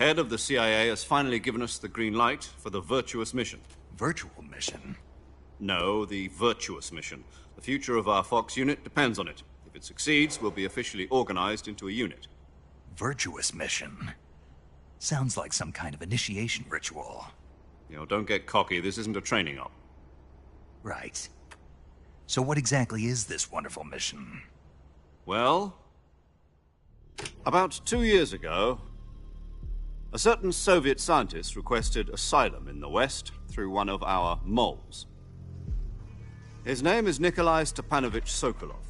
Head of the CIA has finally given us the green light for the virtuous mission. Virtual mission? No, the virtuous mission. The future of our Fox unit depends on it. If it succeeds, we'll be officially organized into a unit. Virtuous mission? Sounds like some kind of initiation ritual. You know, don't get cocky. This isn't a training op. Right. So what exactly is this wonderful mission? Well, about 2 years ago, a certain Soviet scientist requested asylum in the West through one of our moles. His name is Nikolai Stepanovich Sokolov.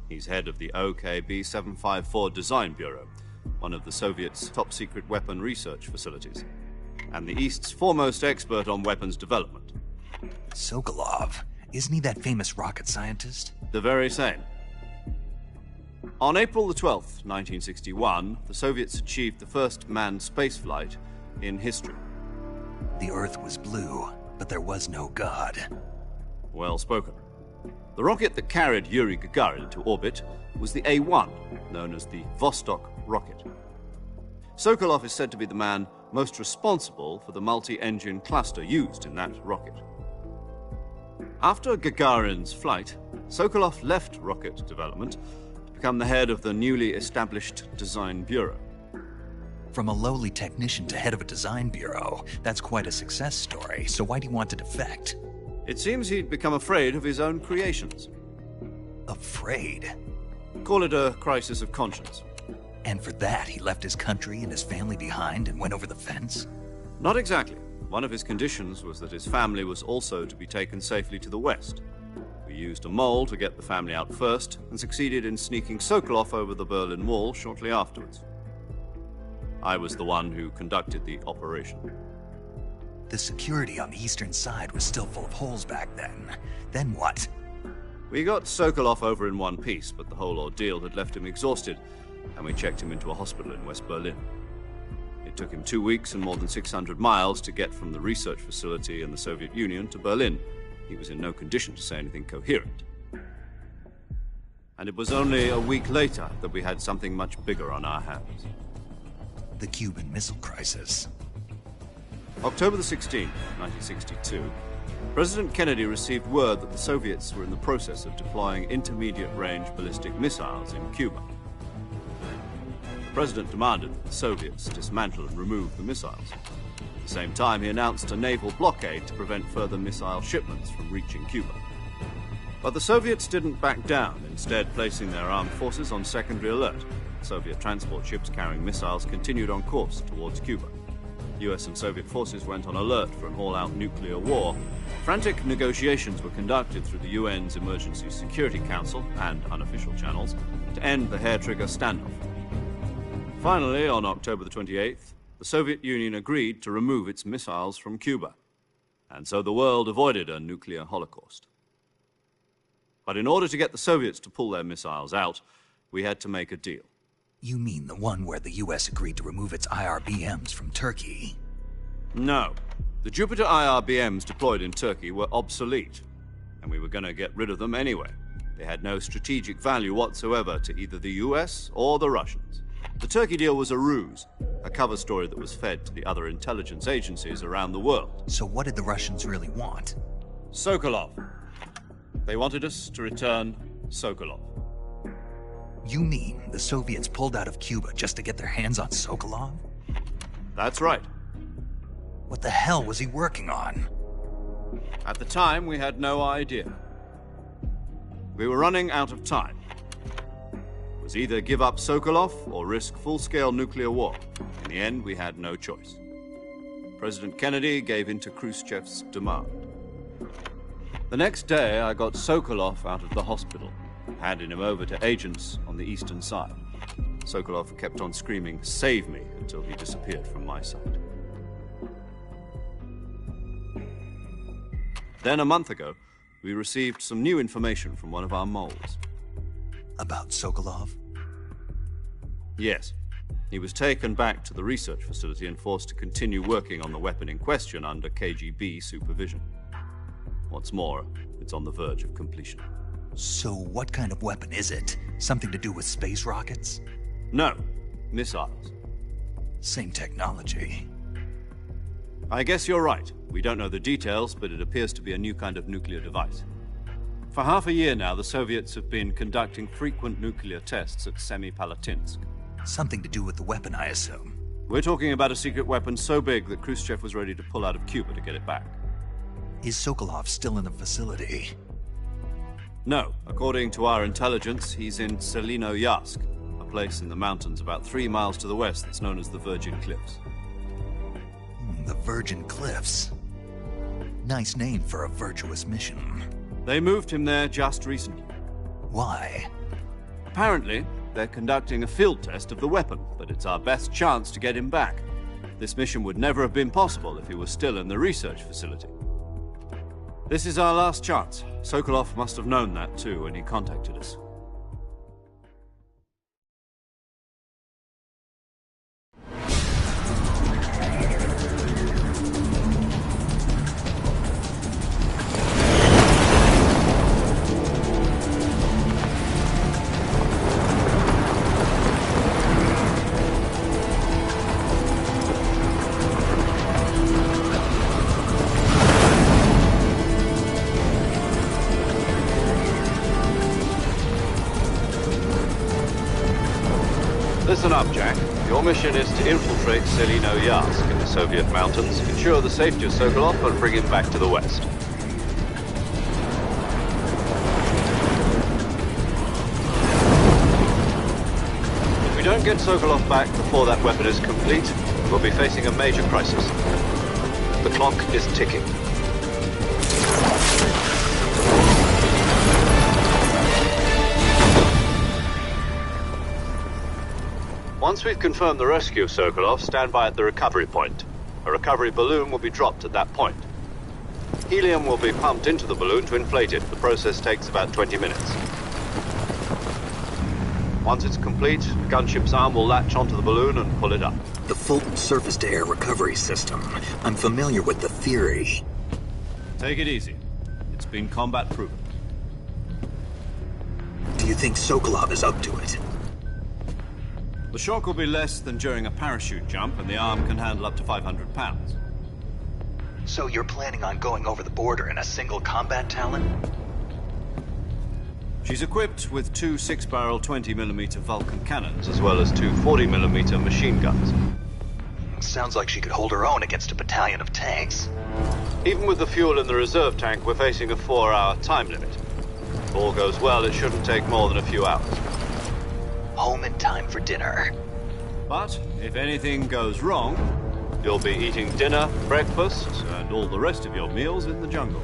He's head of the OKB 754 Design Bureau, one of the Soviets' top-secret weapon research facilities, and the East's foremost expert on weapons development. Sokolov? Isn't he that famous rocket scientist? The very same. On April the 12th, 1961, the Soviets achieved the first manned spaceflight in history. The Earth was blue, but there was no God. Well spoken. The rocket that carried Yuri Gagarin to orbit was the A-1, known as the Vostok rocket. Sokolov is said to be the man most responsible for the multi-engine cluster used in that rocket. After Gagarin's flight, Sokolov left rocket development to become the head of the newly established Design Bureau. From a lowly technician to head of a design bureau, that's quite a success story, so why'd he want to defect? It seems he'd become afraid of his own creations. Afraid? Call it a crisis of conscience. And for that, he left his country and his family behind and went over the fence? Not exactly. One of his conditions was that his family was also to be taken safely to the West. We used a mole to get the family out first, and succeeded in sneaking Sokolov over the Berlin Wall shortly afterwards. I was the one who conducted the operation. The security on the eastern side was still full of holes back then. Then what? We got Sokolov over in one piece, but the whole ordeal had left him exhausted, and we checked him into a hospital in West Berlin. It took him 2 weeks and more than 600 miles to get from the research facility in the Soviet Union to Berlin. He was in no condition to say anything coherent. And it was only a week later that we had something much bigger on our hands. The Cuban Missile Crisis. October the 16th, 1962, President Kennedy received word that the Soviets were in the process of deploying intermediate-range ballistic missiles in Cuba. The President demanded that the Soviets dismantle and remove the missiles. At the same time, he announced a naval blockade to prevent further missile shipments from reaching Cuba. But the Soviets didn't back down, instead placing their armed forces on secondary alert. Soviet transport ships carrying missiles continued on course towards Cuba. US and Soviet forces went on alert for an all-out nuclear war. Frantic negotiations were conducted through the UN's Emergency Security Council and unofficial channels to end the hair-trigger standoff. Finally, on October the 28th, the Soviet Union agreed to remove its missiles from Cuba, and so the world avoided a nuclear holocaust. But in order to get the Soviets to pull their missiles out, we had to make a deal. You mean the one where the US agreed to remove its IRBMs from Turkey? No. The Jupiter IRBMs deployed in Turkey were obsolete, and we were going to get rid of them anyway. They had no strategic value whatsoever to either the US or the Russians. The Turkey deal was a ruse, a cover story that was fed to the other intelligence agencies around the world. So what did the Russians really want? Sokolov. They wanted us to return Sokolov. You mean the Soviets pulled out of Cuba just to get their hands on Sokolov? That's right. What the hell was he working on? At the time, we had no idea. We were running out of time. It was either give up Sokolov or risk full-scale nuclear war. In the end, we had no choice. President Kennedy gave in to Khrushchev's demand. The next day, I got Sokolov out of the hospital, handed him over to agents on the eastern side. Sokolov kept on screaming, "Save me," until he disappeared from my sight. Then, a month ago, we received some new information from one of our moles. About Sokolov? Yes. He was taken back to the research facility and forced to continue working on the weapon in question under KGB supervision. What's more, it's on the verge of completion. So what kind of weapon is it? Something to do with space rockets? No, missiles. Same technology. I guess you're right. We don't know the details, but it appears to be a new kind of nuclear device. For half a year now, the Soviets have been conducting frequent nuclear tests at Semipalatinsk. Something to do with the weapon, I assume. We're talking about a secret weapon so big that Khrushchev was ready to pull out of Cuba to get it back. Is Sokolov still in the facility? No. According to our intelligence, he's in Selinoyarsk, a place in the mountains about 3 miles to the west that's known as the Virgin Cliffs. The Virgin Cliffs. Nice name for a virtuous mission. They moved him there just recently. Why? Apparently, they're conducting a field test of the weapon, but it's our best chance to get him back. This mission would never have been possible if he was still in the research facility. This is our last chance. Sokolov must have known that too when he contacted us. Listen up, Jack. Your mission is to infiltrate Selinoyarsk in the Soviet mountains, ensure the safety of Sokolov, and bring him back to the West. If we don't get Sokolov back before that weapon is complete, we'll be facing a major crisis. The clock is ticking. Once we've confirmed the rescue of Sokolov, stand by at the recovery point. A recovery balloon will be dropped at that point. Helium will be pumped into the balloon to inflate it. The process takes about 20 minutes. Once it's complete, the gunship's arm will latch onto the balloon and pull it up. The Fulton surface-to-air recovery system. I'm familiar with the theory. Take it easy. It's been combat-proven. Do you think Sokolov is up to it? The shock will be less than during a parachute jump, and the arm can handle up to 500 pounds. So you're planning on going over the border in a single combat Talon? She's equipped with 2 6-barrel 20mm Vulcan cannons, as well as 2 40mm machine guns. Sounds like she could hold her own against a battalion of tanks. Even with the fuel in the reserve tank, we're facing a 4-hour time limit. If all goes well, it shouldn't take more than a few hours. Home in time for dinner. But if anything goes wrong, you'll be eating dinner, breakfast, and all the rest of your meals in the jungle.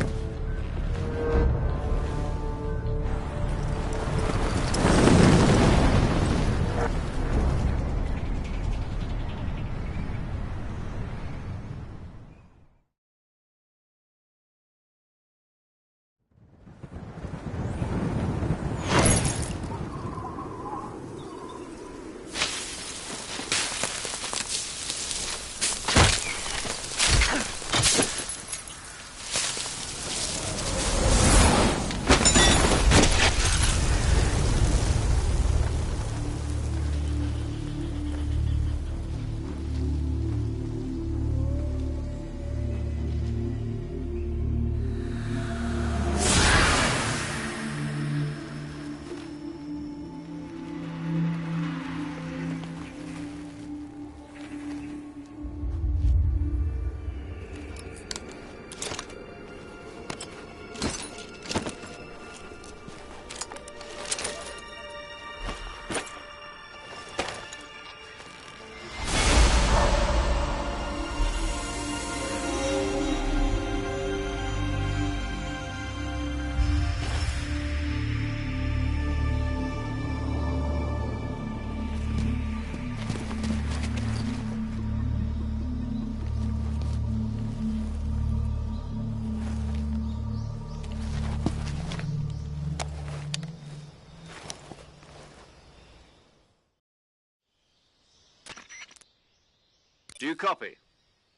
Do you copy?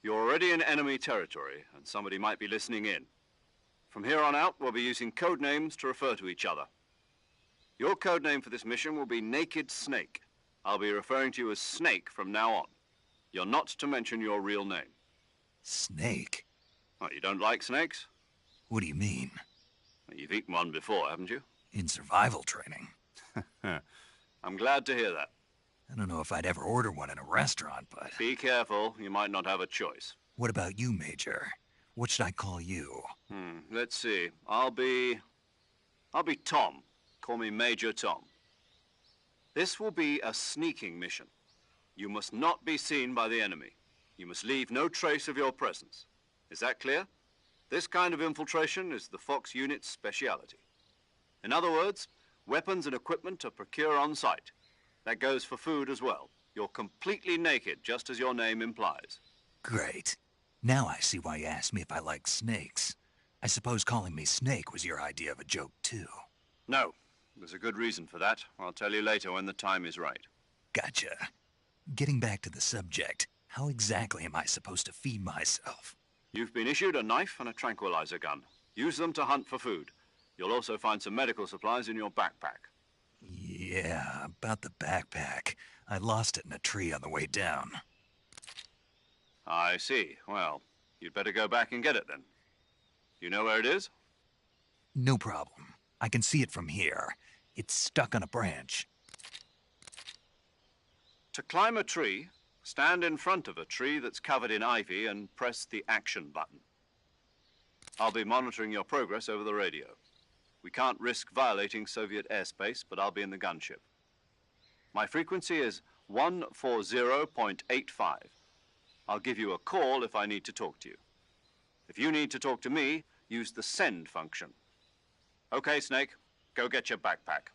You're already in enemy territory, and somebody might be listening in. From here on out, we'll be using code names to refer to each other. Your code name for this mission will be Naked Snake. I'll be referring to you as Snake from now on. You're not to mention your real name. Snake? What, you don't like snakes? What do you mean? You've eaten one before, haven't you? In survival training? I'm glad to hear that. I don't know if I'd ever order one in a restaurant, but... Be careful, you might not have a choice. What about you, Major? What should I call you? Let's see. I'll be Tom. Call me Major Tom. This will be a sneaking mission. You must not be seen by the enemy. You must leave no trace of your presence. Is that clear? This kind of infiltration is the Fox unit's speciality. In other words, weapons and equipment are procured on site. That goes for food as well. You're completely naked, just as your name implies. Great. Now I see why you asked me if I like snakes. I suppose calling me Snake was your idea of a joke, too. No. There's a good reason for that. I'll tell you later when the time is right. Gotcha. Getting back to the subject, how exactly am I supposed to feed myself? You've been issued a knife and a tranquilizer gun. Use them to hunt for food. You'll also find some medical supplies in your backpack. Yeah, about the backpack. I lost it in a tree on the way down. I see. Well, you'd better go back and get it then. You know where it is? No problem. I can see it from here. It's stuck on a branch. To climb a tree, stand in front of a tree that's covered in ivy and press the action button. I'll be monitoring your progress over the radio. We can't risk violating Soviet airspace, but I'll be in the gunship. My frequency is 140.85. I'll give you a call if I need to talk to you. If you need to talk to me, use the send function. Okay, Snake, go get your backpack.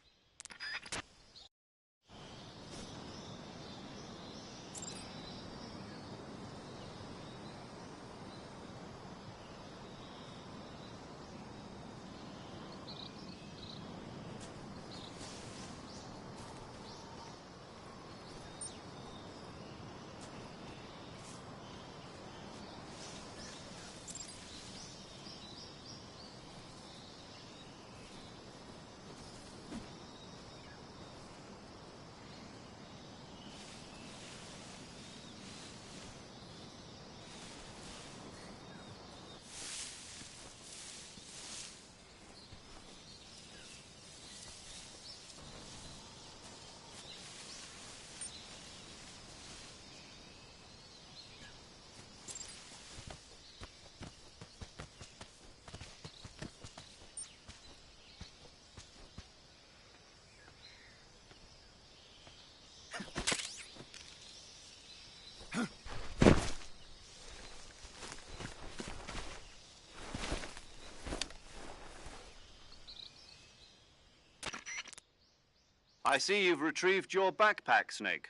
I see you've retrieved your backpack, Snake.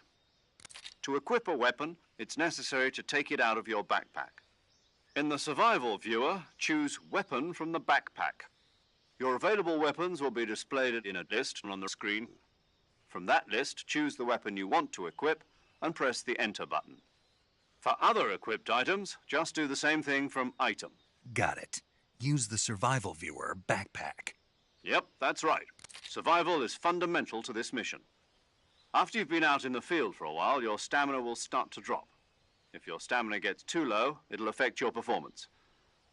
To equip a weapon, it's necessary to take it out of your backpack. In the survival viewer, choose Weapon from the backpack. Your available weapons will be displayed in a list on the screen. From that list, choose the weapon you want to equip and press the Enter button. For other equipped items, just do the same thing from Item. Got it. Use the survival viewer backpack. Yep, that's right. Survival is fundamental to this mission. After you've been out in the field for a while, your stamina will start to drop. If your stamina gets too low, it'll affect your performance.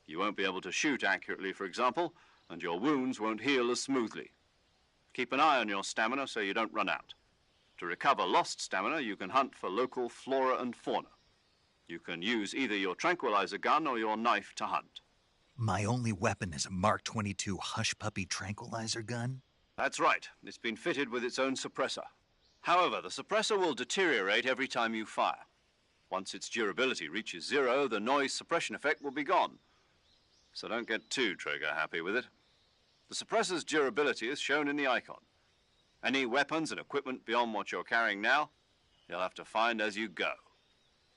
You won't be able to shoot accurately, for example, and your wounds won't heal as smoothly. Keep an eye on your stamina so you don't run out. To recover lost stamina, you can hunt for local flora and fauna. You can use either your tranquilizer gun or your knife to hunt. My only weapon is a Mark 22 Hush Puppy tranquilizer gun? That's right. It's been fitted with its own suppressor. However, the suppressor will deteriorate every time you fire. Once its durability reaches 0, the noise suppression effect will be gone. So don't get too trigger happy with it. The suppressor's durability is shown in the icon. Any weapons and equipment beyond what you're carrying now, you'll have to find as you go.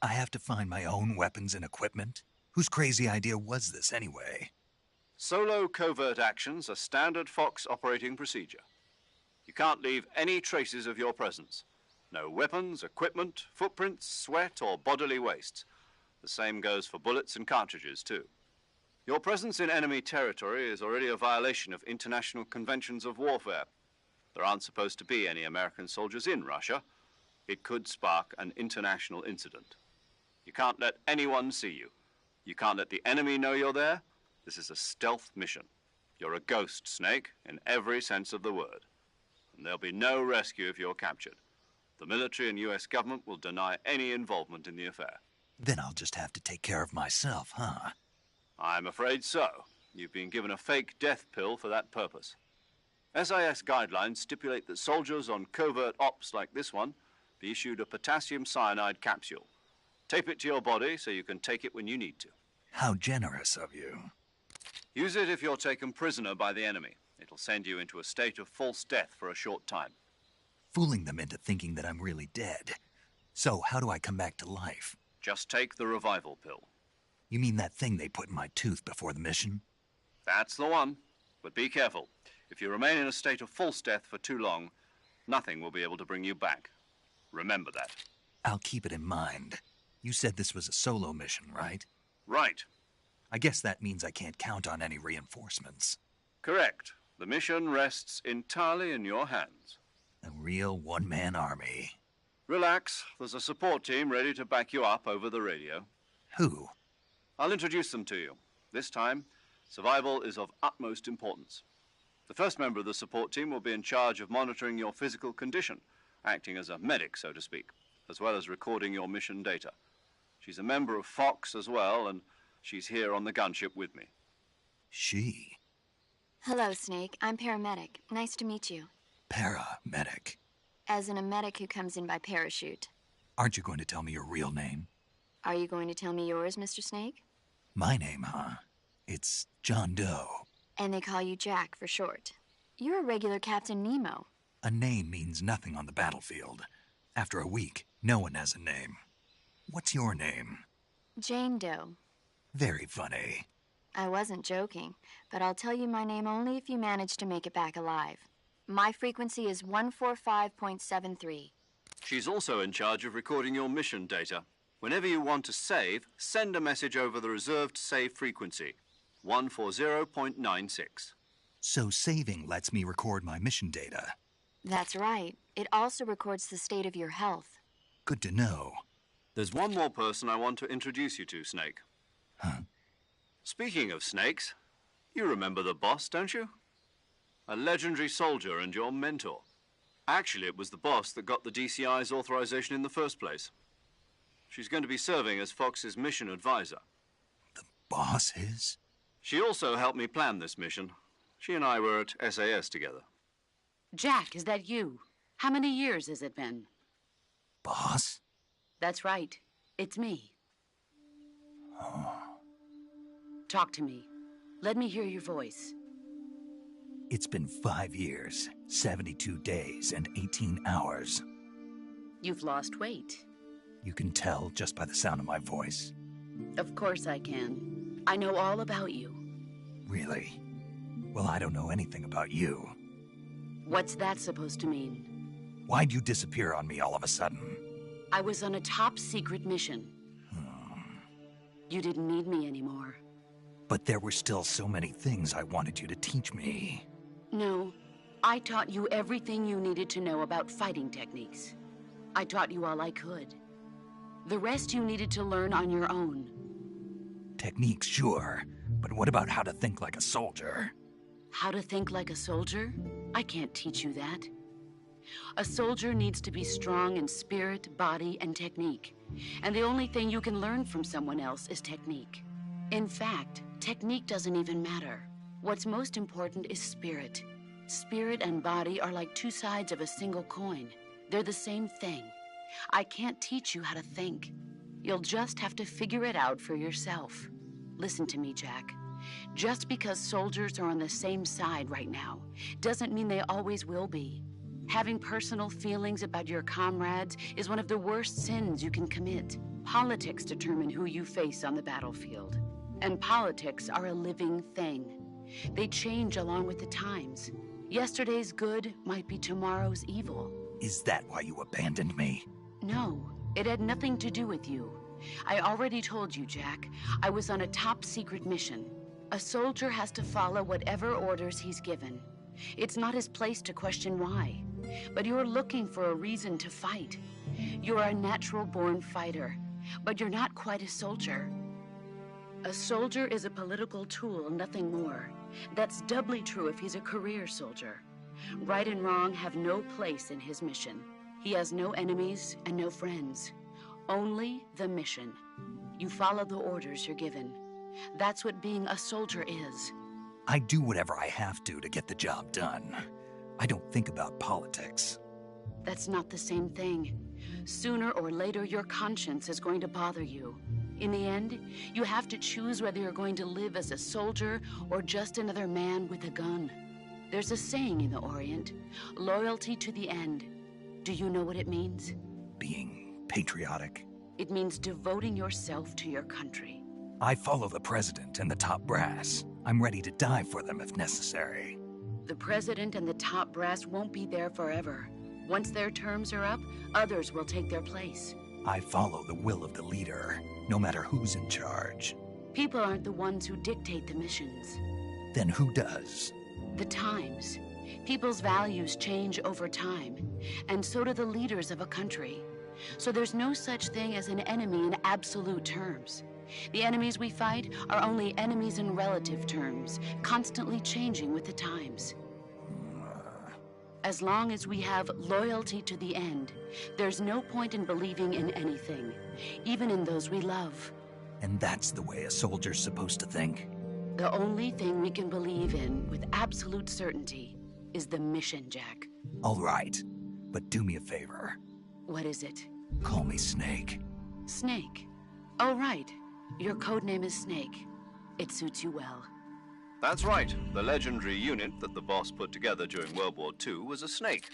I have to find my own weapons and equipment? Whose crazy idea was this, anyway? Solo covert actions are standard Fox operating procedure. You can't leave any traces of your presence. No weapons, equipment, footprints, sweat, or bodily waste. The same goes for bullets and cartridges, too. Your presence in enemy territory is already a violation of international conventions of warfare. There aren't supposed to be any American soldiers in Russia. It could spark an international incident. You can't let anyone see you. You can't let the enemy know you're there. This is a stealth mission. You're a ghost, Snake, in every sense of the word. And there'll be no rescue if you're captured. The military and U.S. government will deny any involvement in the affair. Then I'll just have to take care of myself, huh? I'm afraid so. You've been given a fake death pill for that purpose. SIS guidelines stipulate that soldiers on covert ops like this one be issued a potassium cyanide capsule. Tape it to your body so you can take it when you need to. How generous of you. Use it if you're taken prisoner by the enemy. It'll send you into a state of false death for a short time. Fooling them into thinking that I'm really dead. So, how do I come back to life? Just take the revival pill. You mean that thing they put in my tooth before the mission? That's the one. But be careful. If you remain in a state of false death for too long, nothing will be able to bring you back. Remember that. I'll keep it in mind. You said this was a solo mission, right? Right. I guess that means I can't count on any reinforcements. Correct. The mission rests entirely in your hands. A real one-man army. Relax. There's a support team ready to back you up over the radio. Who? I'll introduce them to you. This time, survival is of utmost importance. The first member of the support team will be in charge of monitoring your physical condition, acting as a medic, so to speak, as well as recording your mission data. She's a member of Fox as well, and she's here on the gunship with me. She? Hello, Snake. I'm paramedic. Nice to meet you. Paramedic. As in a medic who comes in by parachute. Aren't you going to tell me your real name? Are you going to tell me yours, Mr. Snake? My name, huh? It's John Doe. And they call you Jack for short. You're a regular Captain Nemo. A name means nothing on the battlefield. After a week, no one has a name. What's your name? Jane Doe. Very funny. I wasn't joking, but I'll tell you my name only if you manage to make it back alive. My frequency is 145.73. She's also in charge of recording your mission data. Whenever you want to save, send a message over the reserved save frequency, 140.96. So saving lets me record my mission data. That's right. It also records the state of your health. Good to know. There's one more person I want to introduce you to, Snake. Huh? Speaking of snakes, you remember the boss, don't you? A legendary soldier and your mentor. Actually, it was the boss that got the DCI's authorization in the first place. She's going to be serving as Fox's mission advisor. The boss is? She also helped me plan this mission. She and I were at SAS together. Jack, is that you? How many years has it been? Boss? That's right. It's me. Oh. Talk to me. Let me hear your voice. It's been 5 years, 72 days, and 18 hours. You've lost weight. You can tell just by the sound of my voice. Of course I can. I know all about you. Really? Well, I don't know anything about you. What's that supposed to mean? Why'd you disappear on me all of a sudden? I was on a top-secret mission. You didn't need me anymore. But there were still so many things I wanted you to teach me. No, I taught you everything you needed to know about fighting techniques. I taught you all I could. The rest you needed to learn on your own. Techniques, sure. But what about how to think like a soldier? How to think like a soldier? I can't teach you that. A soldier needs to be strong in spirit, body, and technique. And the only thing you can learn from someone else is technique. In fact, technique doesn't even matter. What's most important is spirit. Spirit and body are like two sides of a single coin. They're the same thing. I can't teach you how to think. You'll just have to figure it out for yourself. Listen to me, Jack. Just because soldiers are on the same side right now doesn't mean they always will be. Having personal feelings about your comrades is one of the worst sins you can commit. Politics determine who you face on the battlefield. And politics are a living thing. They change along with the times. Yesterday's good might be tomorrow's evil. Is that why you abandoned me? No, it had nothing to do with you. I already told you, Jack. I was on a top-secret mission. A soldier has to follow whatever orders he's given. It's not his place to question why. But you're looking for a reason to fight. You're a natural-born fighter. but you're not quite a soldier. A soldier is a political tool, nothing more. That's doubly true if he's a career soldier. Right and wrong have no place in his mission. He has no enemies and no friends. Only the mission. You follow the orders you're given. That's what being a soldier is. I do whatever I have to get the job done. I don't think about politics. That's not the same thing. Sooner or later, your conscience is going to bother you. In the end, you have to choose whether you're going to live as a soldier or just another man with a gun. There's a saying in the Orient, loyalty to the end. Do you know what it means? Being patriotic. It means devoting yourself to your country. I follow the president and the top brass. I'm ready to die for them if necessary. The president and the top brass won't be there forever. Once their terms are up, others will take their place. I follow the will of the leader, no matter who's in charge. People aren't the ones who dictate the missions. Then who does? The times. People's values change over time, and so do the leaders of a country. So there's no such thing as an enemy in absolute terms. The enemies we fight are only enemies in relative terms, constantly changing with the times. As long as we have loyalty to the end, there's no point in believing in anything, even in those we love. And that's the way a soldier's supposed to think? The only thing we can believe in with absolute certainty is the mission, Jack. All right, but do me a favor. What is it? Call me Snake. Snake? Oh, right. Your code name is Snake. It suits you well. That's right. The legendary unit that the boss put together during World War II was a snake.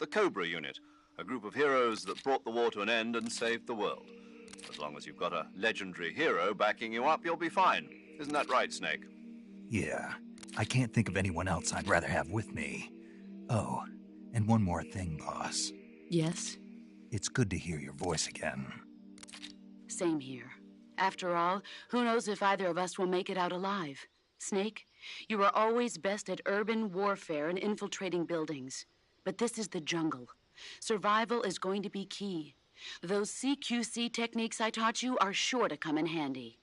The Cobra unit, a group of heroes that brought the war to an end and saved the world. As long as you've got a legendary hero backing you up, you'll be fine. Isn't that right, Snake? Yeah, I can't think of anyone else I'd rather have with me. Oh, and one more thing, boss. Yes? It's good to hear your voice again. Same here. After all, who knows if either of us will make it out alive? Snake, you are always best at urban warfare and infiltrating buildings. But this is the jungle. Survival is going to be key. Those CQC techniques I taught you are sure to come in handy.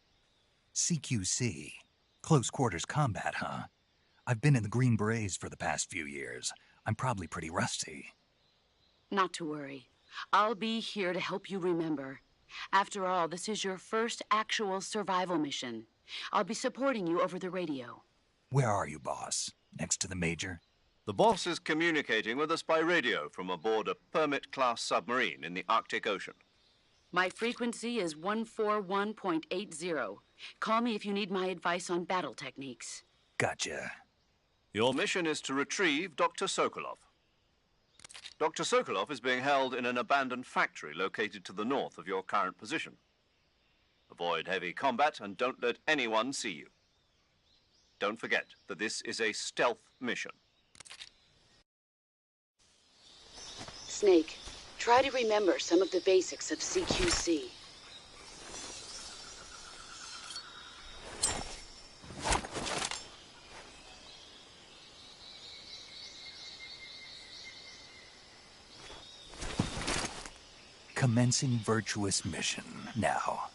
CQC? Close quarters combat, huh? I've been in the Green Berets for the past few years. I'm probably pretty rusty. Not to worry. I'll be here to help you remember. After all, this is your first actual survival mission. I'll be supporting you over the radio. Where are you, boss? Next to the Major? The boss is communicating with us by radio from aboard a Permit-class submarine in the Arctic Ocean. My frequency is 141.80. Call me if you need my advice on battle techniques. Gotcha. Your mission is to retrieve Dr. Sokolov. Dr. Sokolov is being held in an abandoned factory located to the north of your current position. Avoid heavy combat and don't let anyone see you. Don't forget that this is a stealth mission. Snake, try to remember some of the basics of CQC. Commencing virtuous mission now.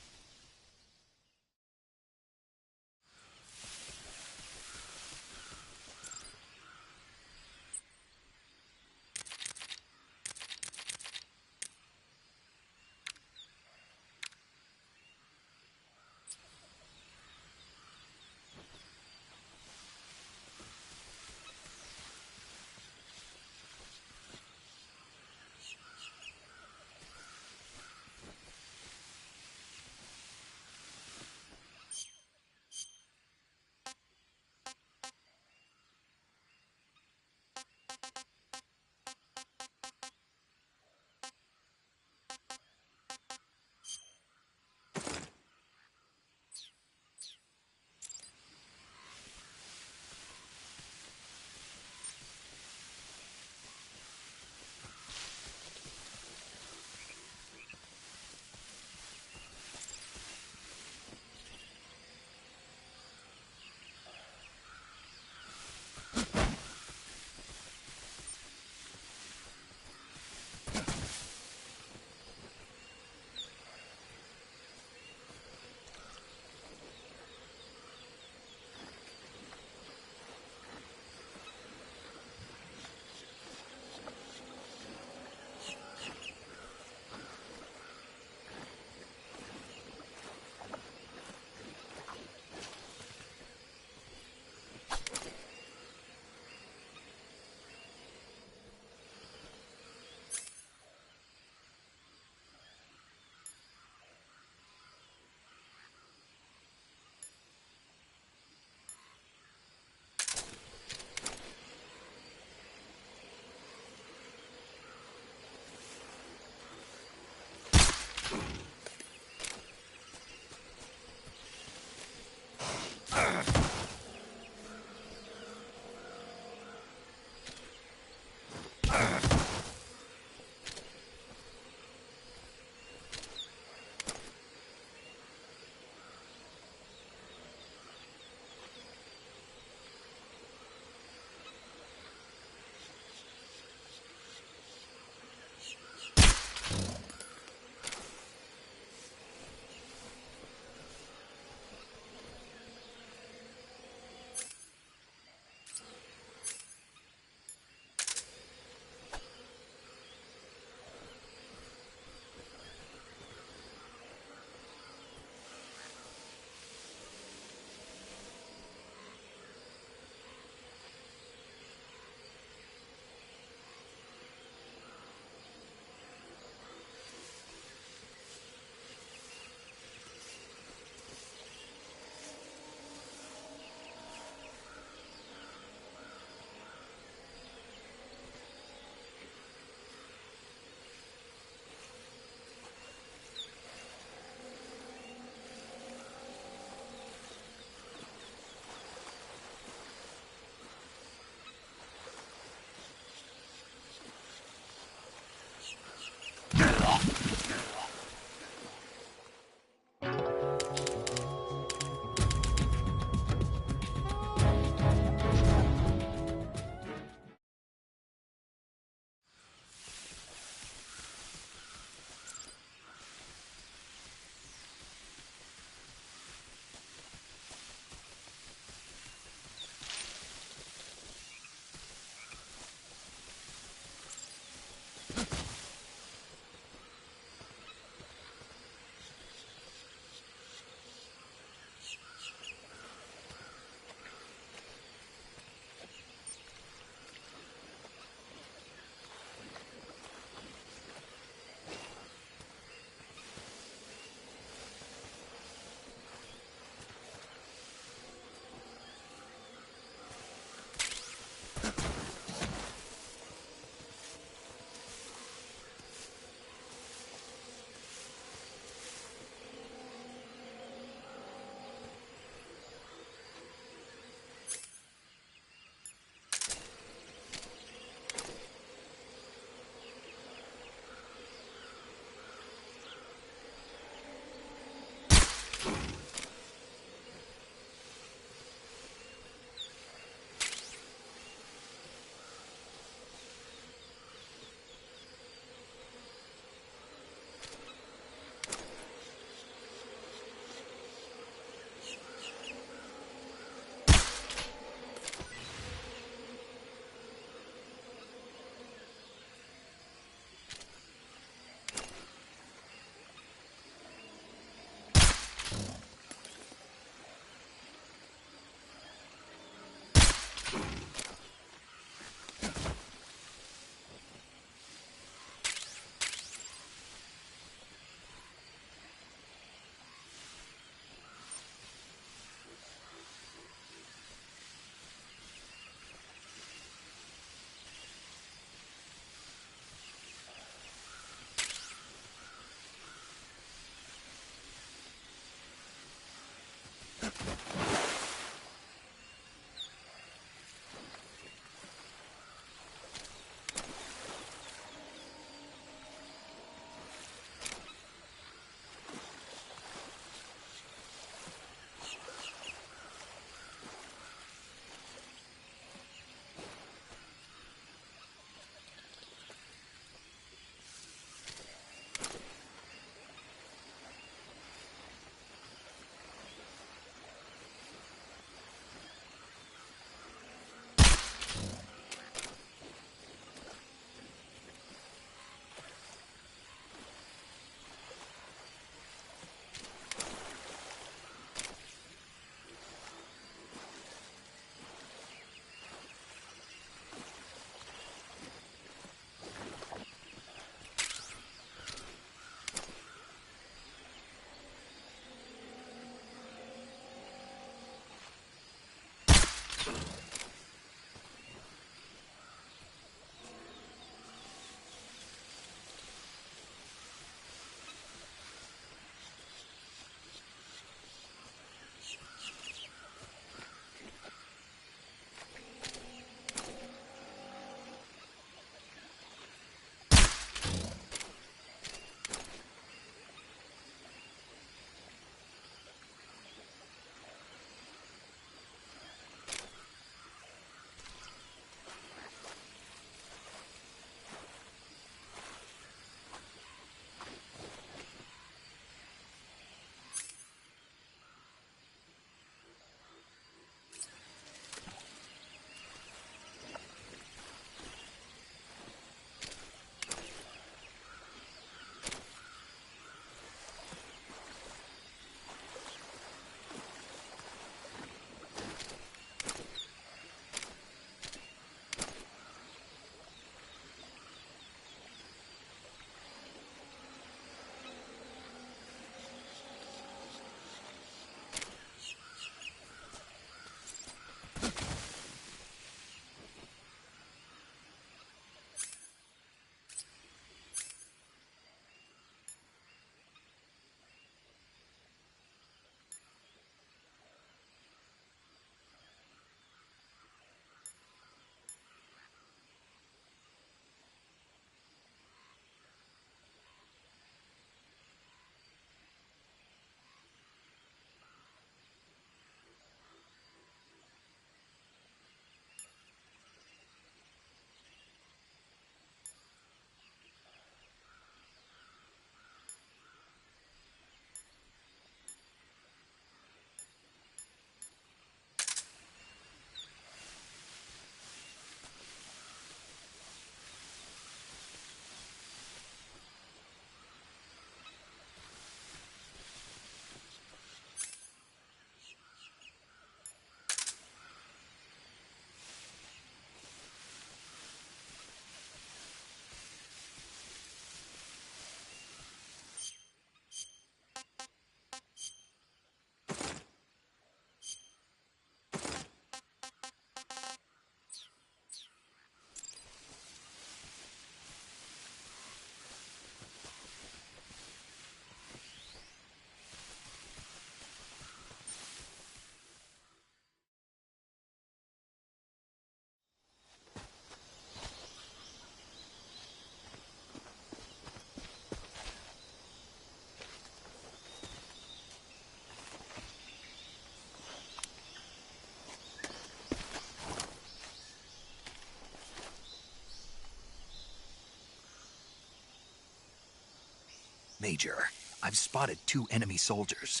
Major, I've spotted 2 enemy soldiers.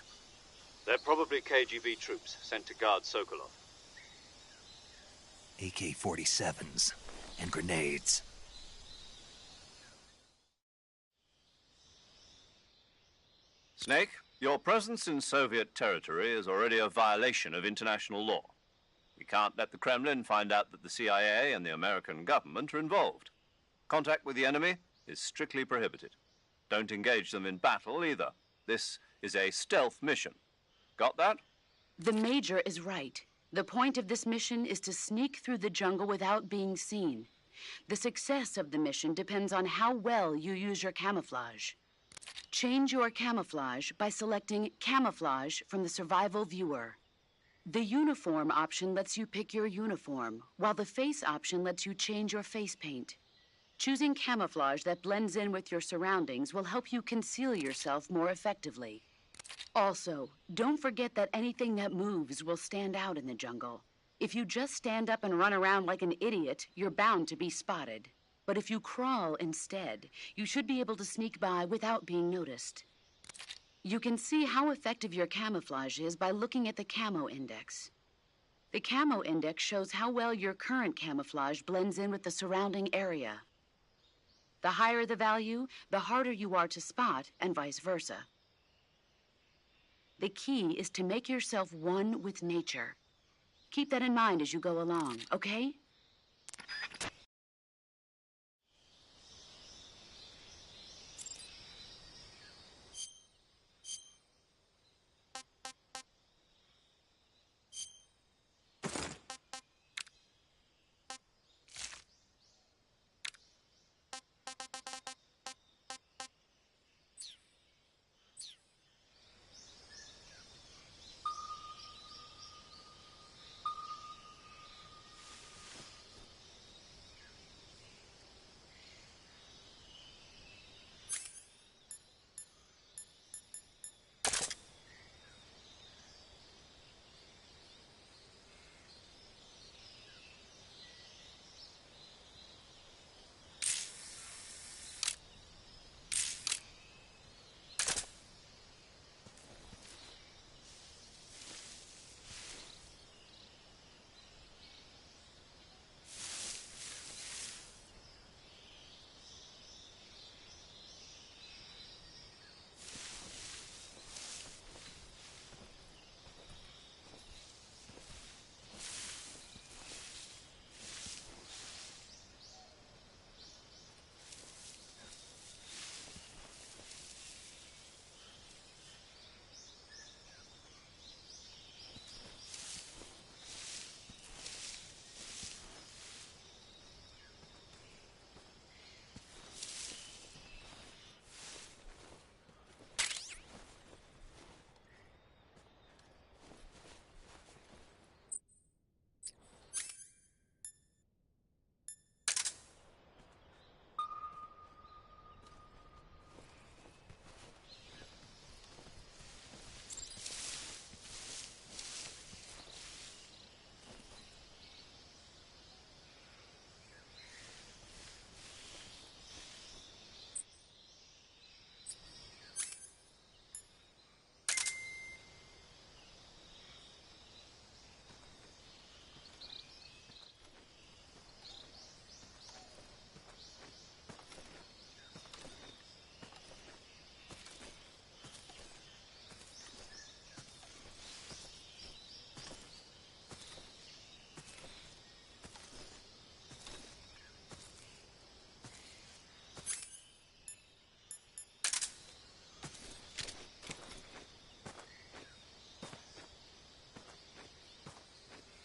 They're probably KGB troops sent to guard Sokolov. AK-47s and grenades. Snake, your presence in Soviet territory is already a violation of international law. We can't let the Kremlin find out that the CIA and the American government are involved. Contact with the enemy is strictly prohibited. Don't engage them in battle either. This is a stealth mission. Got that? The Major is right. The point of this mission is to sneak through the jungle without being seen. The success of the mission depends on how well you use your camouflage. Change your camouflage by selecting Camouflage from the Survival Viewer. The Uniform option lets you pick your uniform, while the Face option lets you change your face paint. Choosing camouflage that blends in with your surroundings will help you conceal yourself more effectively. Also, don't forget that anything that moves will stand out in the jungle. If you just stand up and run around like an idiot, you're bound to be spotted. But if you crawl instead, you should be able to sneak by without being noticed. You can see how effective your camouflage is by looking at the Camo Index. The Camo Index shows how well your current camouflage blends in with the surrounding area. The higher the value, the harder you are to spot, and vice versa. The key is to make yourself one with nature. Keep that in mind as you go along, okay?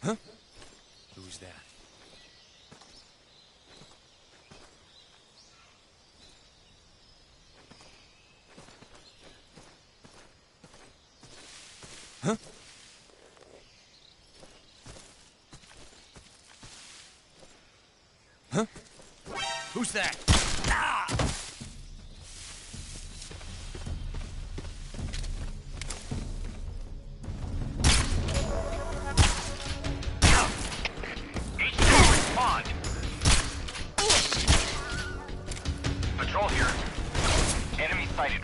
Huh? Who's that? Huh? Huh? Who's that? Ah! Patrol here. Enemy sighted.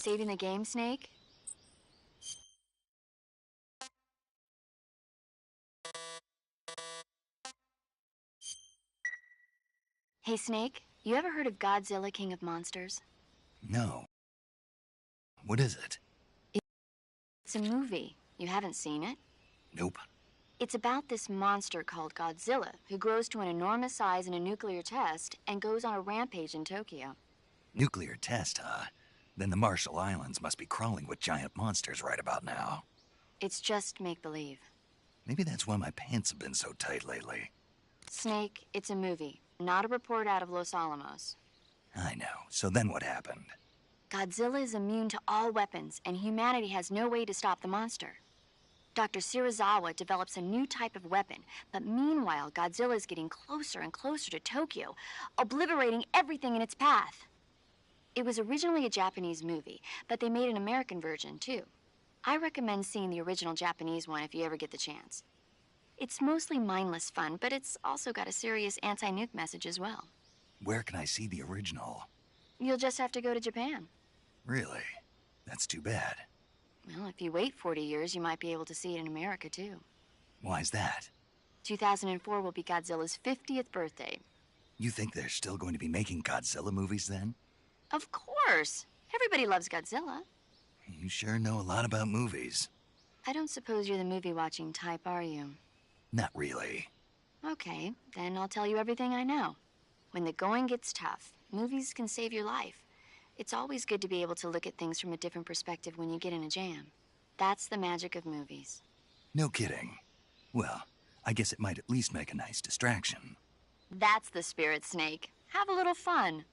Saving the game, Snake? Hey, Snake, you ever heard of Godzilla, King of Monsters? No. What is it? It's a movie. You haven't seen it? Nope. It's about this monster called Godzilla, who grows to an enormous size in a nuclear test and goes on a rampage in Tokyo. Nuclear test, huh? Then the Marshall Islands must be crawling with giant monsters right about now. It's just make-believe. Maybe that's why my pants have been so tight lately. Snake, it's a movie, not a report out of Los Alamos. I know. So then what happened? Godzilla is immune to all weapons, and humanity has no way to stop the monster. Dr. Shirazawa develops a new type of weapon, but meanwhile, Godzilla is getting closer and closer to Tokyo, obliterating everything in its path. It was originally a Japanese movie, but they made an American version, too. I recommend seeing the original Japanese one if you ever get the chance. It's mostly mindless fun, but it's also got a serious anti-nuke message as well. Where can I see the original? You'll just have to go to Japan. Really? That's too bad. Well, if you wait 40 years, you might be able to see it in America, too. Why's that? 2004 will be Godzilla's 50th birthday. You think they're still going to be making Godzilla movies then? Of course! Everybody loves Godzilla. You sure know a lot about movies. I don't suppose you're the movie-watching type, are you? Not really. Okay, then I'll tell you everything I know. When the going gets tough, movies can save your life. It's always good to be able to look at things from a different perspective when you get in a jam. That's the magic of movies. No kidding. Well, I guess it might at least make a nice distraction. That's the spirit, Snake. Have a little fun.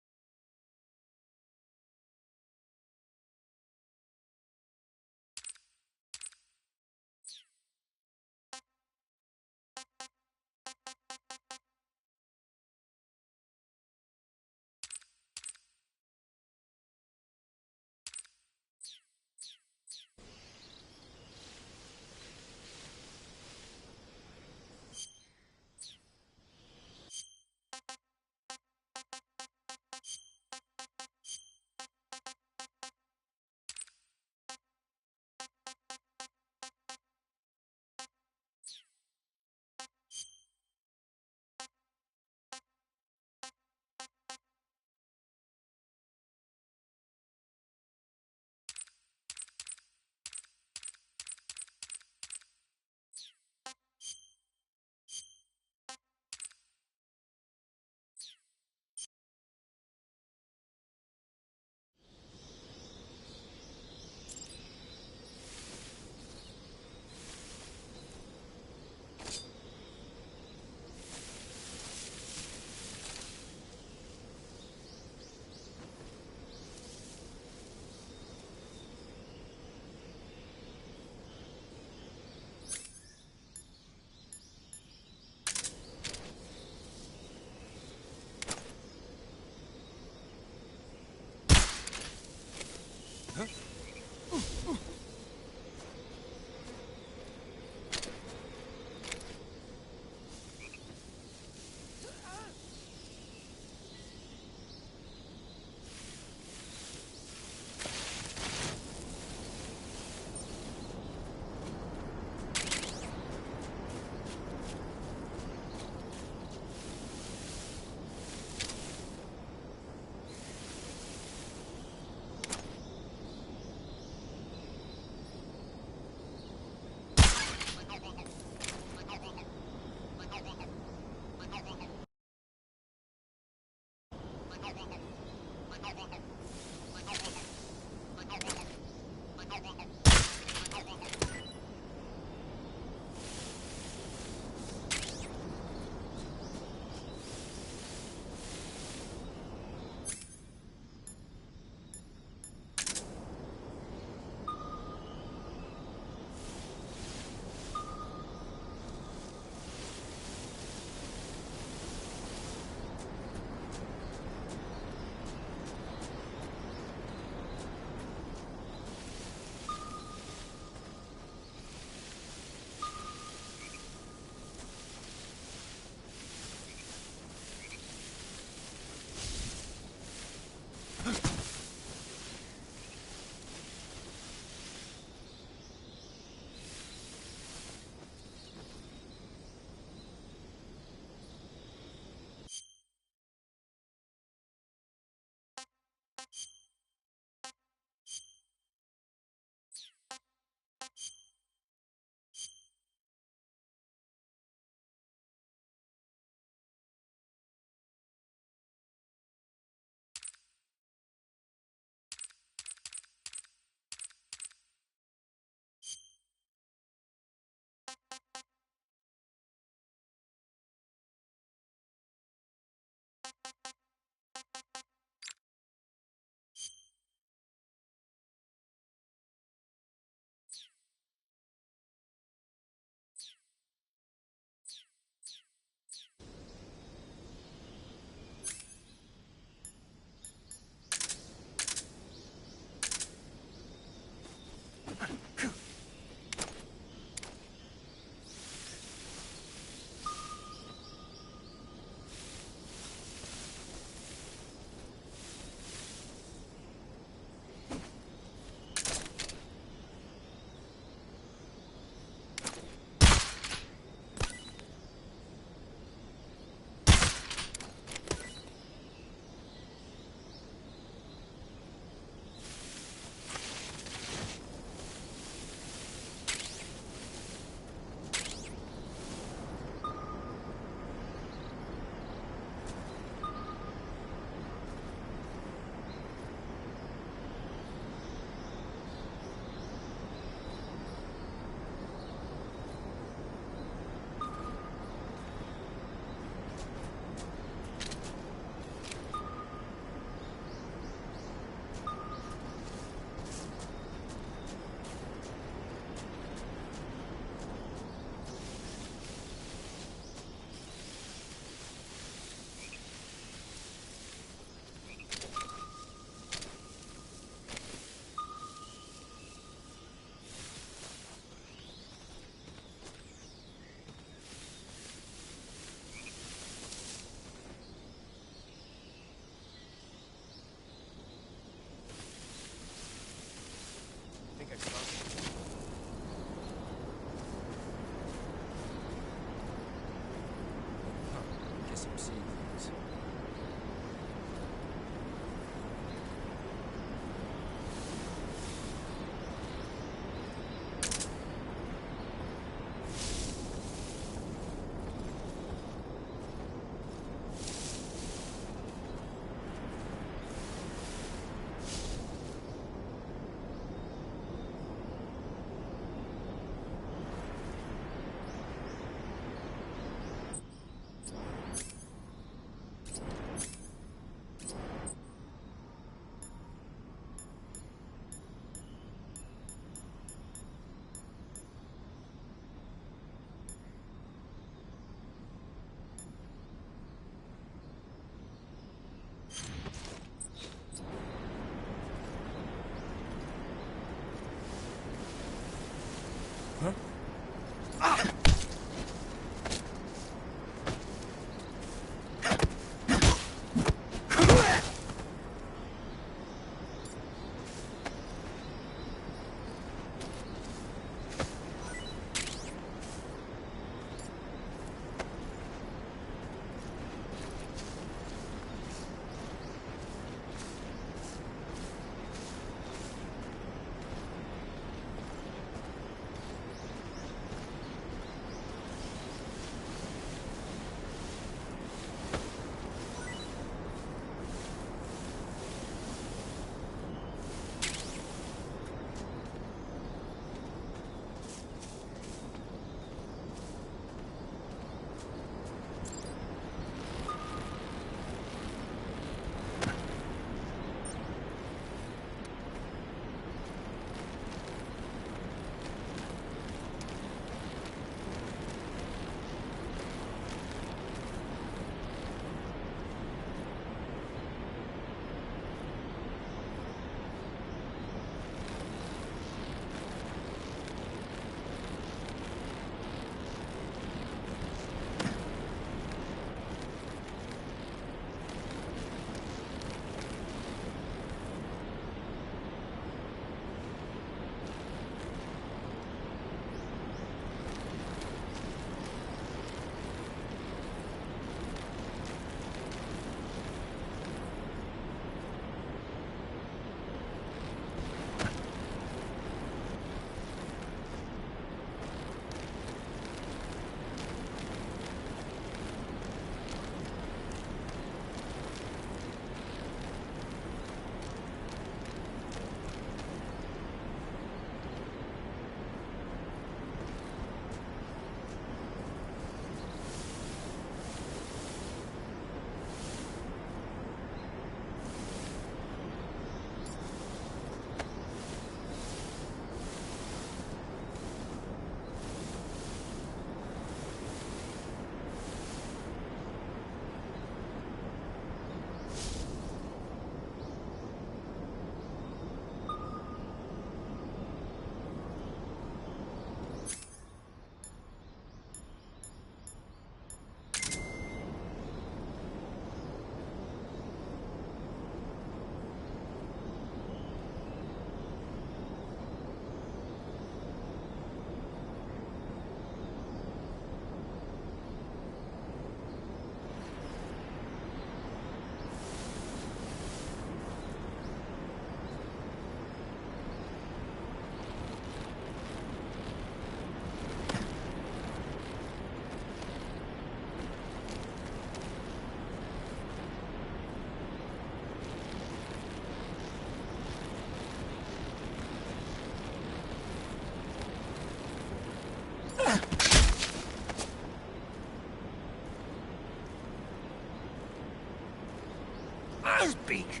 Speak!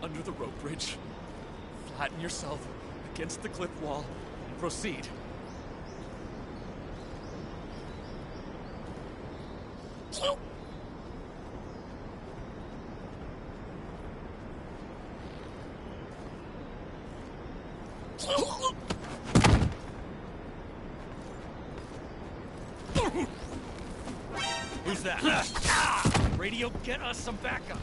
Under the rope bridge. Flatten yourself against the cliff wall and proceed. Who's that? Radio, get us some backup.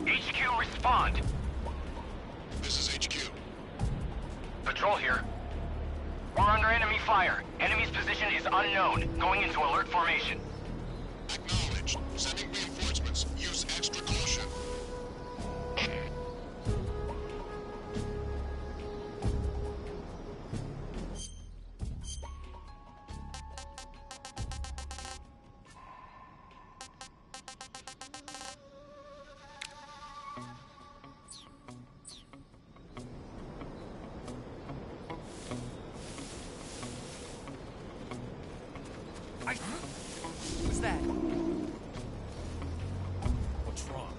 HQ, respond. This is HQ. Patrol here. We're under enemy fire. Enemy's position is unknown. Going into alert formation. Acknowledged. Sending reinforcements. Use extra caution. Who's that? What's wrong?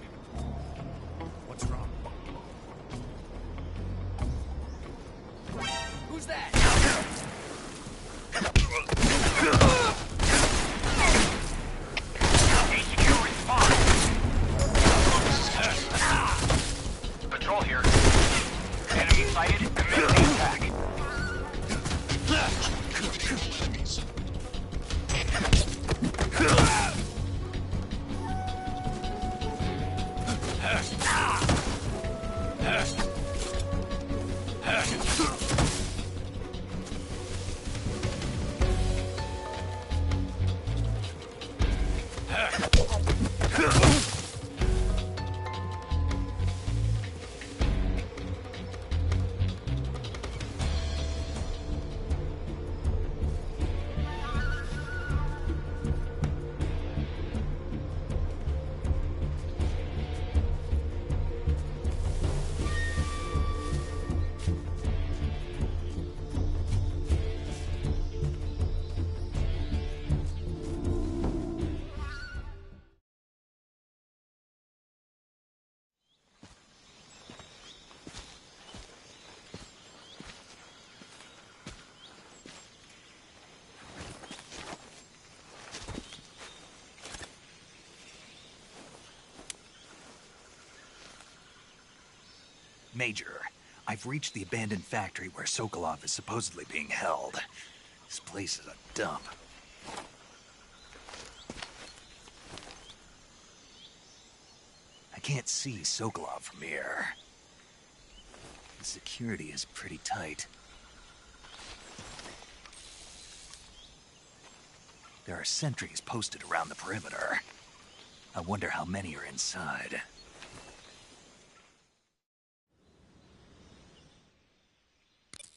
What's wrong? Who's that? HQ, respond. Patrol here. Enemy sighted. Commence the attack. Enemies. Major, I've reached the abandoned factory where Sokolov is supposedly being held. This place is a dump. I can't see Sokolov from here. The security is pretty tight. There are sentries posted around the perimeter. I wonder how many are inside.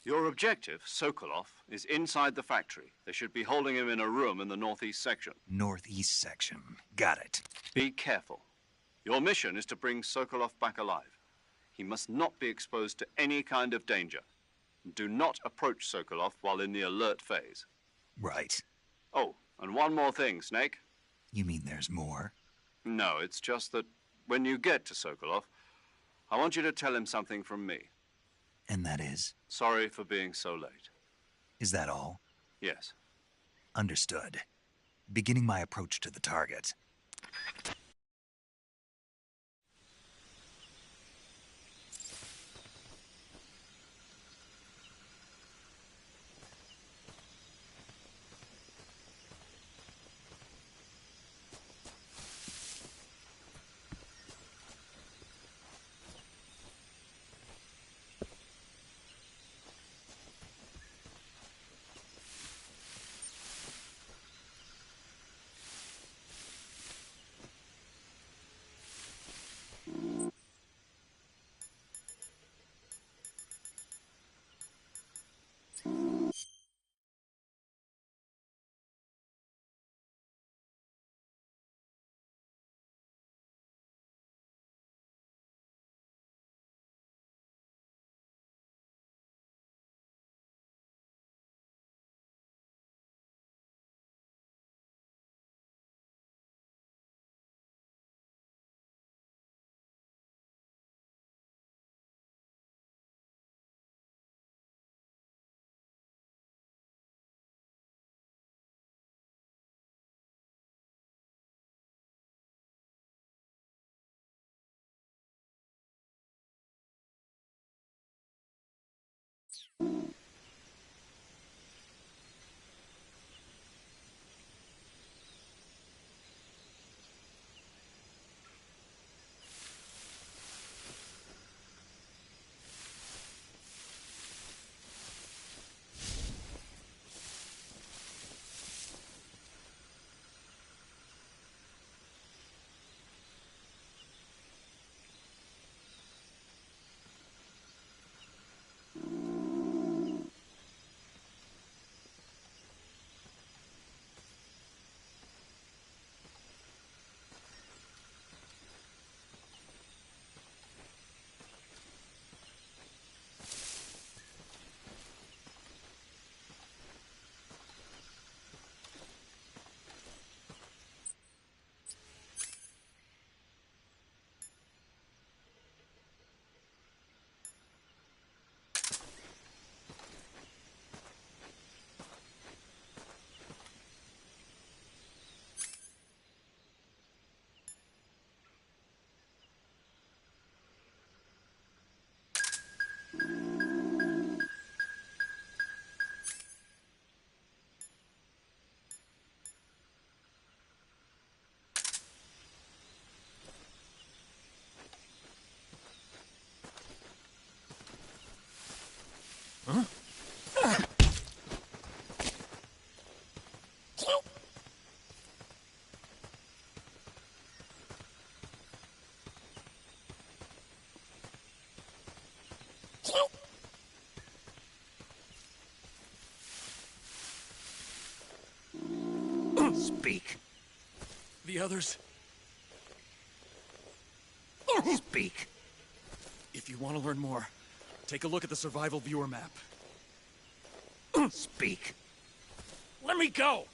Your objective, Sokolov, is inside the factory. They should be holding him in a room in the northeast section. Northeast section. Got it. Be careful. Your mission is to bring Sokolov back alive. He must not be exposed to any kind of danger. Do not approach Sokolov while in the alert phase. Right. Oh, and one more thing, Snake. You mean there's more? No, it's just that when you get to Sokolov, I want you to tell him something from me. And that is? Sorry for being so late. Is that all? Yes. Understood. Beginning my approach to the target. Speak. The others, Speak. if you want to learn more, take a look at the survival viewer map. Speak. Let me go!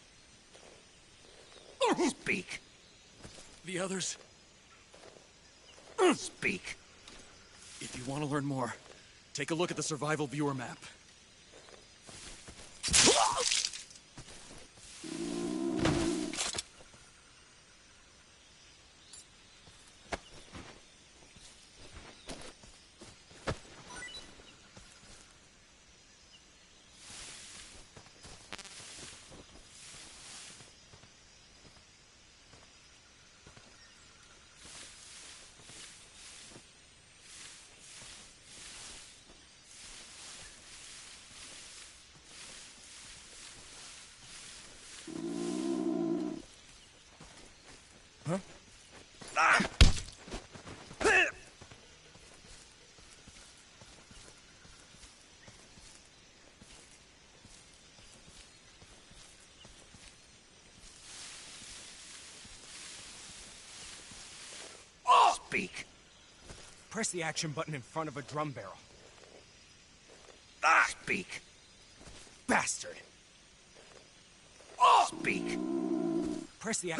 Speak. The others, Speak. if you want to learn more, take a look at the survival viewer map. Speak. Press the action button in front of a drum barrel. Speak. Bastard! Speak. Press the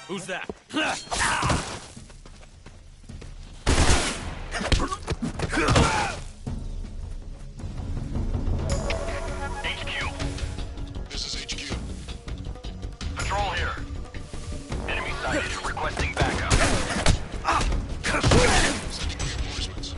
Who's that? HQ. This is HQ. Patrol here. Enemy sighted. Requesting backup. Sending reinforcements.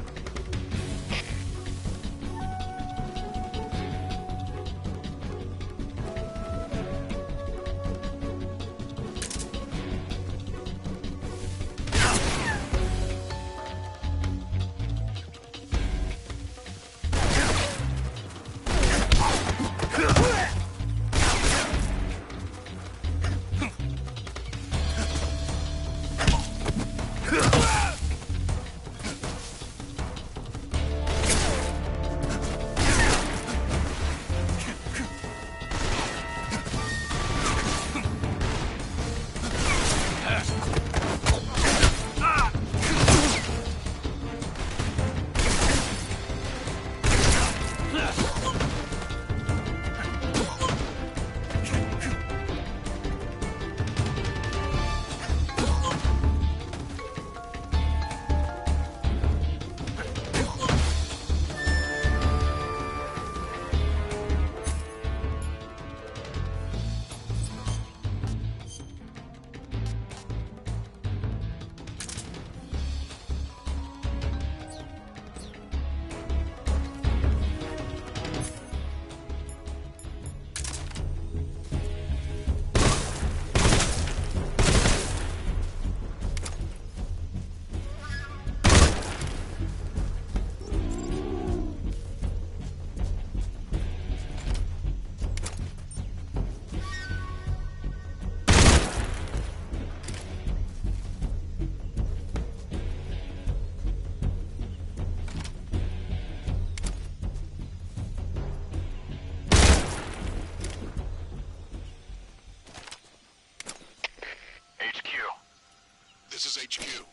This is HQ.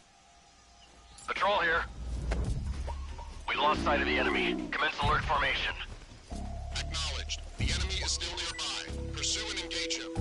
Patrol here. We lost sight of the enemy. Commence alert formation. Acknowledged. The enemy is still nearby. Pursue and engage him.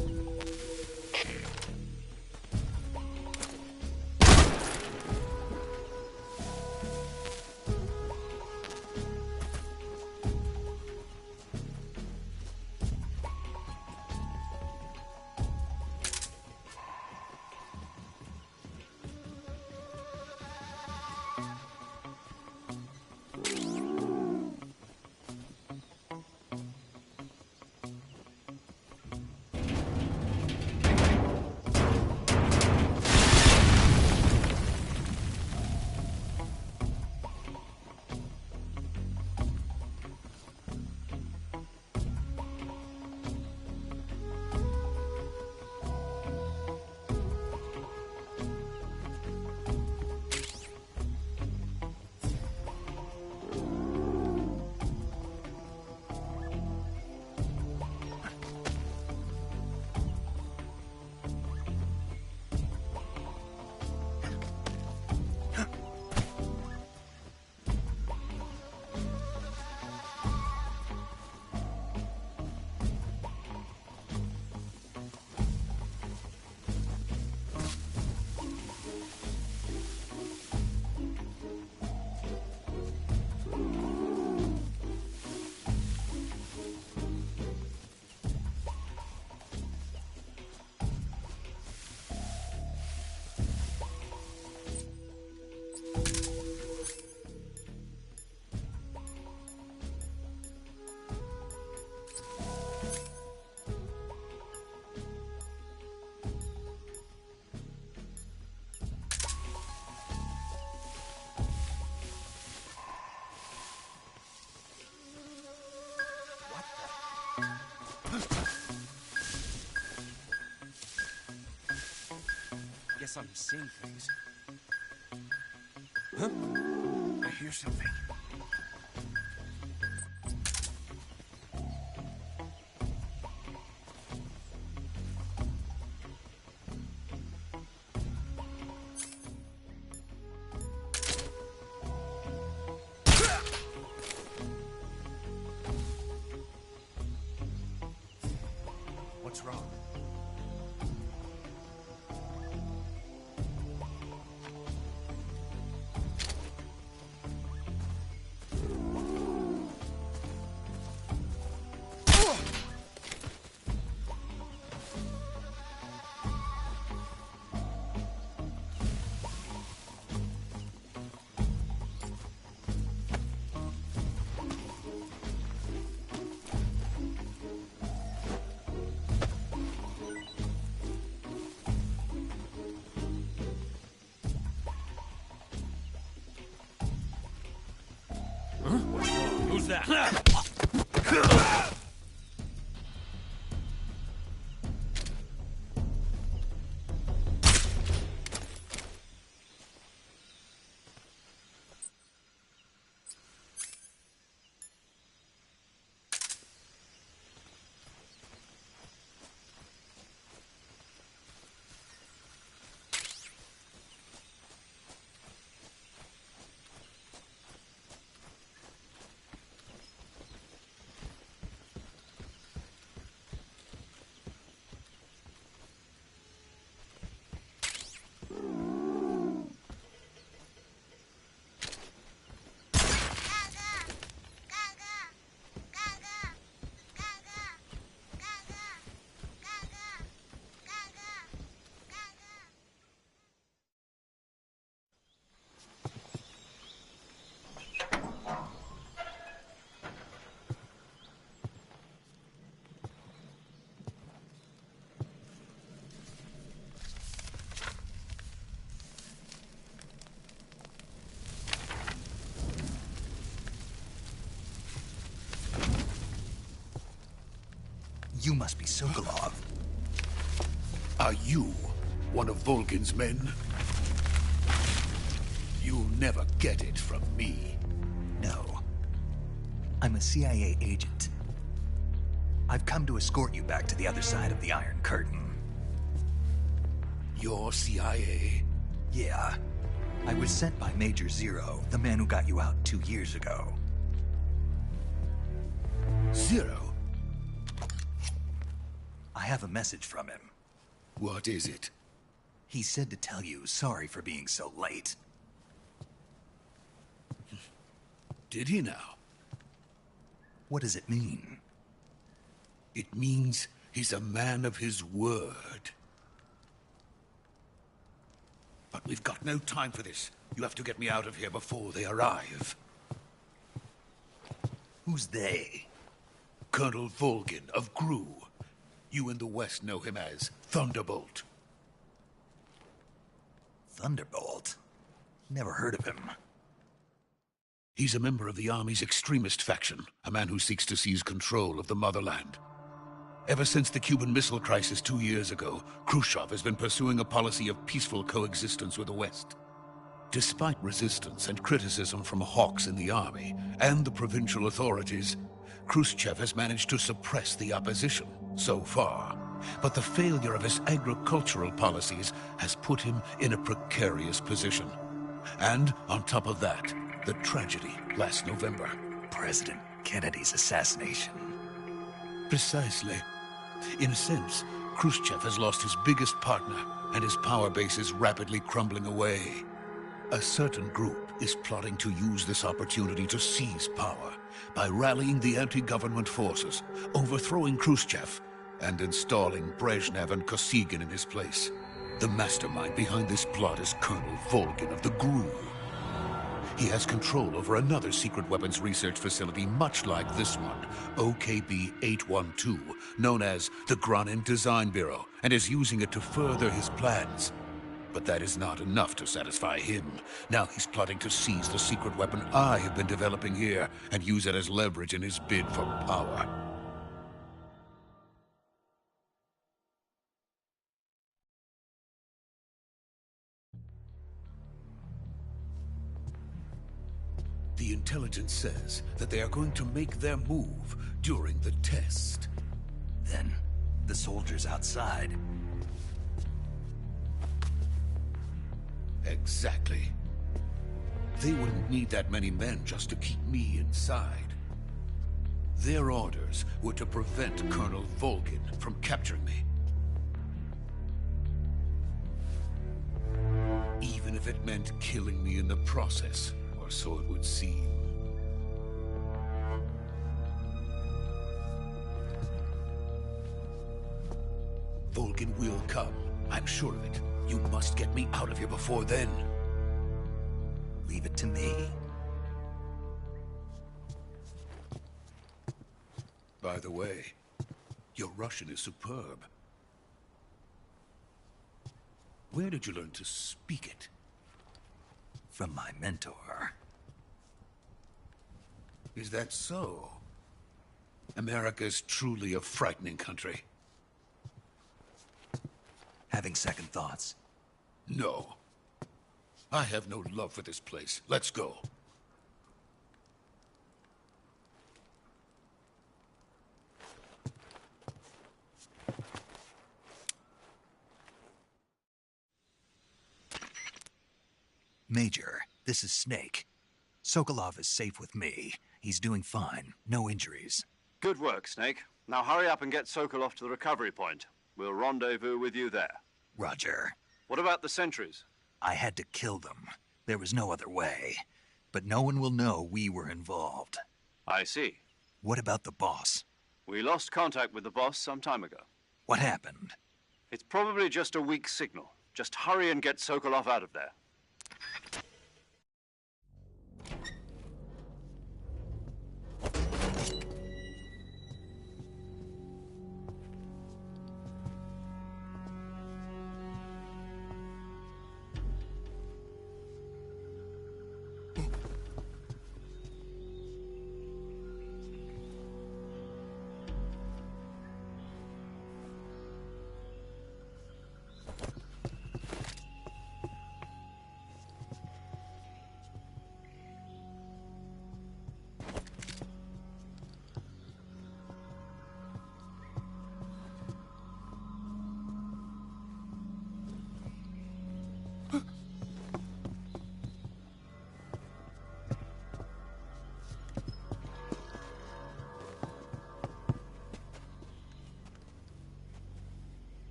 Guess I'm seeing things. Huh? I hear something. What's wrong? Who's that? You must be Sokolov. Are you one of Volgin's men? You'll never get it from me. No. I'm a CIA agent. I've come to escort you back to the other side of the Iron Curtain. You're CIA? Yeah. I was sent by Major Zero, the man who got you out 2 years ago. Zero? I have a message from him. What is it? He said to tell you sorry for being so late. Did he now? What does it mean? It means he's a man of his word. But we've got no time for this. You have to get me out of here before they arrive. Who's they? Colonel Volgin of GRU. You in the West know him as Thunderbolt. Thunderbolt? Never heard of him. He's a member of the Army's extremist faction, a man who seeks to seize control of the motherland. Ever since the Cuban Missile Crisis 2 years ago, Khrushchev has been pursuing a policy of peaceful coexistence with the West. Despite resistance and criticism from hawks in the Army and the provincial authorities, Khrushchev has managed to suppress the opposition, so far. But the failure of his agricultural policies has put him in a precarious position. And, on top of that, the tragedy last November. President Kennedy's assassination. Precisely. In a sense, Khrushchev has lost his biggest partner, and his power base is rapidly crumbling away. A certain group is plotting to use this opportunity to seize power by rallying the anti-government forces, overthrowing Khrushchev, and installing Brezhnev and Kosygin in his place. The mastermind behind this plot is Colonel Volgin of the GRU. He has control over another secret weapons research facility much like this one, OKB-812, known as the Granin Design Bureau, and is using it to further his plans. But that is not enough to satisfy him. Now he's plotting to seize the secret weapon I have been developing here and use it as leverage in his bid for power. The intelligence says that they are going to make their move during the test. Then, the soldiers outside. Exactly. They wouldn't need that many men just to keep me inside. Their orders were to prevent Colonel Volgin from capturing me. Even if it meant killing me in the process, or so it would seem. Volgin will come, I'm sure of it. You must get me out of here before then. Leave it to me. By the way, your Russian is superb. Where did you learn to speak it? From my mentor. Is that so? America's truly a frightening country. Having second thoughts? No. I have no love for this place. Let's go. Major, this is Snake. Sokolov is safe with me. He's doing fine. No injuries. Good work, Snake. Now hurry up and get Sokolov to the recovery point. We'll rendezvous with you there. Roger. What about the sentries? I had to kill them. There was no other way. But no one will know we were involved. I see. What about the boss? We lost contact with the boss some time ago. What happened? It's probably just a weak signal. Just hurry and get Sokolov out of there.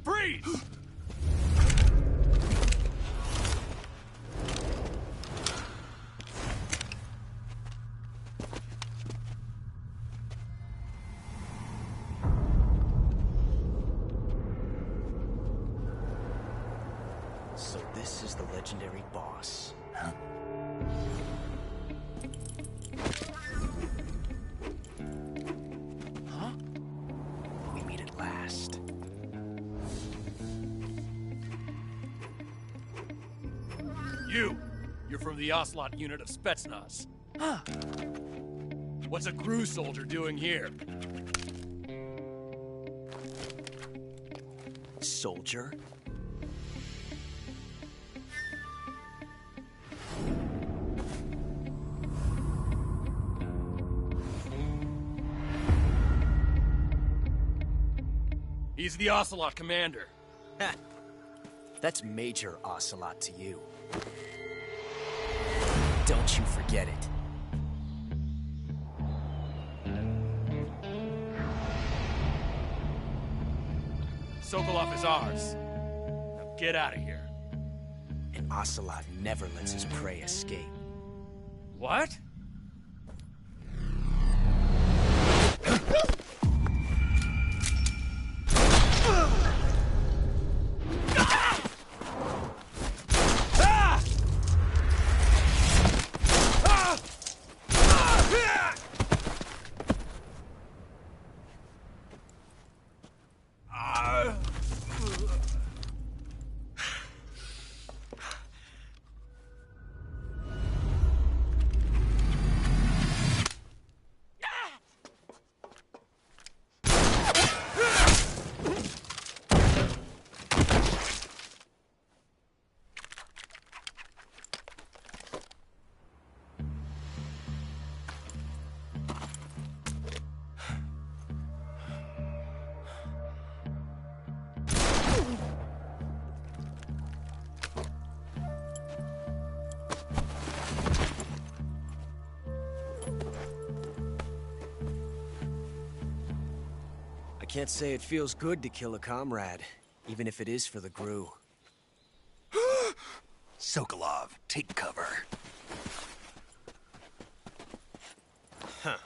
Freeze! So this is the legendary boss. Huh? Huh? We meet at last. You're from the Ocelot unit of Spetsnaz. Huh. What's a GRU soldier doing here? Soldier? He's the Ocelot commander. Ha! That's Major Ocelot to you. Don't you forget it. Sokolov is ours. Now get out of here. And Ocelot never lets his prey escape. What? I can't say it feels good to kill a comrade, even if it is for the GRU. Sokolov, take cover. Huh.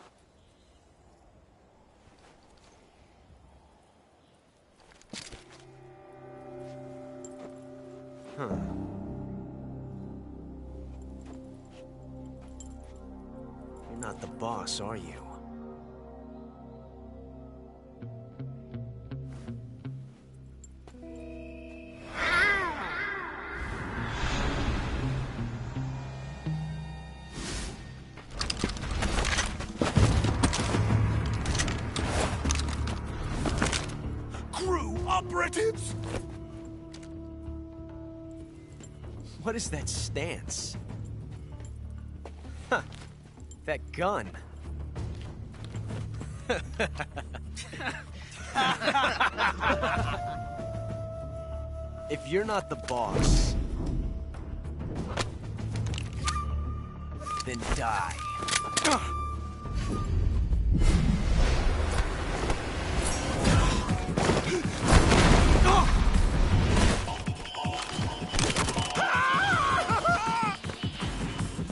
Huh. You're not the boss, are you? Operatives! What is that stance? Huh. That gun. If you're not the boss, then die.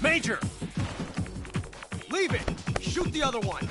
Major! Leave it! Shoot the other one!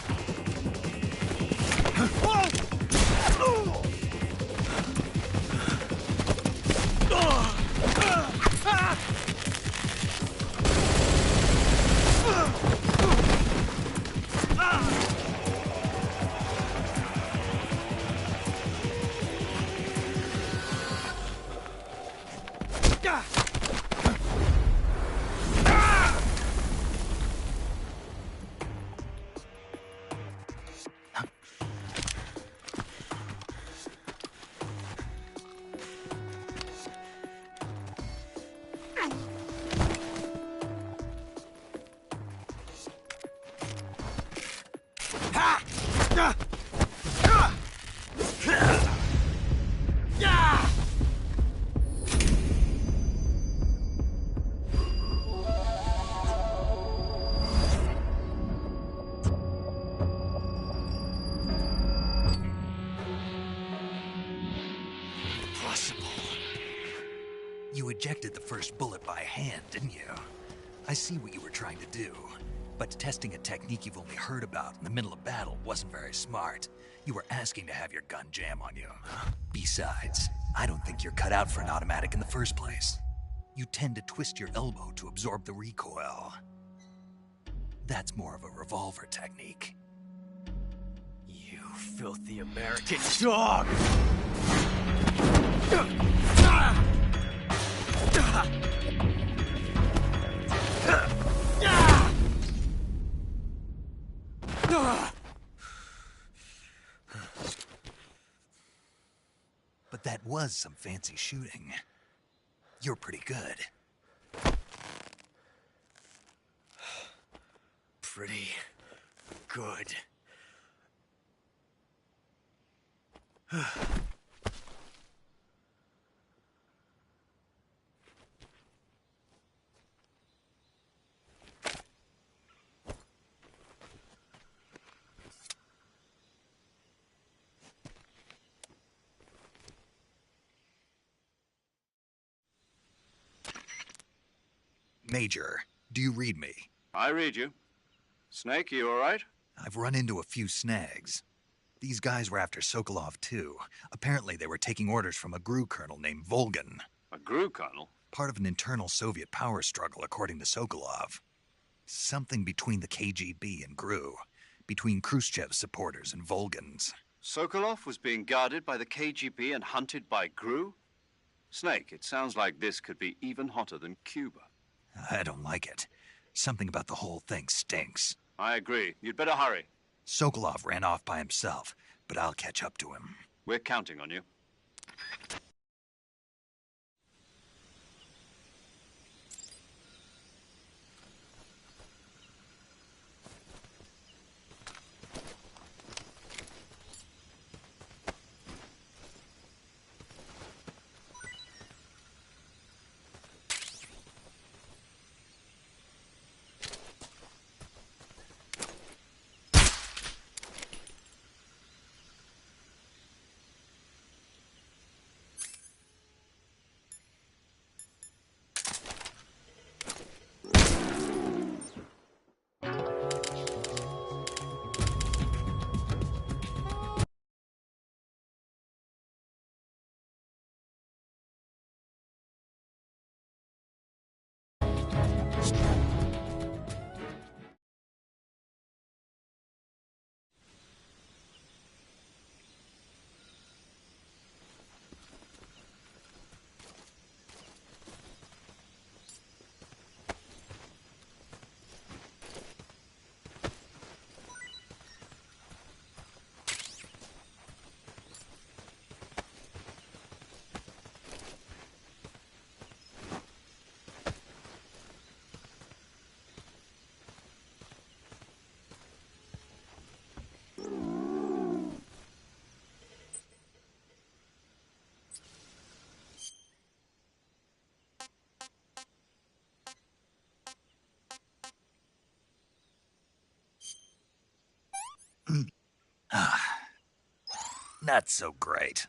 You ejected the first bullet by hand, didn't you? I see what you were trying to do. But testing a technique you've only heard about in the middle of battle wasn't very smart. You were asking to have your gun jam on you. Besides, I don't think you're cut out for an automatic in the first place. You tend to twist your elbow to absorb the recoil. That's more of a revolver technique. You filthy American dog! But that was some fancy shooting. You're pretty good. Pretty good. Major, do you read me? I read you. Snake, you all right? I've run into a few snags. These guys were after Sokolov, too. Apparently they were taking orders from a GRU colonel named Volgan. A GRU colonel? Part of an internal Soviet power struggle, according to Sokolov. Something between the KGB and GRU. Between Khrushchev's supporters and Volgan's. Sokolov was being guarded by the KGB and hunted by GRU? Snake, it sounds like this could be even hotter than Cuba. I don't like it. Something about the whole thing stinks. I agree. You'd better hurry. Sokolov ran off by himself, but I'll catch up to him. We're counting on you. Not so great.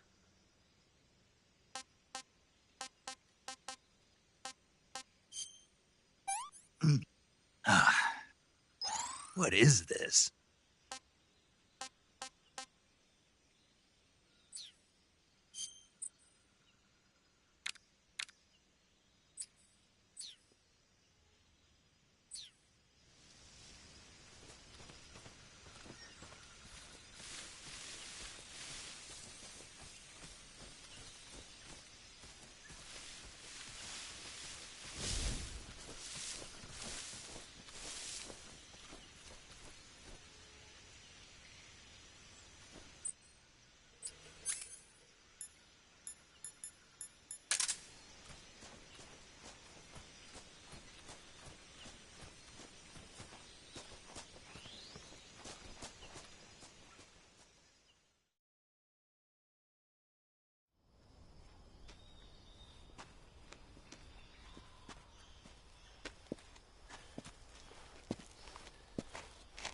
What is this?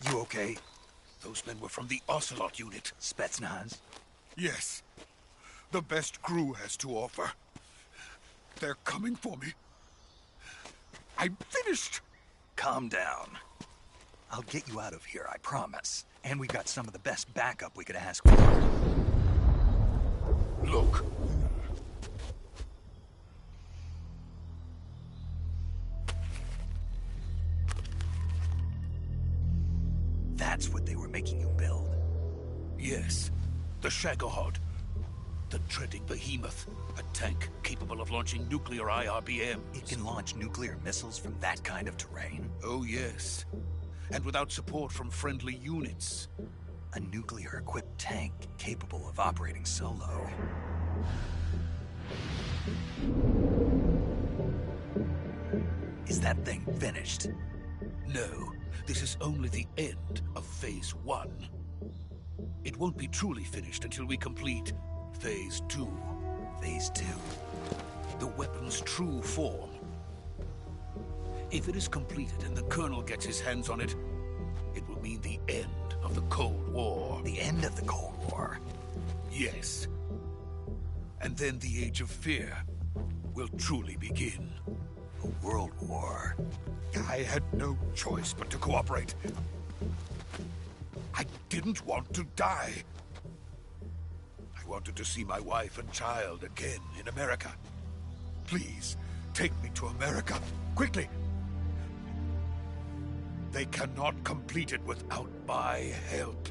You okay? Those men were from the Ocelot unit. Spetsnaz? Yes. The best crew has to offer. They're coming for me. I'm finished. Calm down. I'll get you out of here, I promise. And we got some of the best backup we could ask for. Look. That's what they were making you build? Yes. The Shagohod. The treading behemoth. A tank capable of launching nuclear IRBMs. It can launch nuclear missiles from that kind of terrain? Oh, yes. And without support from friendly units. A nuclear-equipped tank capable of operating solo. Is that thing finished? No. This is only the end of Phase 1. It won't be truly finished until we complete Phase 2. Phase 2? The weapon's true form. If it is completed and the Colonel gets his hands on it, it will mean the end of the Cold War. The end of the Cold War? Yes. And then the Age of Fear will truly begin. A world war? I had no choice but to cooperate. I didn't want to die. I wanted to see my wife and child again in America. Please, take me to America, quickly. They cannot complete it without my help.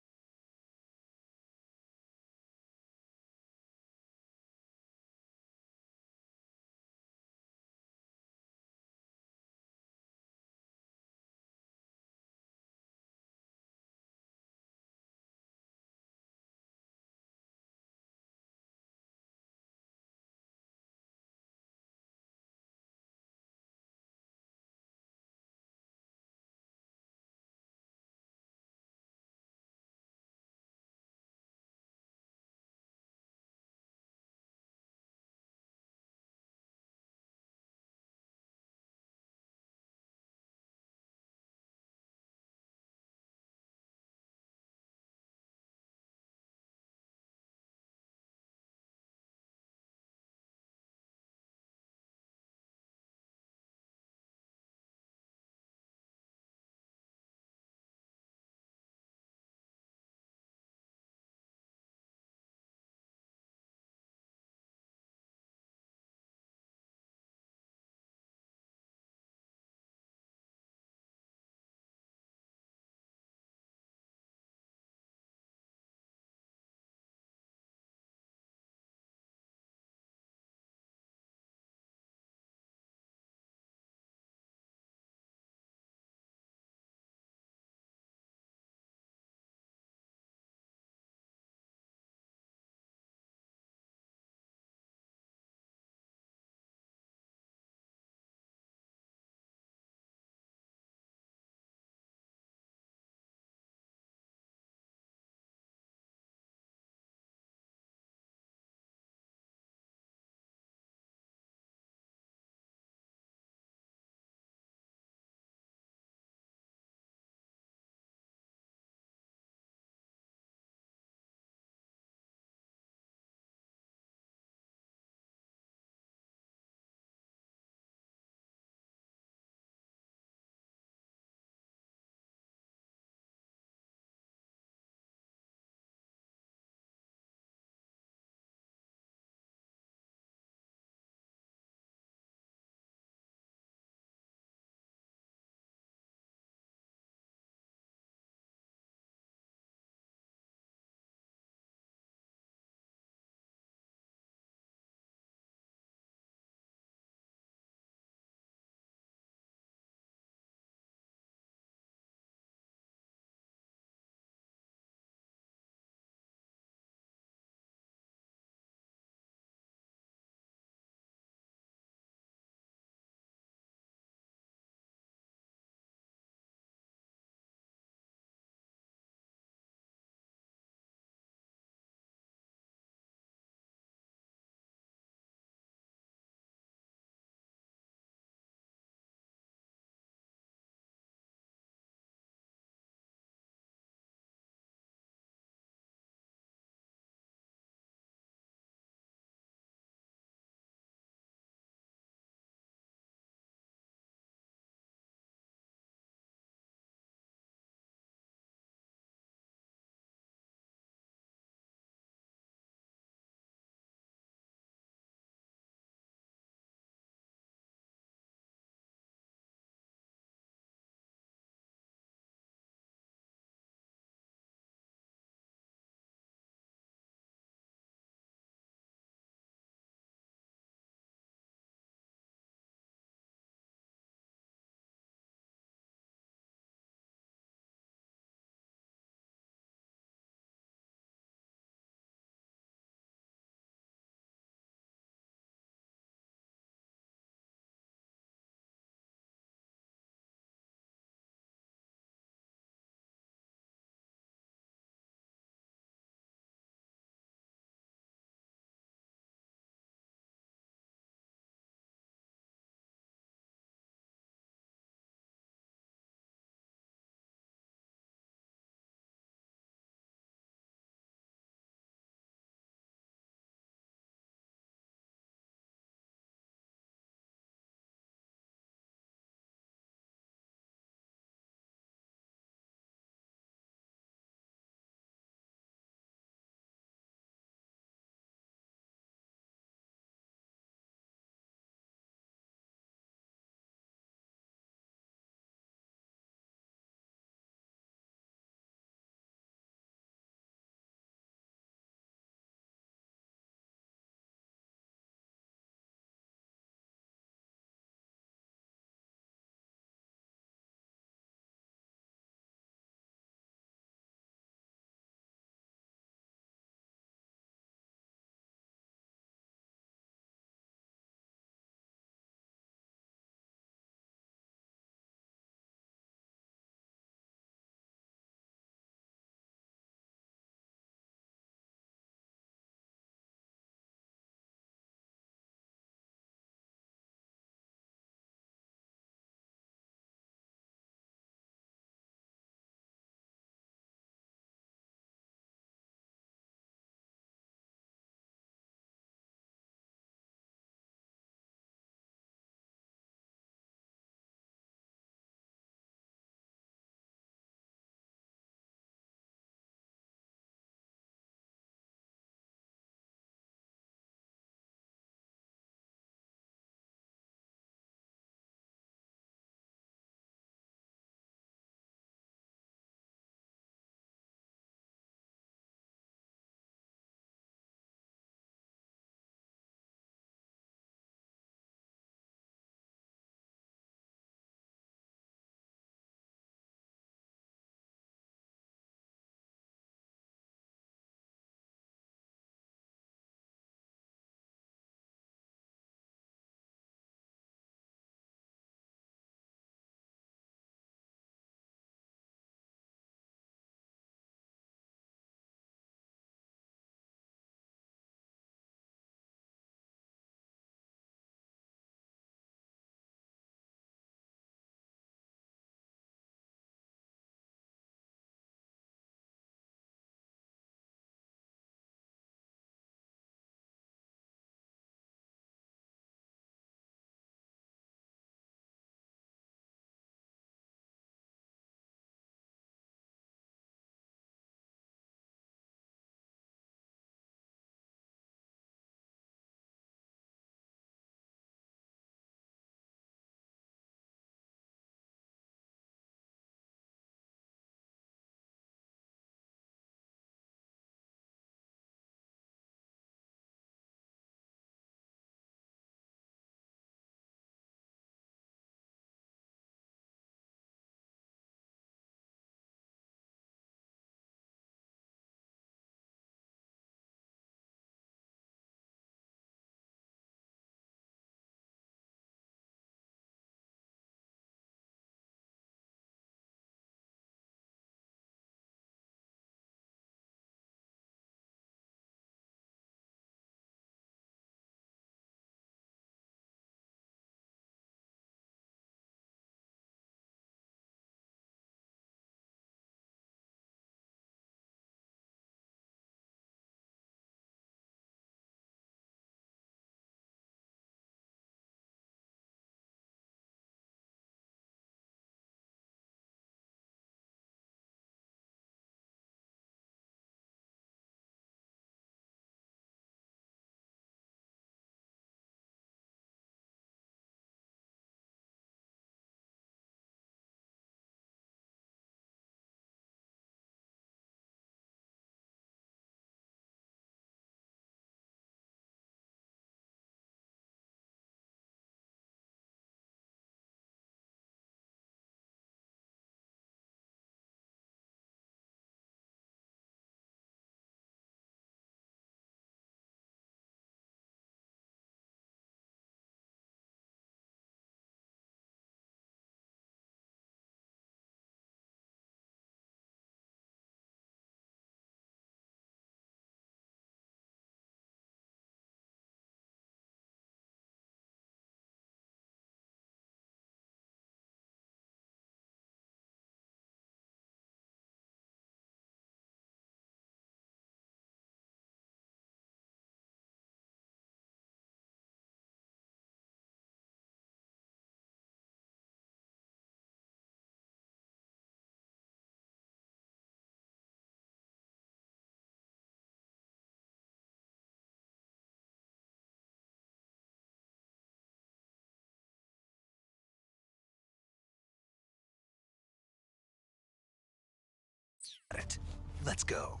it. Let's go.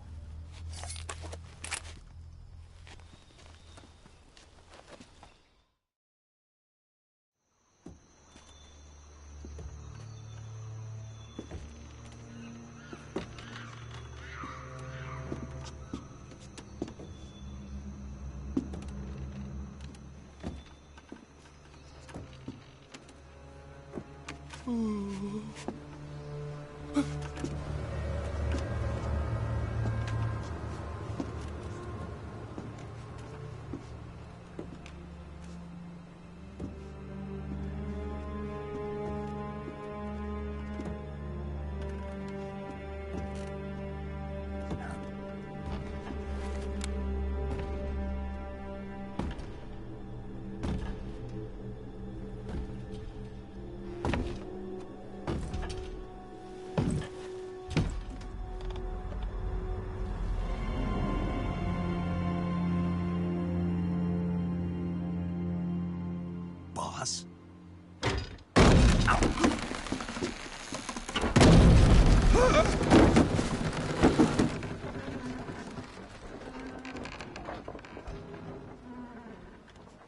Boss?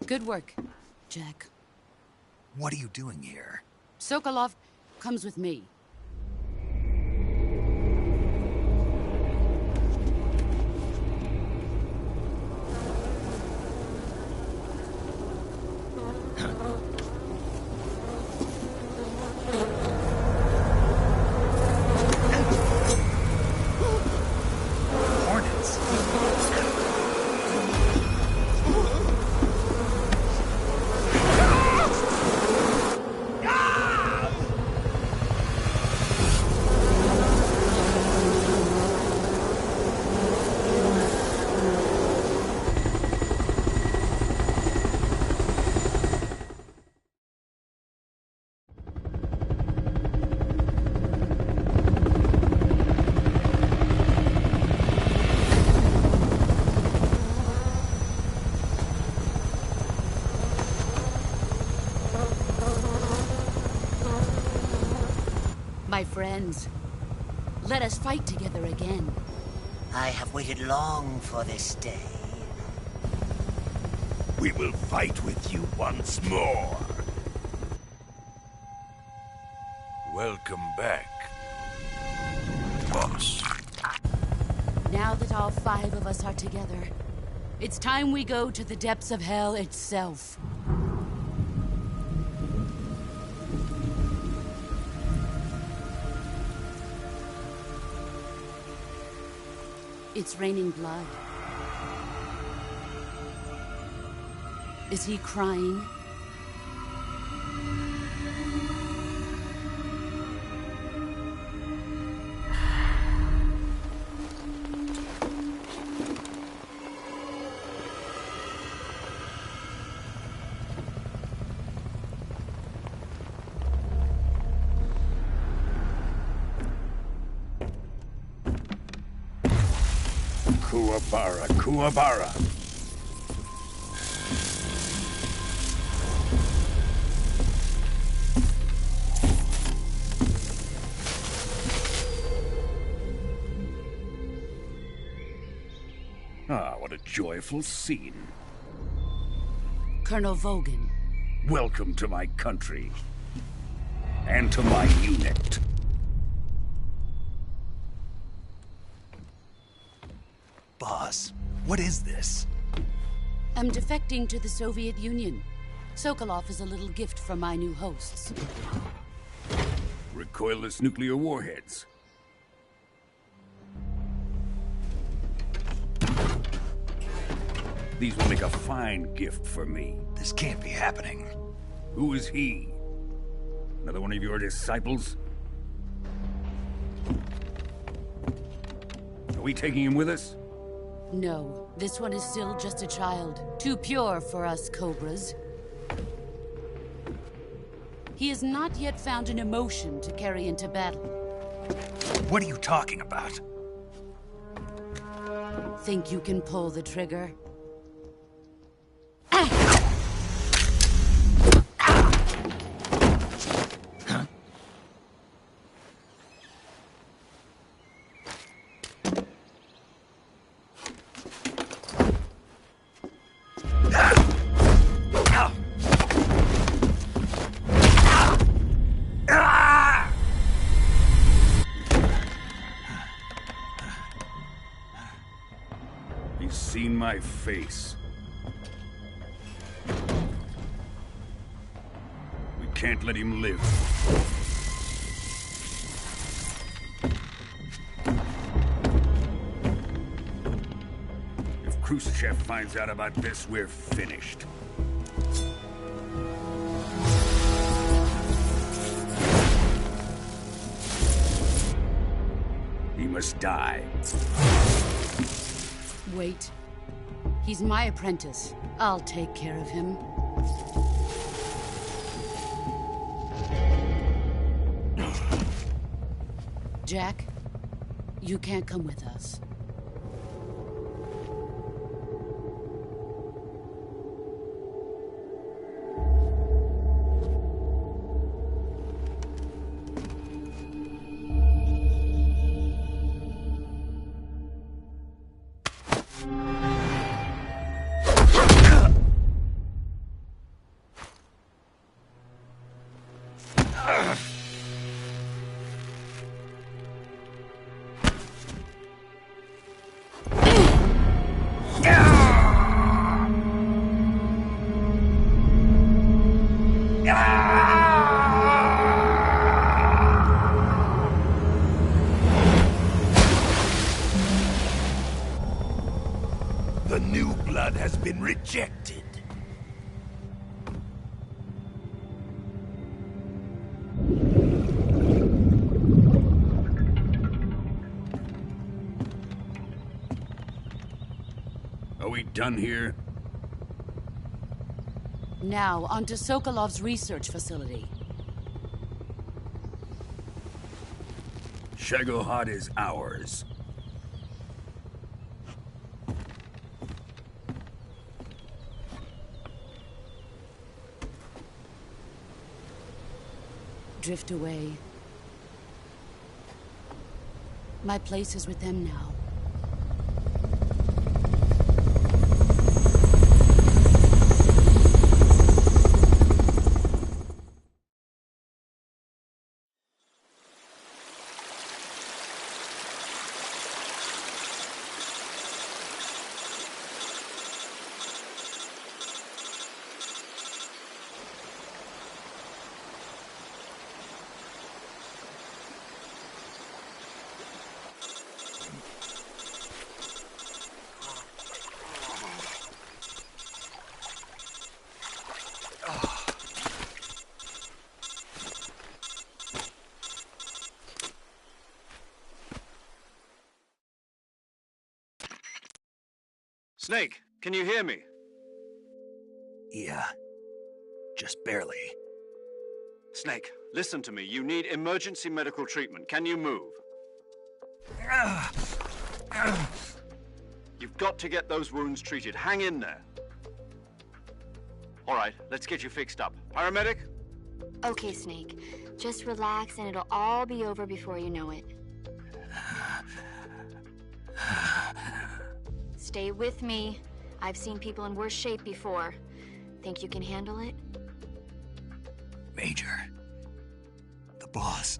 Good work, Jack. What are you doing here? Sokolov comes with me. Hornets. My friends, let us fight together again. I have waited long for this day. We will fight with you once more. Welcome back, boss. Now that all 5 of us are together, it's time we go to the depths of hell itself. It's raining blood. Is he crying? Kuwabara, Kuwabara. Ah, what a joyful scene. Colonel Vogan. Welcome to my country. And to my unit. Boss, what is this? I'm defecting to the Soviet Union. Sokolov is a little gift from my new hosts. Recoilless nuclear warheads. These will make a fine gift for me. This can't be happening. Who is he? Another one of your disciples? Are we taking him with us? No, this one is still just a child. Too pure for us Cobras. He has not yet found an emotion to carry into battle. What are you talking about? Think you can pull the trigger? my face. We can't let him live. If Khrushchev finds out about this, we're finished. He must die. Wait. He's my apprentice. I'll take care of him. Jack, you can't come with us. The new blood has been rejected. Are we done here? Now, on to Sokolov's research facility. Shagohod is ours. Drift away. My place is with them now. Snake, can you hear me? Yeah. Just barely. Snake, listen to me. You need emergency medical treatment. Can you move? You've got to get those wounds treated. Hang in there. All right, let's get you fixed up. Paramedic? Okay, Snake. Just relax and it'll all be over before you know it. Stay with me. I've seen people in worse shape before. Think you can handle it? Major. The boss.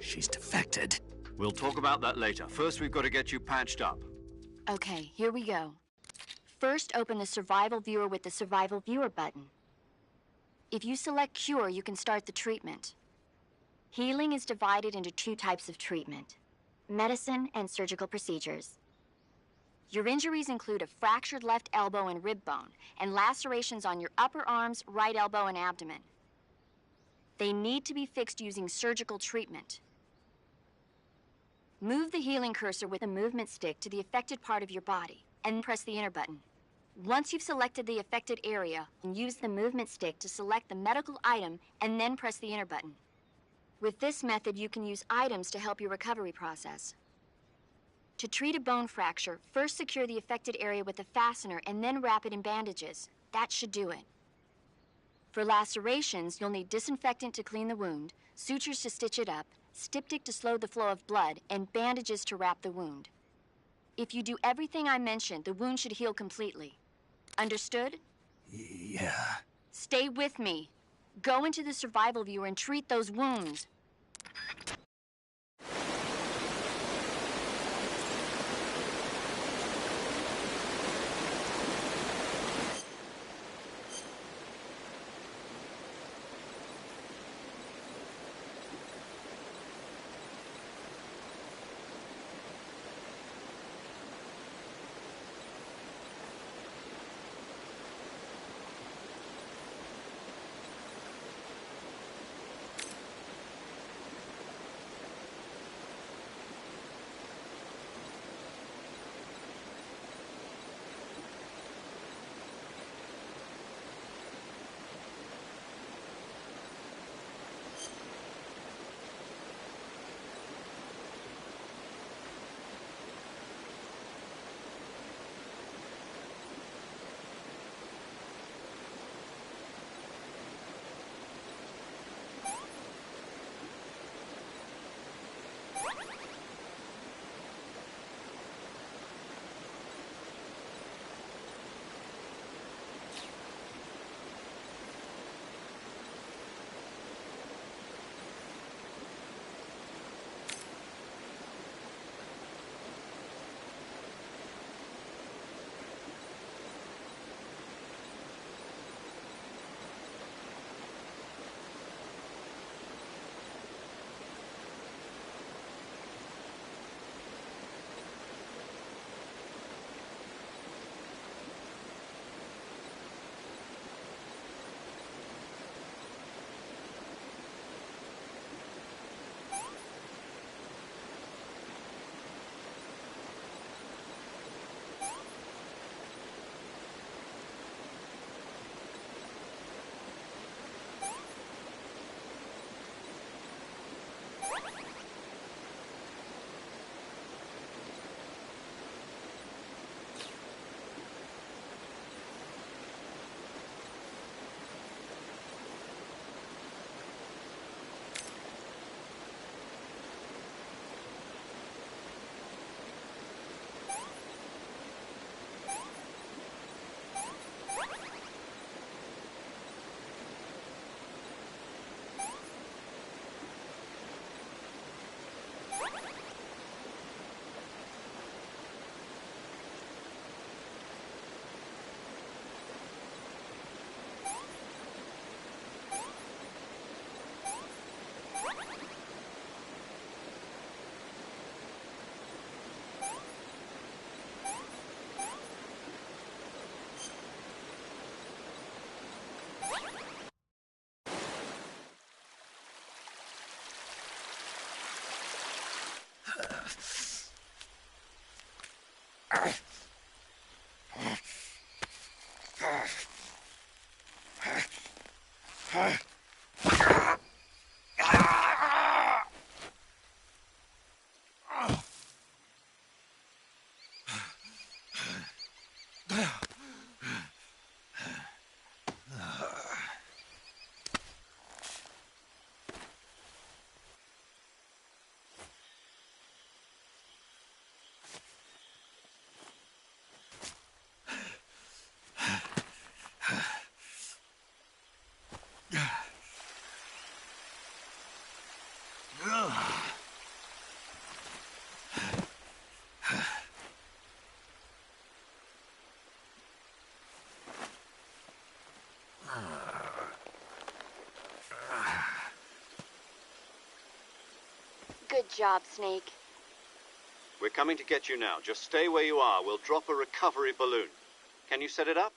She's defected. We'll talk about that later. First, we've got to get you patched up. Okay, here we go. First, open the Survival Viewer with the Survival Viewer button. If you select Cure, you can start the treatment. Healing is divided into two types of treatment: medicine and surgical procedures. Your injuries include a fractured left elbow and rib bone, and lacerations on your upper arms, right elbow, and abdomen. They need to be fixed using surgical treatment. Move the healing cursor with a movement stick to the affected part of your body, and press the enter button. Once you've selected the affected area, use the movement stick to select the medical item, and then press the enter button. With this method, you can use items to help your recovery process. To treat a bone fracture, first secure the affected area with a fastener and then wrap it in bandages. That should do it. For lacerations, you'll need disinfectant to clean the wound, sutures to stitch it up, styptic to slow the flow of blood, and bandages to wrap the wound. If you do everything I mentioned, the wound should heal completely. Understood? Yeah. Stay with me. Go into the Survival Viewer and treat those wounds. Good job, Snake. We're coming to get you now. Just stay where you are. We'll drop a recovery balloon. Can you set it up?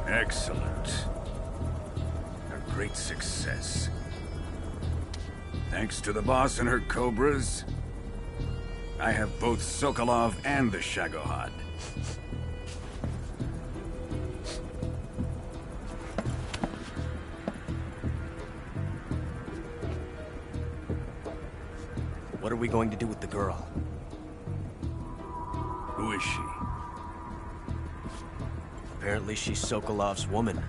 Excellent. A great success. Thanks to the boss and her cobras, I have both Sokolov and the Shagohod. What are we going to do with the girl? Who is she? Apparently she's Sokolov's woman.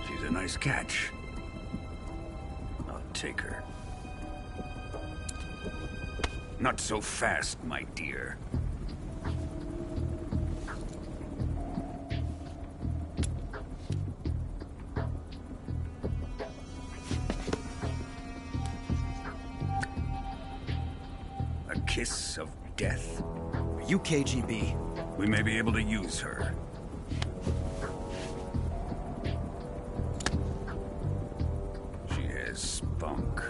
She's a nice catch. I'll take her. Not so fast, my dear. A kiss of death? Are you KGB? We may be able to use her. She has spunk.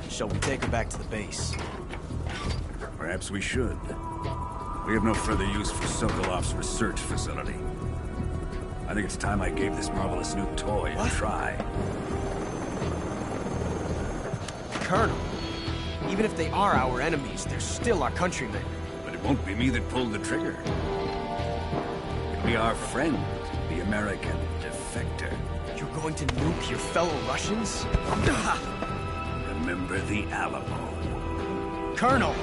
Shall we take her back to the base? Perhaps we should. We have no further use for Sokolov's research facility. I think it's time I gave this marvelous new toy a try. Colonel, even if they are our enemies, they're still our countrymen. But it won't be me that pulled the trigger. It'll be our friend, the American defector. You're going to nuke your fellow Russians? Remember the Alamo. Colonel!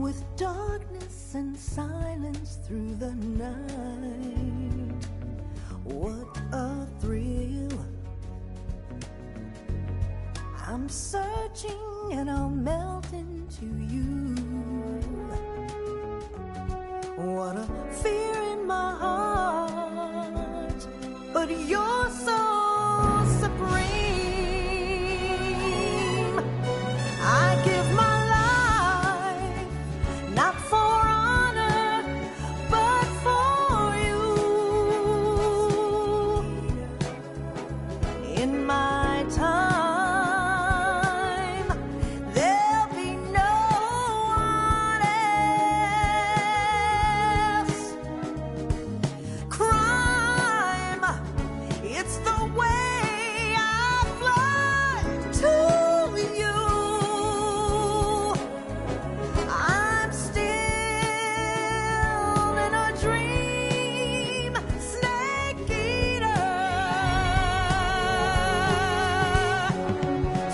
with darkness and silence through the night. What a thrill. I'm searching and I'll melt into you. What a fear in my heart, but you're so supreme. I give my life, not for honor, but for you. In my time, there'll be no one else. Crime, it's the way I fly to you. I'm still in a dream, Snake Eater.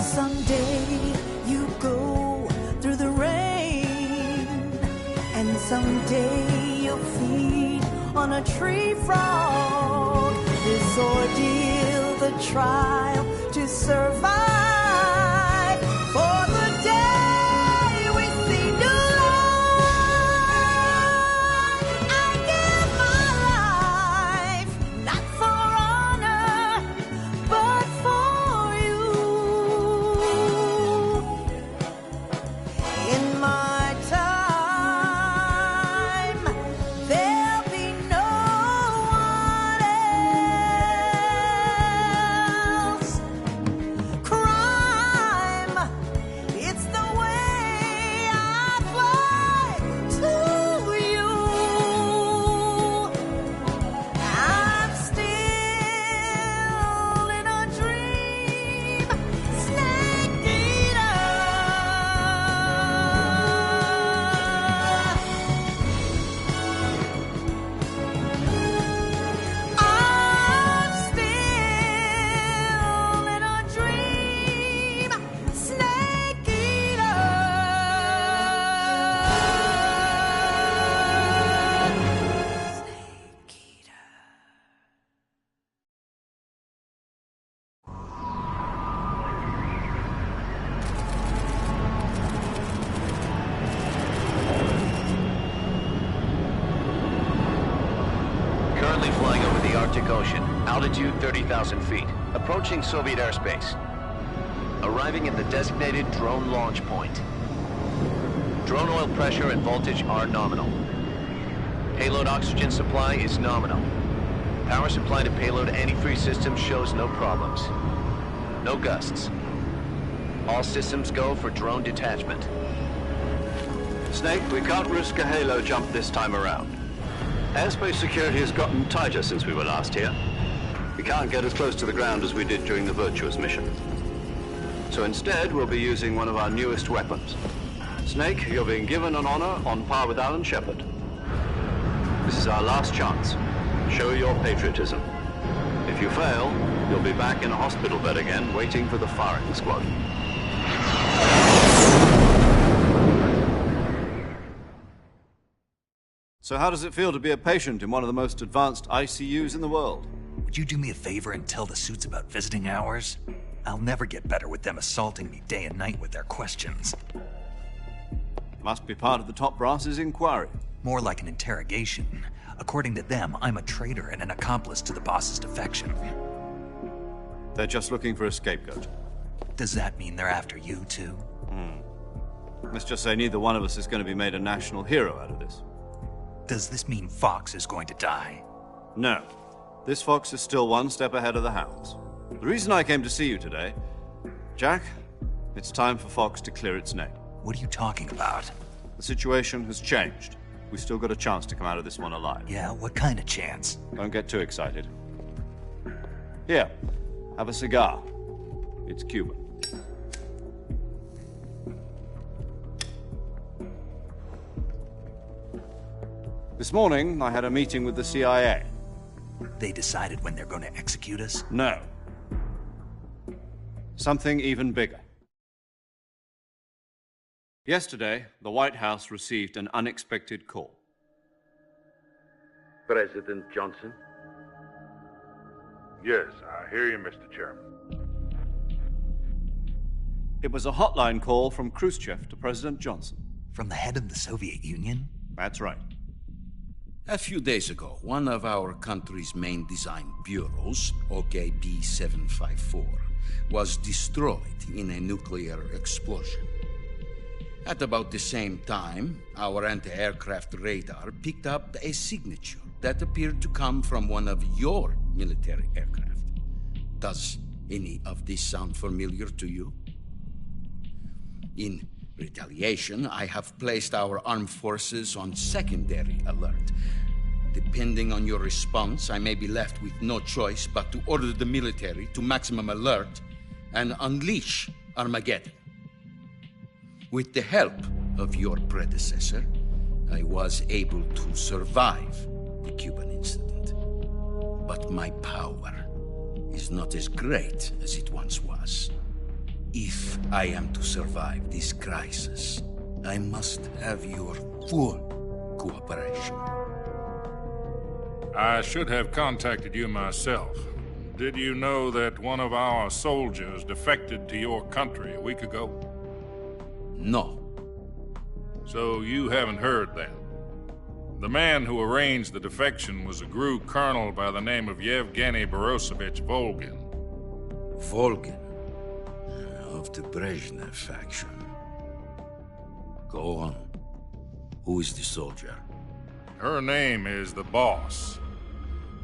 Someday you go through the rain, and someday you'll feed on a tree frog. This ordeal, the trial to survive, for the day we see new life. I give my life, not for honor, but for you. In my time, there'll be no one else. Crime, it's the way I fly to you. I'm still in a dream, Snake Eater. I'm still in a dream, Snake Eater. Snake Eater. Currently flying over the Arctic Ocean, altitude 30,000 feet, approaching Soviet airspace. Arriving at the designated drone launch point. Drone oil pressure and voltage are nominal. Payload oxygen supply is nominal. Power supply to payload antifreeze system shows no problems. No gusts. All systems go for drone detachment. Snake, we can't risk a halo jump this time around. Airspace security has gotten tighter since we were last here. We can't get as close to the ground as we did during the Virtuous mission. So instead, we'll be using one of our newest weapons. Snake, you're being given an honor on par with Alan Shepard. This is our last chance. Show your patriotism. If you fail, you'll be back in a hospital bed again, waiting for the firing squad. So how does it feel to be a patient in one of the most advanced ICUs in the world? Would you do me a favor and tell the suits about visiting hours? I'll never get better with them assaulting me day and night with their questions. Must be part of the top brass's inquiry. More like an interrogation. According to them, I'm a traitor and an accomplice to the boss's defection. They're just looking for a scapegoat. Does that mean they're after you, too? Let's just say neither one of us is going to be made a national hero out of this. Does this mean Fox is going to die? No. This fox is still one step ahead of the hounds. The reason I came to see you today, Jack, it's time for Fox to clear its name. What are you talking about? The situation has changed. We've still got a chance to come out of this one alive. Yeah, what kind of chance? Don't get too excited. Here, have a cigar. It's Cuban. This morning, I had a meeting with the CIA. They decided when they're going to execute us? No. Something even bigger. Yesterday, the White House received an unexpected call. President Johnson? Yes, I hear you, Mr. Chairman. It was a hotline call from Khrushchev to President Johnson. From the head of the Soviet Union? That's right. A few days ago, one of our country's main design bureaus, OKB 754, was destroyed in a nuclear explosion. At about the same time, our anti-aircraft radar picked up a signature that appeared to come from one of your military aircraft. Does any of this sound familiar to you? In retaliation, I have placed our armed forces on secondary alert. Depending on your response, I may be left with no choice but to order the military to maximum alert and unleash Armageddon. With the help of your predecessor, I was able to survive the Cuban incident. But my power is not as great as it once was. If I am to survive this crisis, I must have your full cooperation. I should have contacted you myself. Did you know that one of our soldiers defected to your country a week ago? No. So you haven't heard then? The man who arranged the defection was a GRU colonel by the name of Yevgeny Borosovich Volgin. Volgin? Of the Brezhnev faction. Go on. Who is the soldier? Her name is the Boss.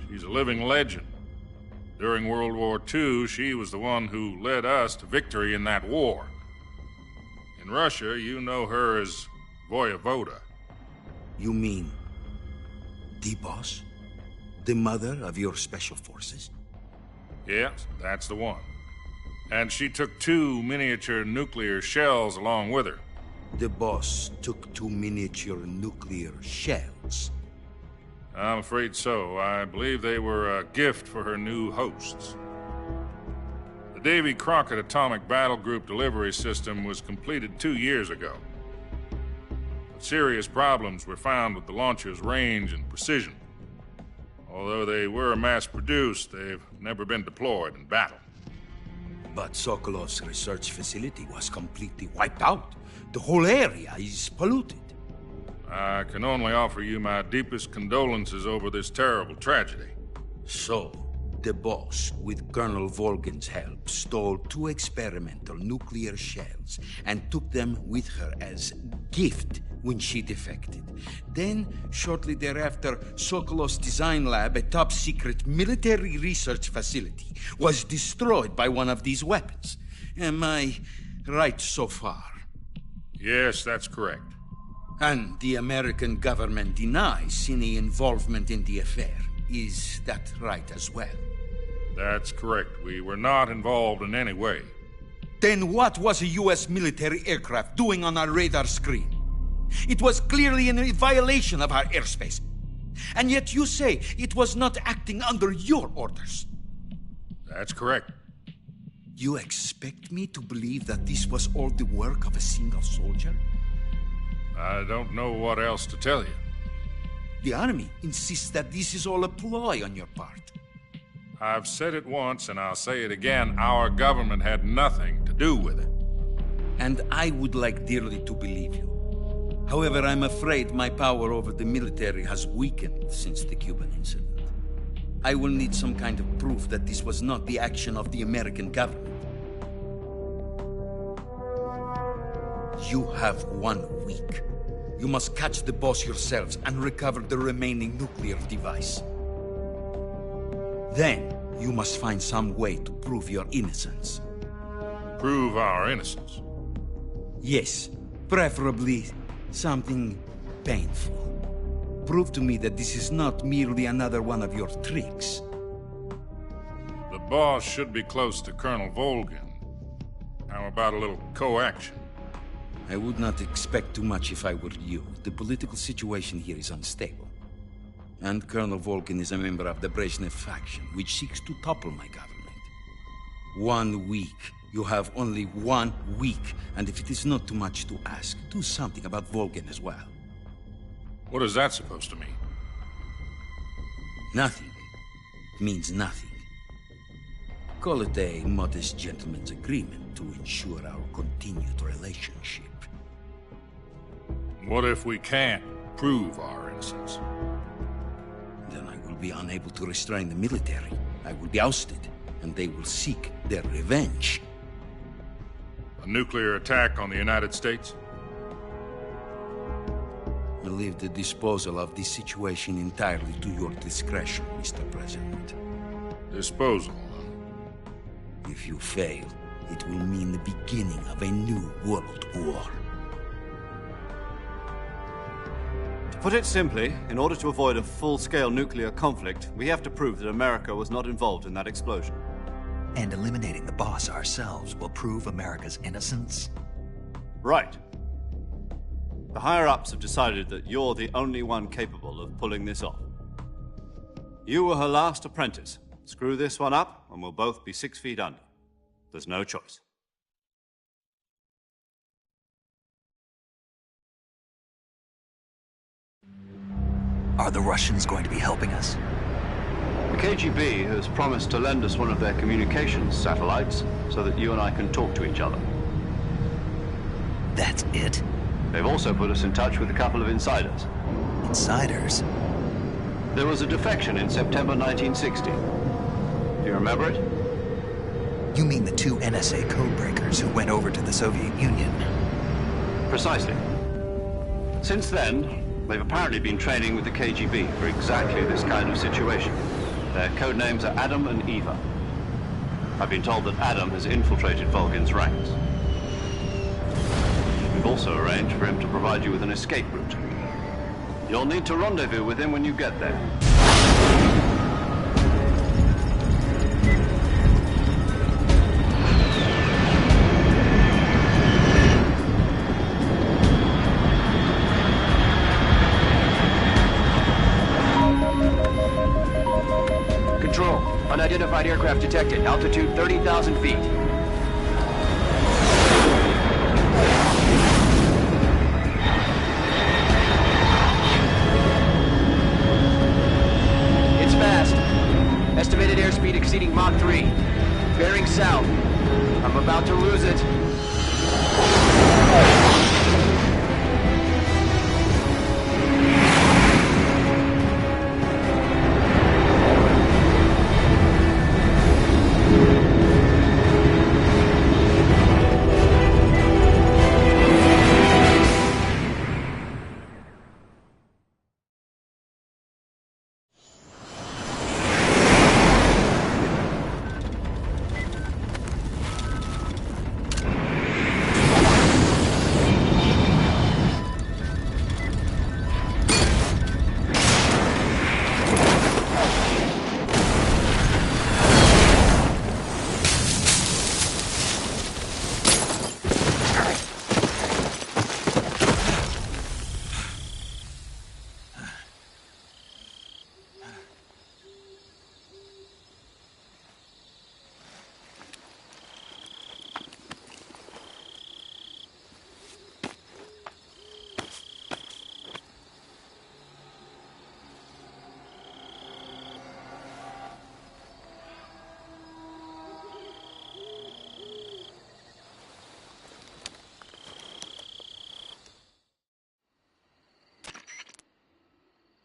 She's a living legend. During World War II, she was the one who led us to victory in that war. In Russia, you know her as Voyevoda. You mean the Boss? The mother of your special forces? Yes, that's the one. And she took 2 miniature nuclear shells along with her. The Boss took 2 miniature nuclear shells? I'm afraid so. I believe they were a gift for her new hosts. The Davy Crockett Atomic Battle Group delivery system was completed 2 years ago. But serious problems were found with the launcher's range and precision. Although they were mass-produced, they've never been deployed in battle. But Sokolov's research facility was completely wiped out. The whole area is polluted. I can only offer you my deepest condolences over this terrible tragedy. So, the Boss, with Colonel Volgin's help, stole 2 experimental nuclear shells and took them with her as gift when she defected. Then, shortly thereafter, Sokolov's design lab, a top-secret military research facility, was destroyed by one of these weapons. Am I right so far? Yes, that's correct. And the American government denies any involvement in the affair. Is that right as well? That's correct. We were not involved in any way. Then what was a U.S. military aircraft doing on our radar screen? It was clearly in violation of our airspace. And yet you say it was not acting under your orders. That's correct. You expect me to believe that this was all the work of a single soldier? I don't know what else to tell you. The Army insists that this is all a ploy on your part. I've said it once, and I'll say it again. Our government had nothing to do with it. And I would like dearly to believe you. However, I'm afraid my power over the military has weakened since the Cuban incident. I will need some kind of proof that this was not the action of the American government. You have 1 week. You must catch the Boss yourselves and recover the remaining nuclear device. Then, you must find some way to prove your innocence. Prove our innocence? Yes, preferably something painful. Prove to me that this is not merely another one of your tricks. The Boss should be close to Colonel Volgin. How about a little co-action? I would not expect too much if I were you. The political situation here is unstable. And Colonel Volgin is a member of the Brezhnev faction, which seeks to topple my government. 1 week You have only 1 week, and if it is not too much to ask, do something about Volgin as well. What is that supposed to mean? Nothing means nothing. Call it a modest gentleman's agreement to ensure our continued relationship. What if we can't prove our innocence? Then I will be unable to restrain the military. I will be ousted, and they will seek their revenge. A nuclear attack on the United States? I leave the disposal of this situation entirely to your discretion, Mr. President. Disposal? If you fail, it will mean the beginning of a new world war. To put it simply, in order to avoid a full-scale nuclear conflict, we have to prove that America was not involved in that explosion. And eliminating the boss ourselves will prove America's innocence? Right. The higher-ups have decided that you're the only one capable of pulling this off. You were her last apprentice. Screw this one up, and we'll both be 6 feet under. There's no choice. Are the Russians going to be helping us? The KGB has promised to lend us one of their communications satellites so that you and I can talk to each other. That's it? They've also put us in touch with a couple of insiders. Insiders? There was a defection in September 1960. Do you remember it? You mean the 2 NSA codebreakers who went over to the Soviet Union? Precisely. Since then, they've apparently been training with the KGB for exactly this kind of situation. Their code names are Adam and Eva. I've been told that Adam has infiltrated Volgin's ranks. We've also arranged for him to provide you with an escape route. You'll need to rendezvous with him when you get there. Control, unidentified aircraft detected. Altitude 30,000 feet. It's fast. Estimated airspeed exceeding Mach 3. Bearing south. I'm about to lose it.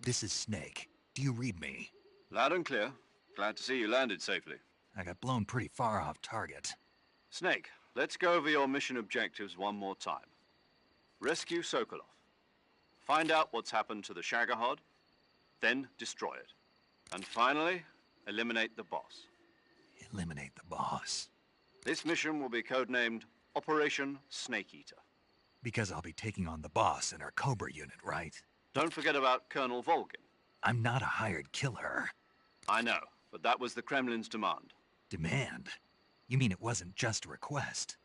This is Snake. Do you read me? Loud and clear. Glad to see you landed safely. I got blown pretty far off target. Snake, let's go over your mission objectives one more time. Rescue Sokolov. Find out what's happened to the Shagohod, then destroy it. And finally, eliminate the boss. Eliminate the boss? This mission will be codenamed Operation Snake Eater. Because I'll be taking on the boss in our Cobra unit, right? Don't forget about Colonel Volgin. I'm not a hired killer. I know, but that was the Kremlin's demand. Demand? You mean it wasn't just a request?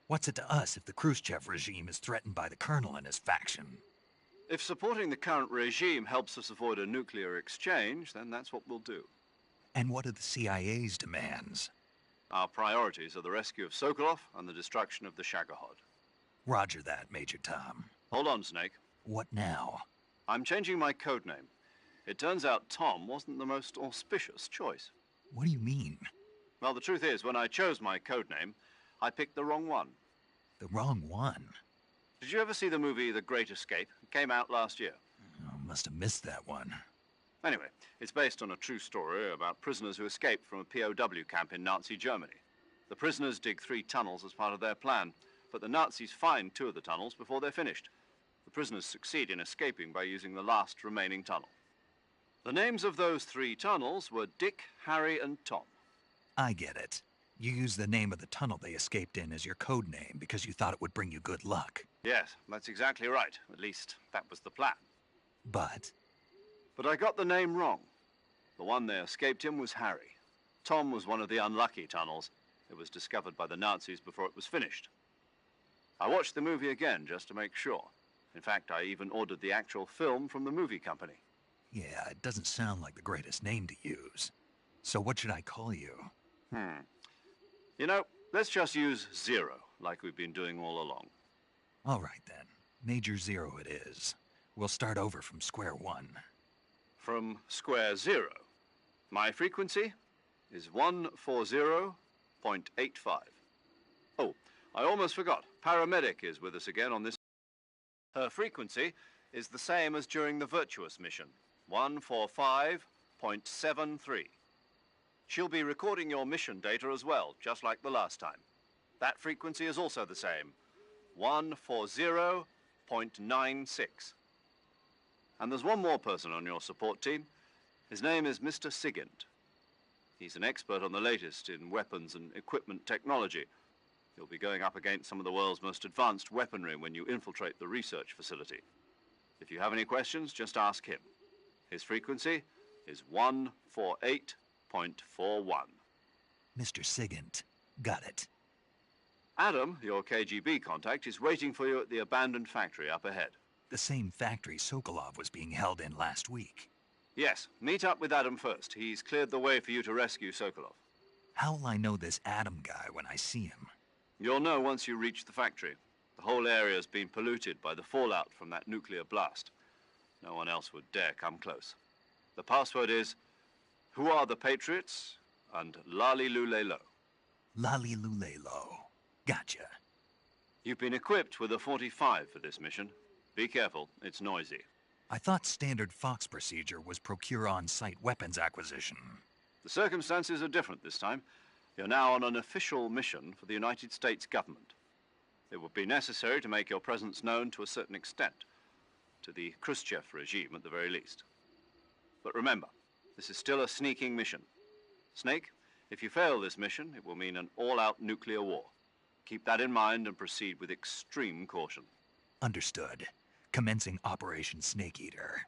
What's it to us if the Khrushchev regime is threatened by the Colonel and his faction? If supporting the current regime helps us avoid a nuclear exchange, then that's what we'll do. And what are the CIA's demands? Our priorities are the rescue of Sokolov and the destruction of the Shagohod. Roger that, Major Tom. Hold on, Snake. What now? I'm changing my code name. It turns out Tom wasn't the most auspicious choice. What do you mean? Well, the truth is, when I chose my code name, I picked the wrong one. The wrong one? Did you ever see the movie The Great Escape? It came out last year. Oh, must have missed that one. Anyway, it's based on a true story about prisoners who escaped from a POW camp in Nazi Germany. The prisoners dig 3 tunnels as part of their plan, but the Nazis find 2 of the tunnels before they're finished. The prisoners succeed in escaping by using the last remaining tunnel. The names of those 3 tunnels were Dick, Harry, and Tom. I get it. You used the name of the tunnel they escaped in as your code name because you thought it would bring you good luck. Yes, that's exactly right. At least, that was the plan. But I got the name wrong. The one they escaped in was Harry. Tom was one of the unlucky tunnels. It was discovered by the Nazis before it was finished. I watched the movie again just to make sure. In fact, I even ordered the actual film from the movie company. yeah, it doesn't sound like the greatest name to use. So what should I call you? You know, let's just use Zero, like we've been doing all along. All right, then. Major Zero it is. We'll start over from square one. From square 0. My frequency is 140.85. Oh, I almost forgot. Paramedic is with us again on this. Her frequency is the same as during the Virtuous mission, 145.73. She'll be recording your mission data as well, just like the last time. That frequency is also the same, 140.96. And there's one more person on your support team. His name is Mr. Sigint. He's an expert on the latest in weapons and equipment technology. You'll be going up against some of the world's most advanced weaponry when you infiltrate the research facility. If you have any questions, just ask him. His frequency is 148.41. Mr. Sigint. Got it. Adam, your KGB contact, is waiting for you at the abandoned factory up ahead. The same factory Sokolov was being held in last week. Yes, meet up with Adam first. He's cleared the way for you to rescue Sokolov. How will I know this Adam guy when I see him? You'll know once you reach the factory. The whole area's been polluted by the fallout from that nuclear blast. No one else would dare come close. The password is, "Who are the Patriots?" and "Lali Lule Lo." Lali Lule Lo. Gotcha. You've been equipped with a 45 for this mission. Be careful, it's noisy. I thought standard Fox procedure was procure on-site weapons acquisition. The circumstances are different this time. You're now on an official mission for the United States government. It would be necessary to make your presence known to a certain extent, to the Khrushchev regime at the very least. But remember, this is still a sneaking mission. Snake, if you fail this mission, it will mean an all-out nuclear war. Keep that in mind and proceed with extreme caution. Understood. Commencing Operation Snake Eater.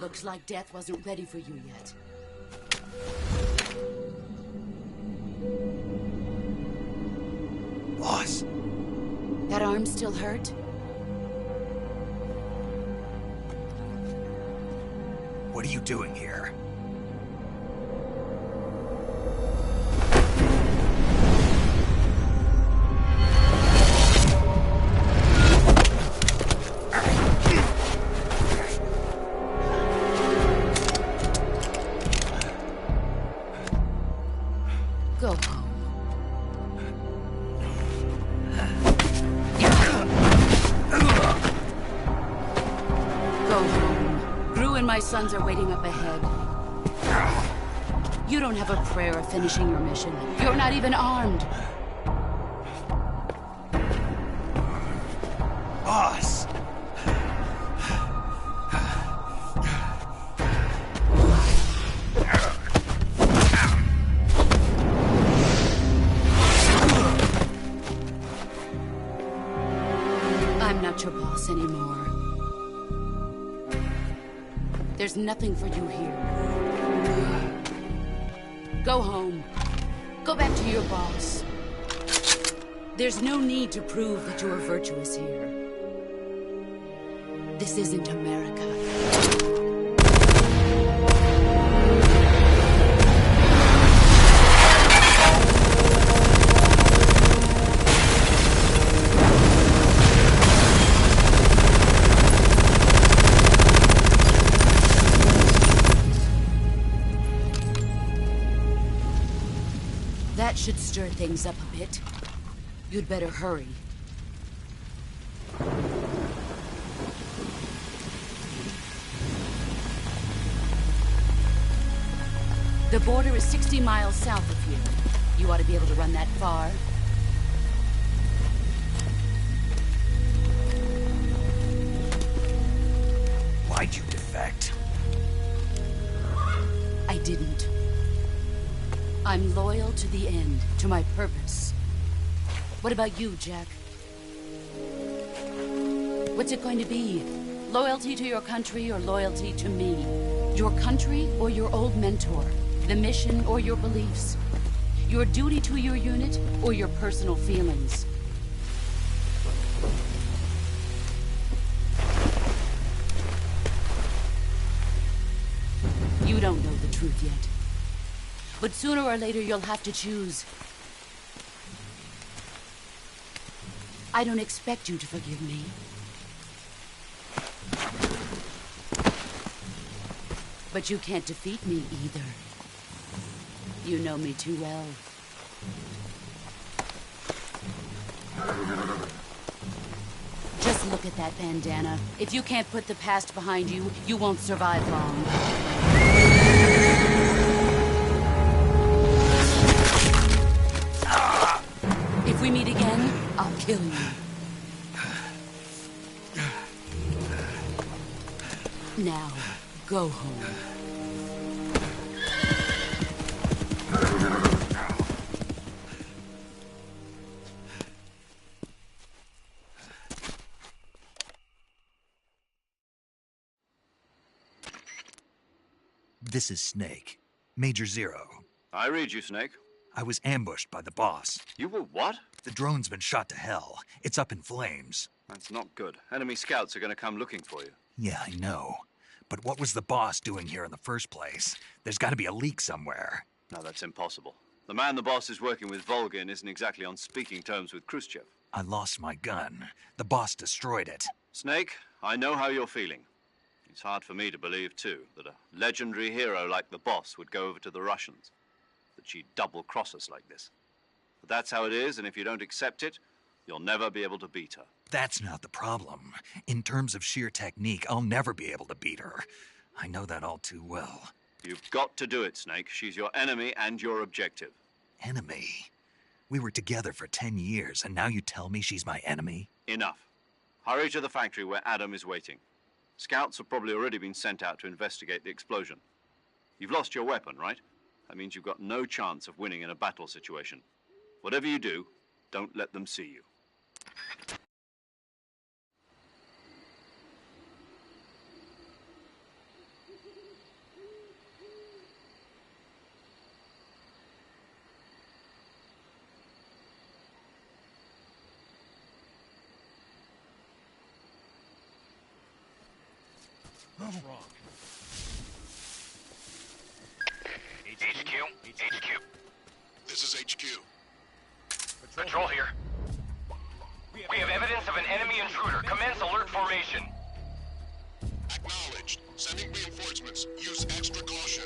Looks like death wasn't ready for you yet. Boss. That arm still hurt? What are you doing here? Go home. Go home. Gru and my sons are waiting up ahead. You don't have a prayer of finishing your mission. You're not even armed. Boss! I'm not your boss anymore. There's nothing for you here. Go home. Go back to your boss. There's no need to prove that you are virtuous here. This isn't America. That should stir things up a bit. You'd better hurry. The border is 60 miles south of here. You ought to be able to run that far. Why'd you defect? I didn't. I'm loyal to the end, to my purpose. What about you, Jack? What's it going to be? Loyalty to your country or loyalty to me? Your country or your old mentor? The mission or your beliefs? Your duty to your unit or your personal feelings? You don't know the truth yet. But sooner or later, you'll have to choose. I don't expect you to forgive me. But you can't defeat me either. You know me too well. Just look at that bandana. If you can't put the past behind you, you won't survive long. If we meet again, I'll kill you. Now, go home. This is Snake. Major Zero. I read you, Snake. I was ambushed by the boss. You were what? The drone's been shot to hell. It's up in flames. That's not good. Enemy scouts are going to come looking for you. Yeah, I know. But what was the boss doing here in the first place? There's got to be a leak somewhere. No, that's impossible. The man the boss is working with, Volgin, isn't exactly on speaking terms with Khrushchev. I lost my gun. The boss destroyed it. Snake, I know how you're feeling. It's hard for me to believe, too, that a legendary hero like the boss would go over to the Russians. That she'd double-cross us like this. But that's how it is, and if you don't accept it, you'll never be able to beat her. That's not the problem. In terms of sheer technique, I'll never be able to beat her. I know that all too well. You've got to do it, Snake. She's your enemy and your objective. Enemy? We were together for 10 years, and now you tell me she's my enemy? Enough. Hurry to the factory where Adam is waiting. Scouts have probably already been sent out to investigate the explosion. You've lost your weapon, right? That means you've got no chance of winning in a battle situation. Whatever you do, don't let them see you. What's wrong? HQ. This is HQ. Patrol here. We have evidence of an enemy intruder. Commence alert formation. Acknowledged. Sending reinforcements. Use extra caution.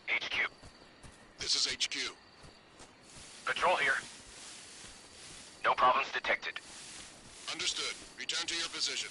HQ. This is HQ. Patrol here. No problems detected. Understood. Return to your position.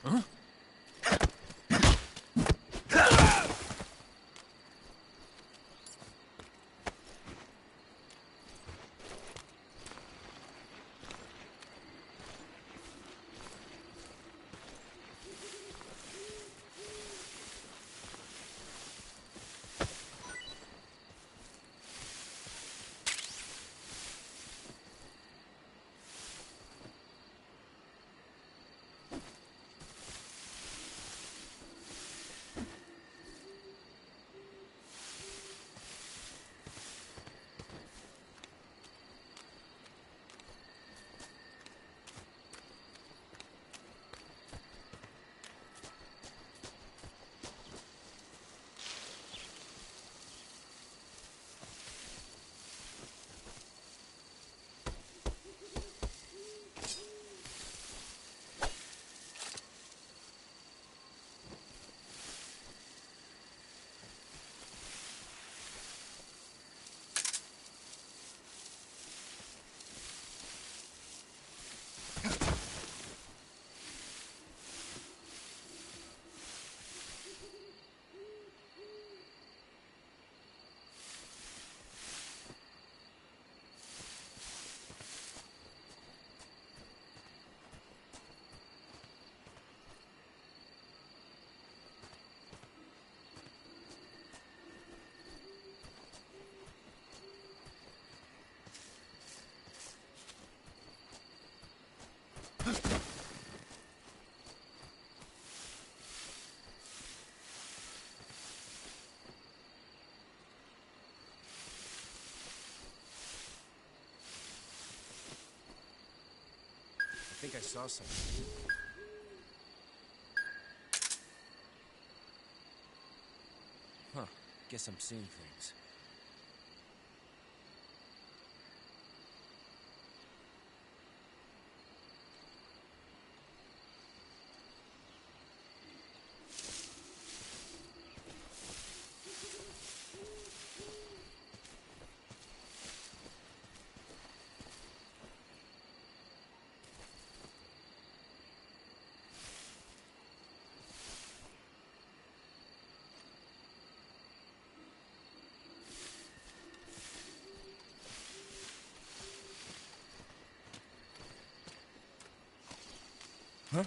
Huh? think I saw something. Huh. Guess I'm seeing things. Huh?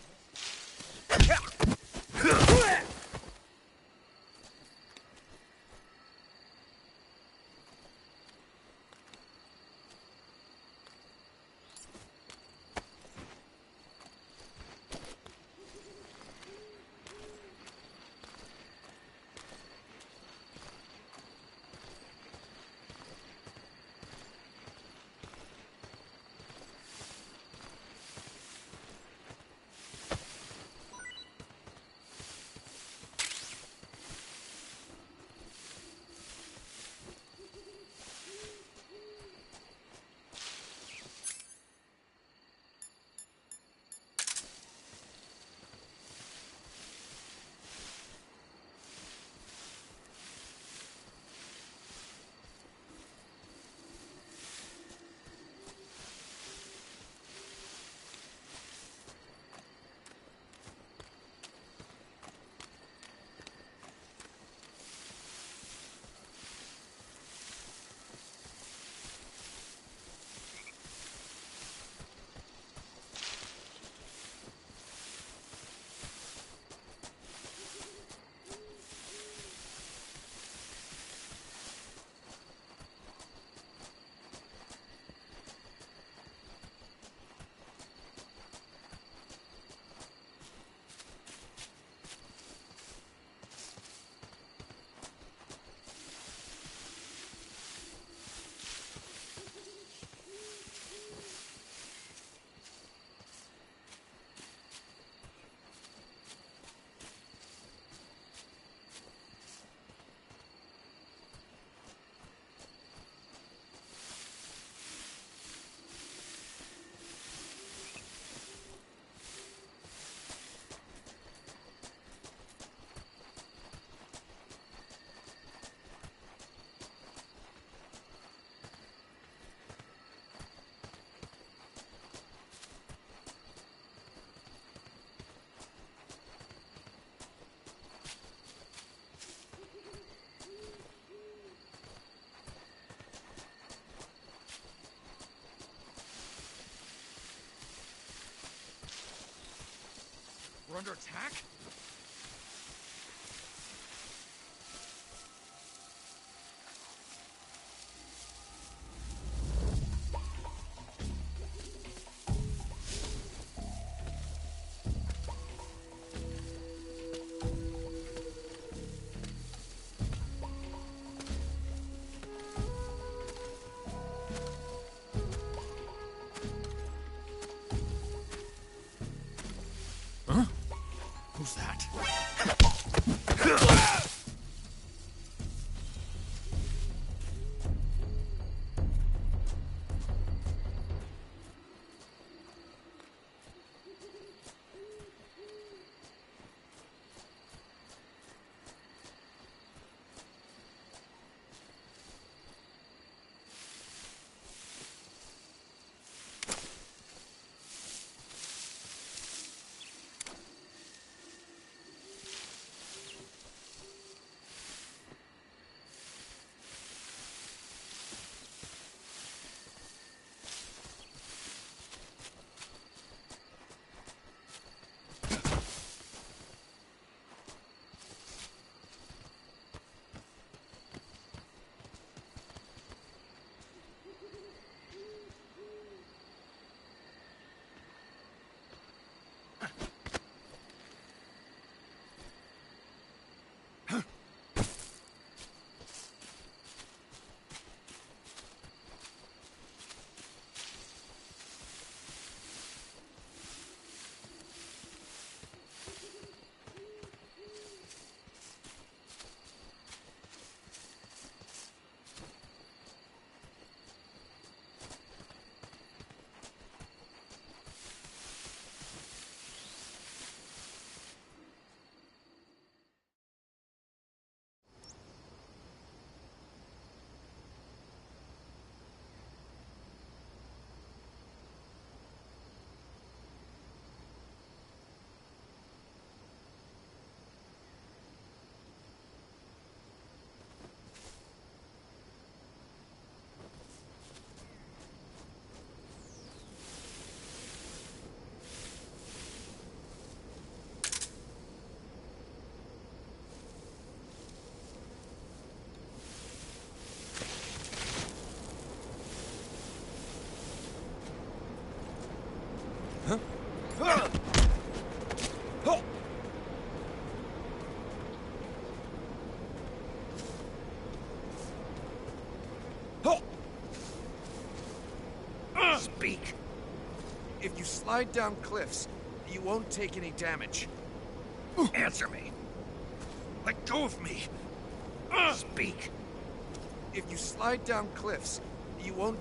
We're under attack? Huh? Who's that? slide down cliffs, you won't take any damage. Answer me. Let go of me. Speak. If you slide down cliffs, you won't...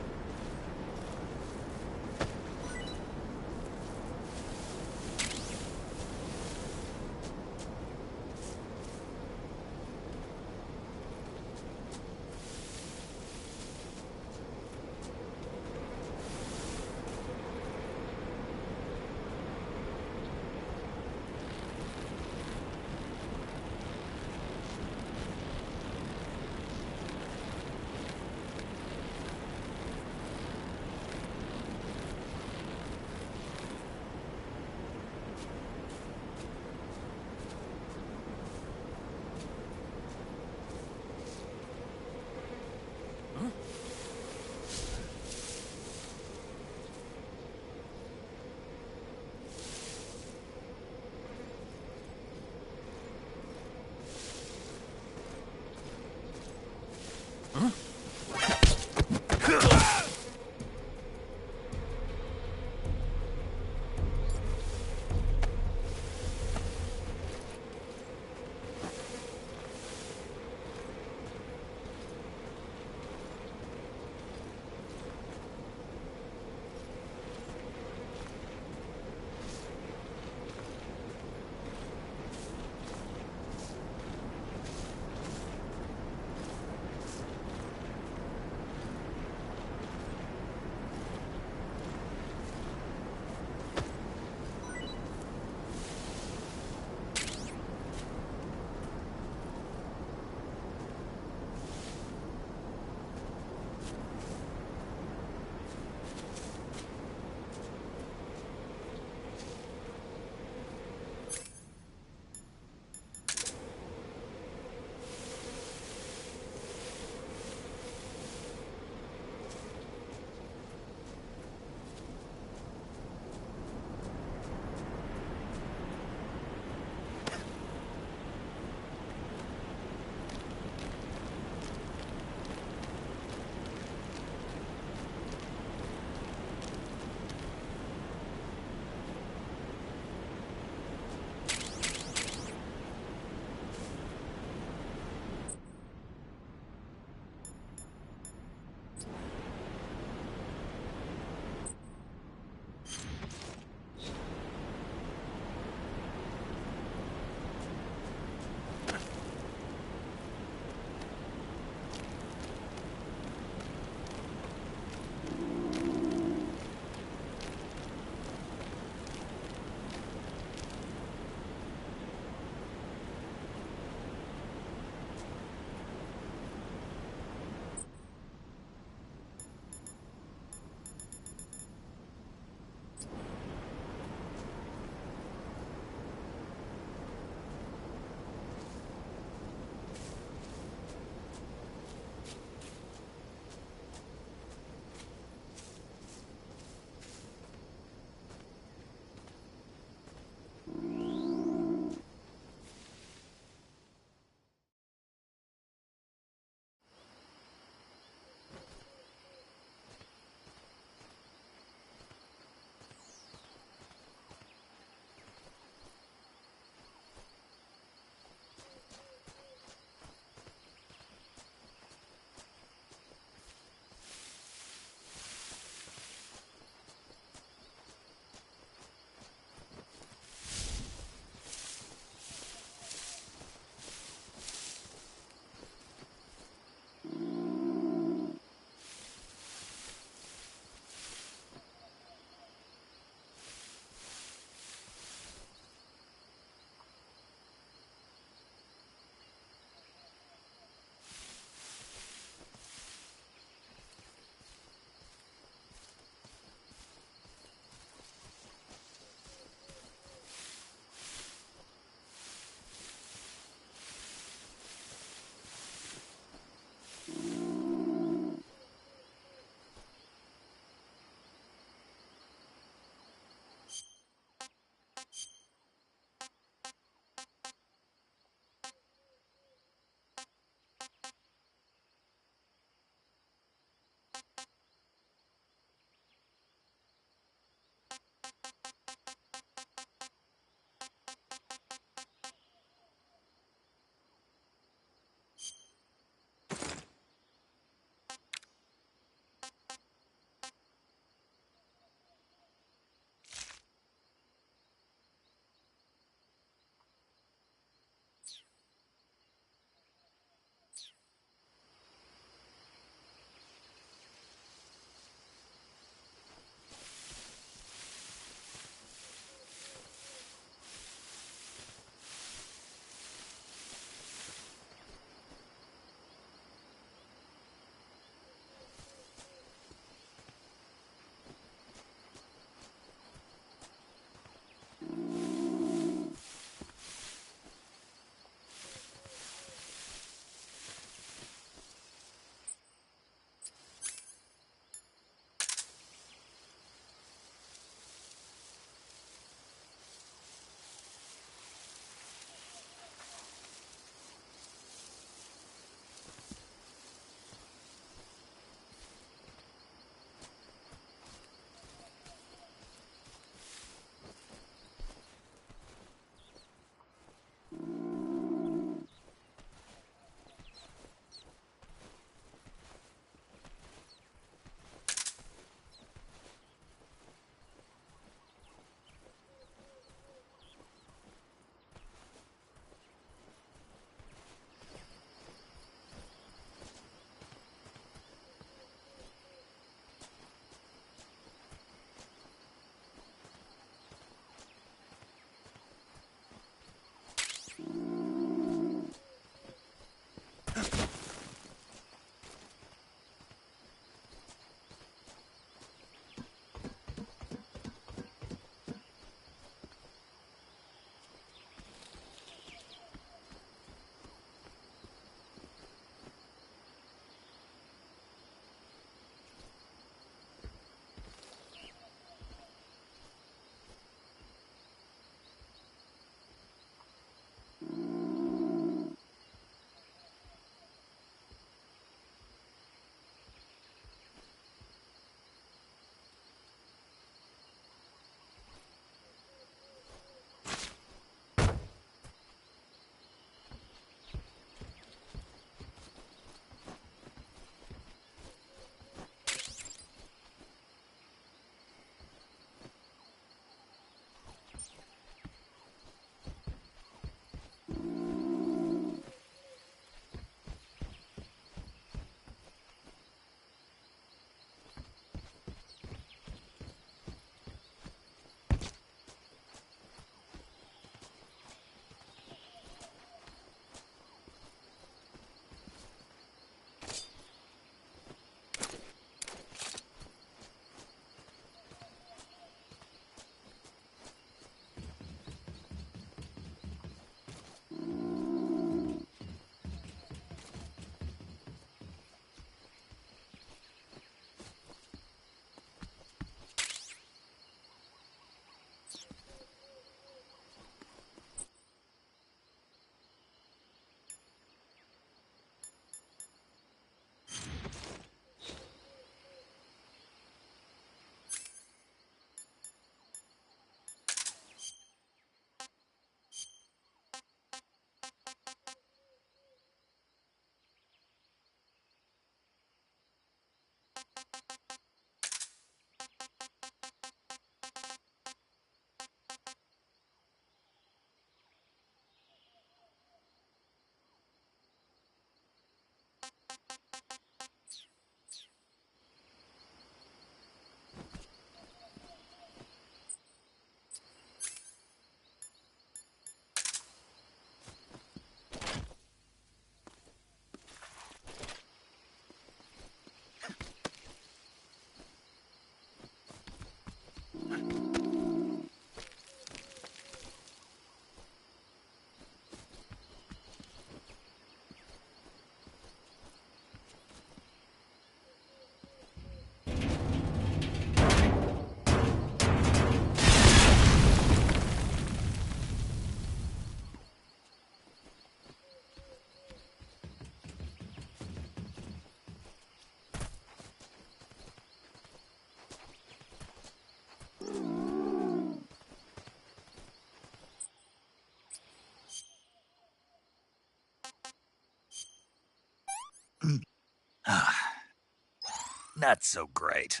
not so great.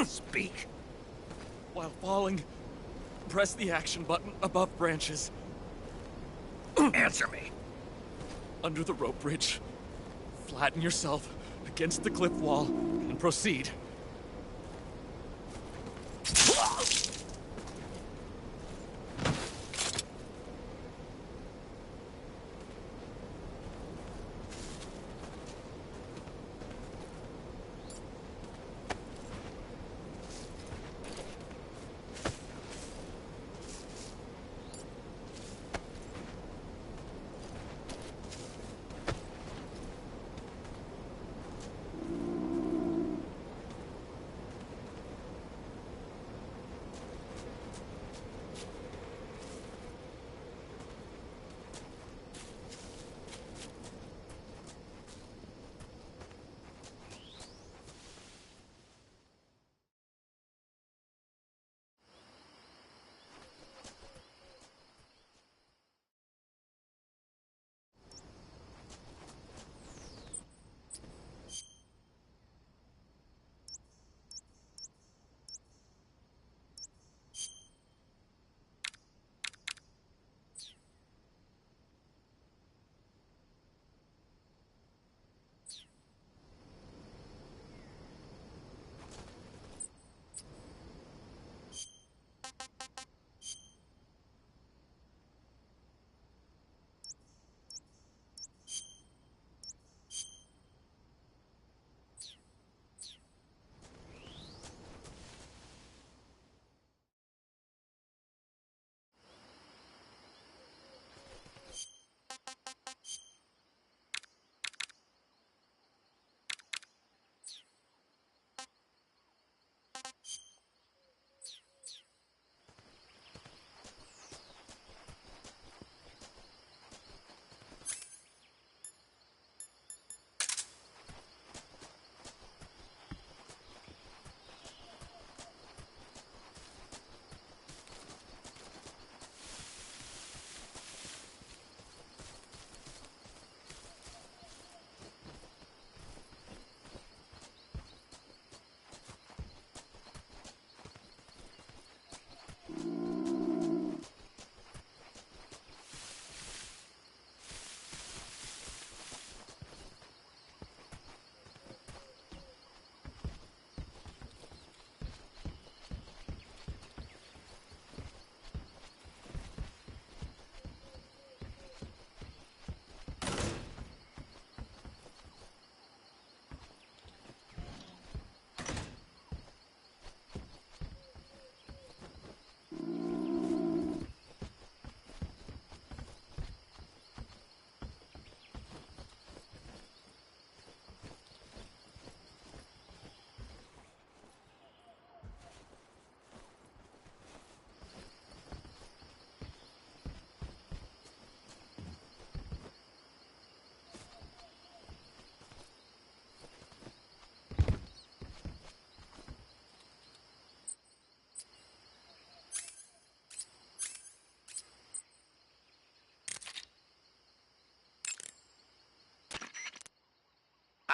Speak. While falling, press the action button above branches. Answer me. Under the rope bridge, flatten yourself against the cliff wall and proceed.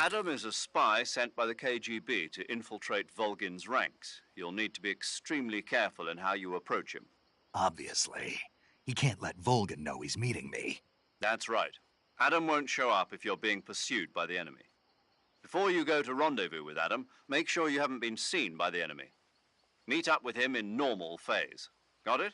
Adam is a spy sent by the KGB to infiltrate Volgin's ranks. You'll need to be extremely careful in how you approach him. Obviously. He can't let Volgin know he's meeting me. That's right. Adam won't show up if you're being pursued by the enemy. Before you go to rendezvous with Adam, make sure you haven't been seen by the enemy. Meet up with him in normal phase. Got it?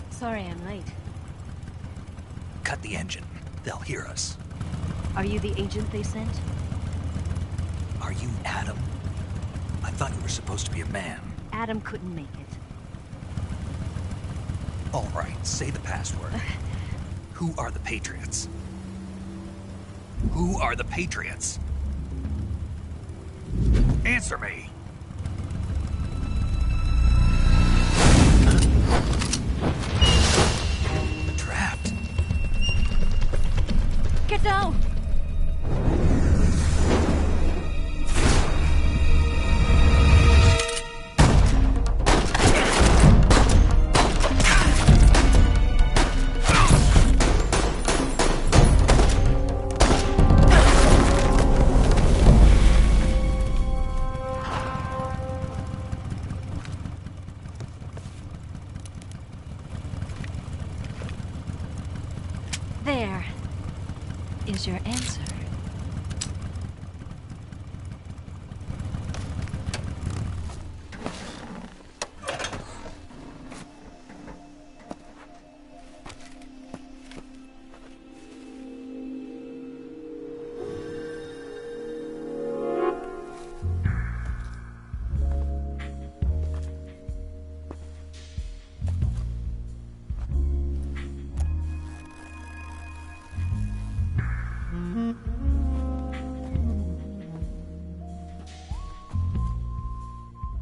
Sorry I'm late. Cut the engine. They'll hear us. Are you the agent they sent? Are you Adam? I thought you were supposed to be a man. Adam couldn't make it. All right, say the password. Who are the Patriots? Who are the Patriots? Answer me! Trapped. Get down! There is your answer.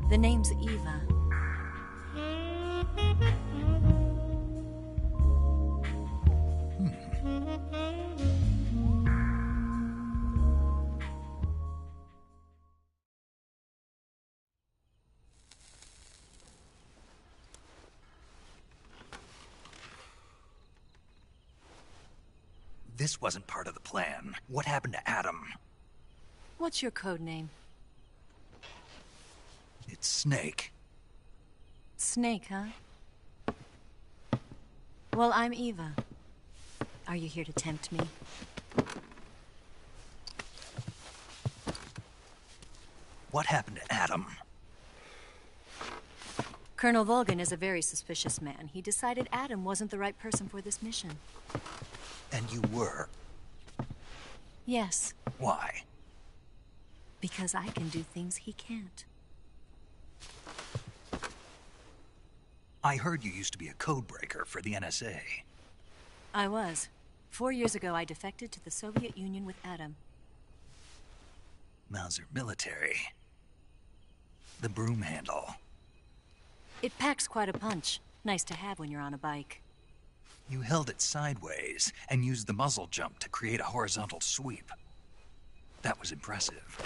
The name's Eva. This wasn't part of the plan. What happened to Adam? What's your code name? It's Snake. Snake, huh? Well, I'm Eva. Are you here to tempt me? What happened to Adam? Colonel Volgin is a very suspicious man. He decided Adam wasn't the right person for this mission. And you were? Yes. Why? Because I can do things he can't. I heard you used to be a codebreaker for the NSA. I was. 4 years ago, I defected to the Soviet Union with Adam. Mauser military. The broom handle. It packs quite a punch. Nice to have when you're on a bike. You held it sideways and used the muzzle jump to create a horizontal sweep. That was impressive.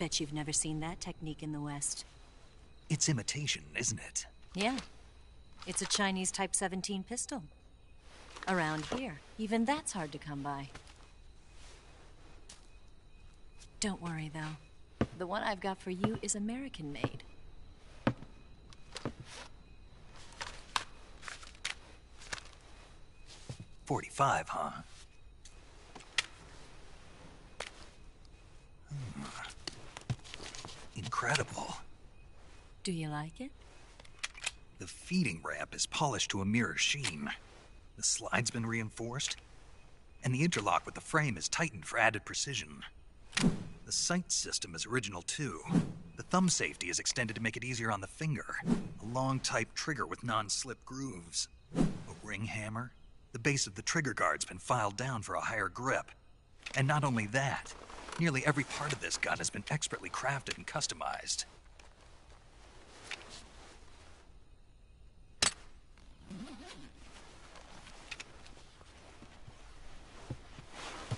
Bet you've never seen that technique in the West. It's imitation, isn't it? Yeah. It's a Chinese Type 17 pistol. Around here, even that's hard to come by. Don't worry, though. The one I've got for you is American-made. .45, huh? Incredible. Do you like it? The feeding ramp is polished to a mirror sheen. The slide's been reinforced, and the interlock with the frame is tightened for added precision. The sight system is original too. The thumb safety is extended to make it easier on the finger. A long type trigger with non-slip grooves. A ring hammer. The base of the trigger guard's been filed down for a higher grip. And not only that, nearly every part of this gun has been expertly crafted and customized.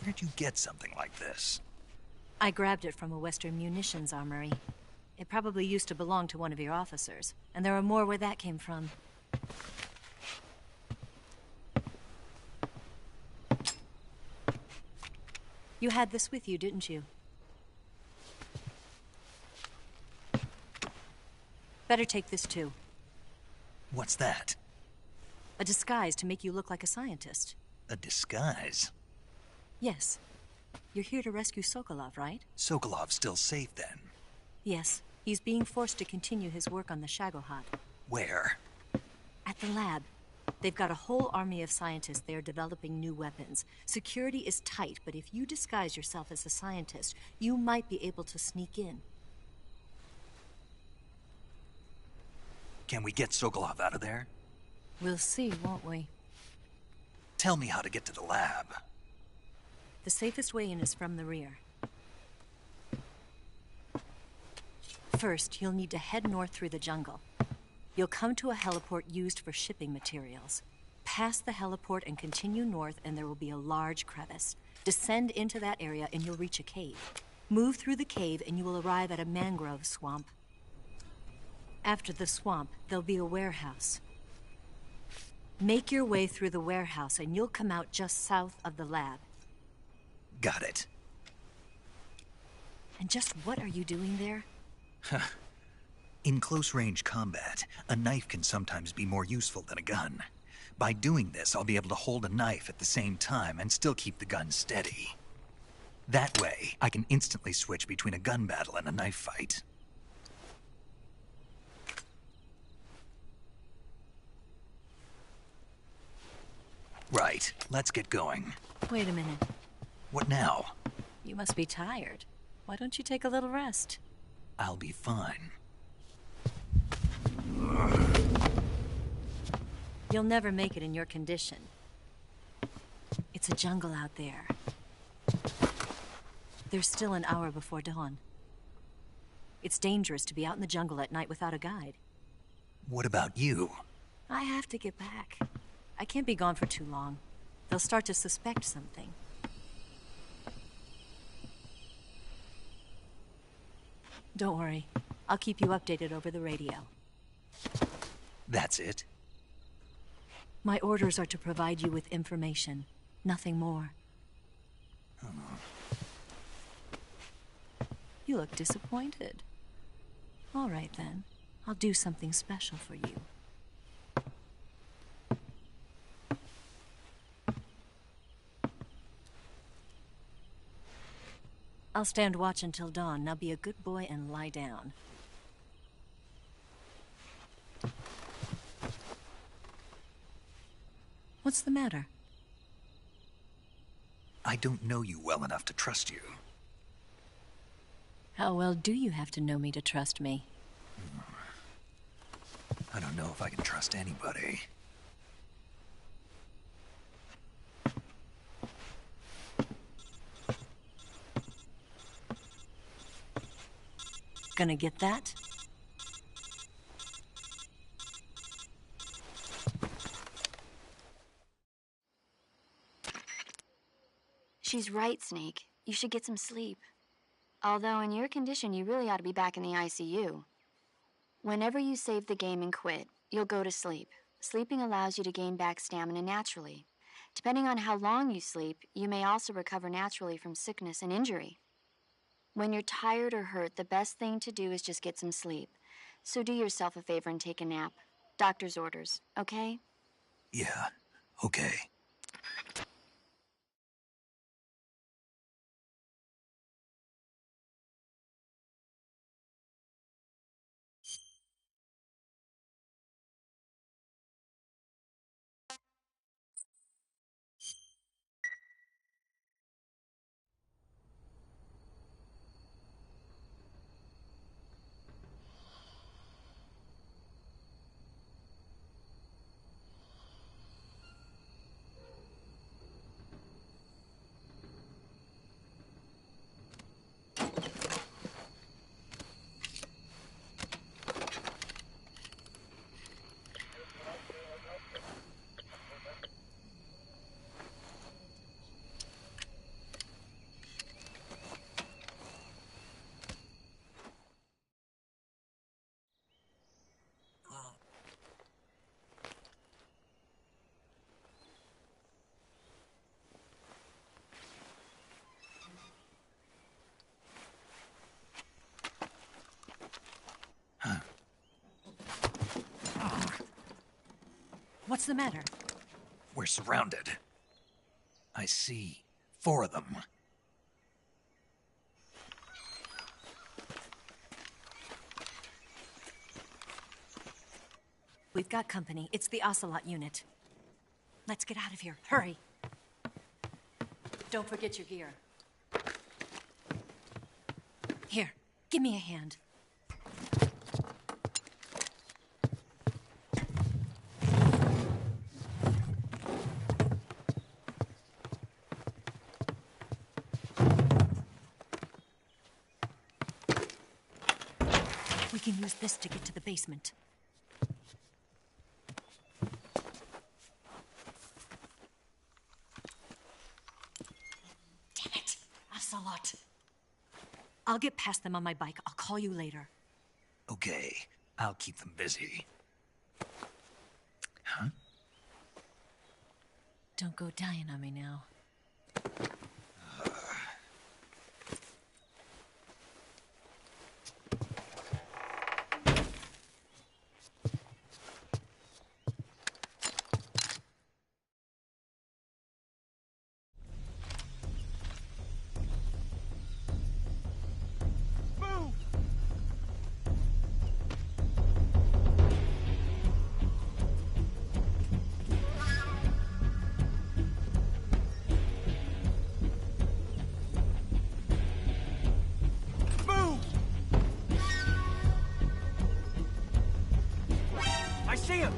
Where'd you get something like this? I grabbed it from a Western munitions armory. It probably used to belong to one of your officers, and there are more where that came from. You had this with you, didn't you? Better take this too. What's that? A disguise to make you look like a scientist. A disguise? Yes. You're here to rescue Sokolov, right? Sokolov's still safe then? Yes. He's being forced to continue his work on the Shagohod. Where? At the lab. They've got a whole army of scientists there developing new weapons. Security is tight, but if you disguise yourself as a scientist, you might be able to sneak in. Can we get Sokolov out of there? We'll see, won't we? Tell me how to get to the lab. The safest way in is from the rear. First, you'll need to head north through the jungle. You'll come to a heliport used for shipping materials. Pass the heliport and continue north, and there will be a large crevice. Descend into that area and you'll reach a cave. Move through the cave and you will arrive at a mangrove swamp. After the swamp, there'll be a warehouse. Make your way through the warehouse and you'll come out just south of the lab. Got it. And just what are you doing there? In close-range combat, a knife can sometimes be more useful than a gun. By doing this, I'll be able to hold a knife at the same time and still keep the gun steady. That way, I can instantly switch between a gun battle and a knife fight. Right, let's get going. Wait a minute. What now? You must be tired. Why don't you take a little rest? I'll be fine. You'll never make it in your condition. It's a jungle out there. There's still an hour before dawn. It's dangerous to be out in the jungle at night without a guide. What about you? I have to get back. I can't be gone for too long. They'll start to suspect something. Don't worry. I'll keep you updated over the radio. That's it? My orders are to provide you with information. Nothing more. You look disappointed. All right, then. I'll do something special for you. I'll stand watch until dawn. Now be a good boy and lie down. What's the matter? I don't know you well enough to trust you. How well do you have to know me to trust me? I don't know if I can trust anybody. Gonna get that? She's right, Snake. You should get some sleep. Although in your condition, you really ought to be back in the ICU. Whenever you save the game and quit, you'll go to sleep. Sleeping allows you to gain back stamina naturally. Depending on how long you sleep, you may also recover naturally from sickness and injury. When you're tired or hurt, the best thing to do is just get some sleep. So do yourself a favor and take a nap. Doctor's orders, okay? Yeah, okay. What's the matter? We're surrounded. I see 4 of them. We've got company. It's the Ocelot unit. Let's get out of here. Hurry. Don't forget your gear. Here, give me a hand. We can use this to get to the basement. Damn it! Ocelot. I'll get past them on my bike. I'll call you later. Okay, I'll keep them busy. Huh? Don't go dying on me now. See him!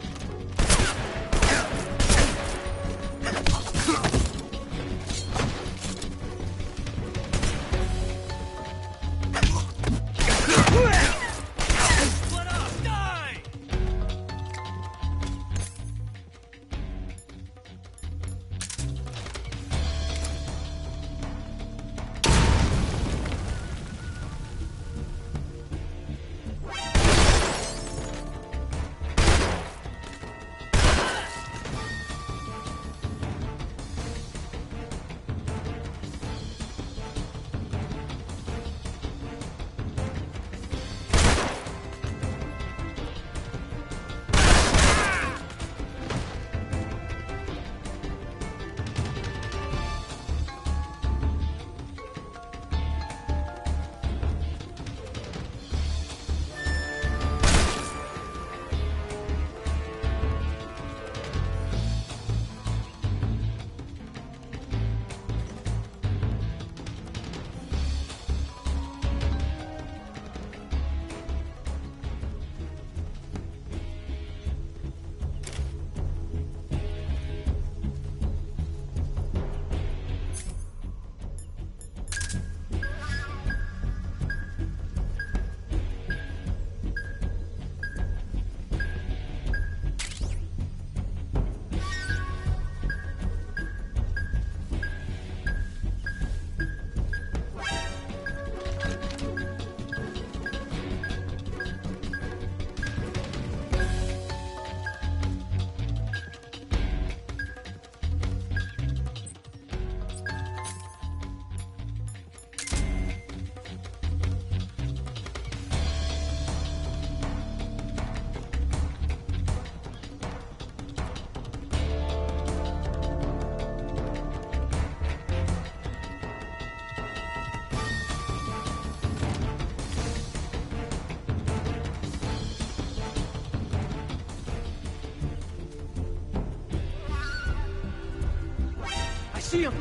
see him!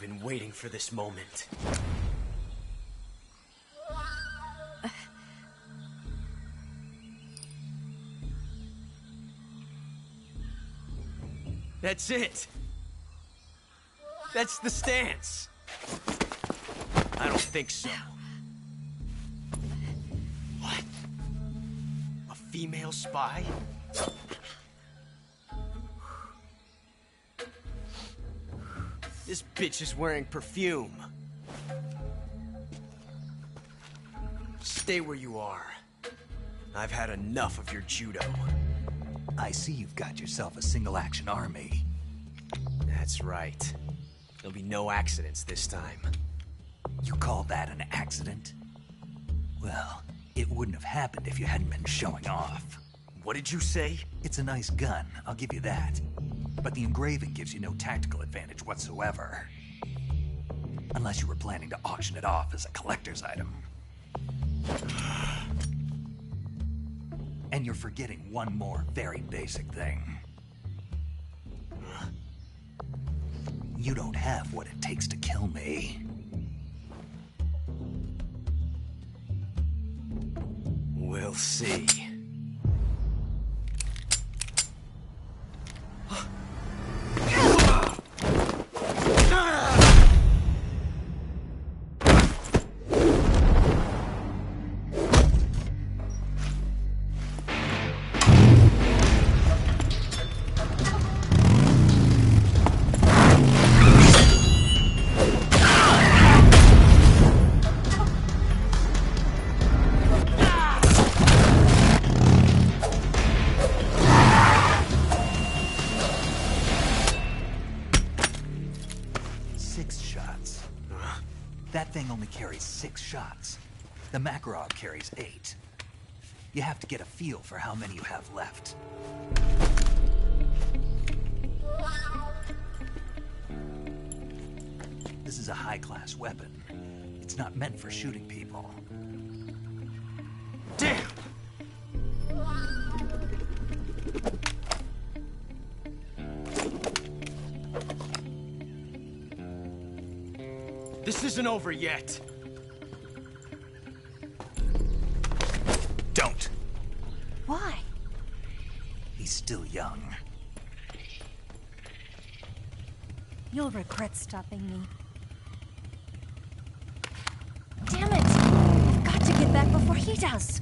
been waiting for this moment. That's it! That's the stance! I don't think so. What? A female spy? This bitch is wearing perfume. Stay where you are. I've had enough of your judo. I see you've got yourself a single-action army. That's right. There'll be no accidents this time. You call that an accident? Well, it wouldn't have happened if you hadn't been showing off. What did you say? It's a nice gun, I'll give you that. But the engraving gives you no tactical advantage whatsoever. Unless you were planning to auction it off as a collector's item. And you're forgetting one more very basic thing. You don't have what it takes to kill me. We'll see. That thing only carries 6 shots. The Makarov carries 8. You have to get a feel for how many you have left. This is a high-class weapon. It's not meant for shooting people. Damn! This isn't over yet. Don't. Why? He's still young. You'll regret stopping me. Damn it! I've got to get back before he does.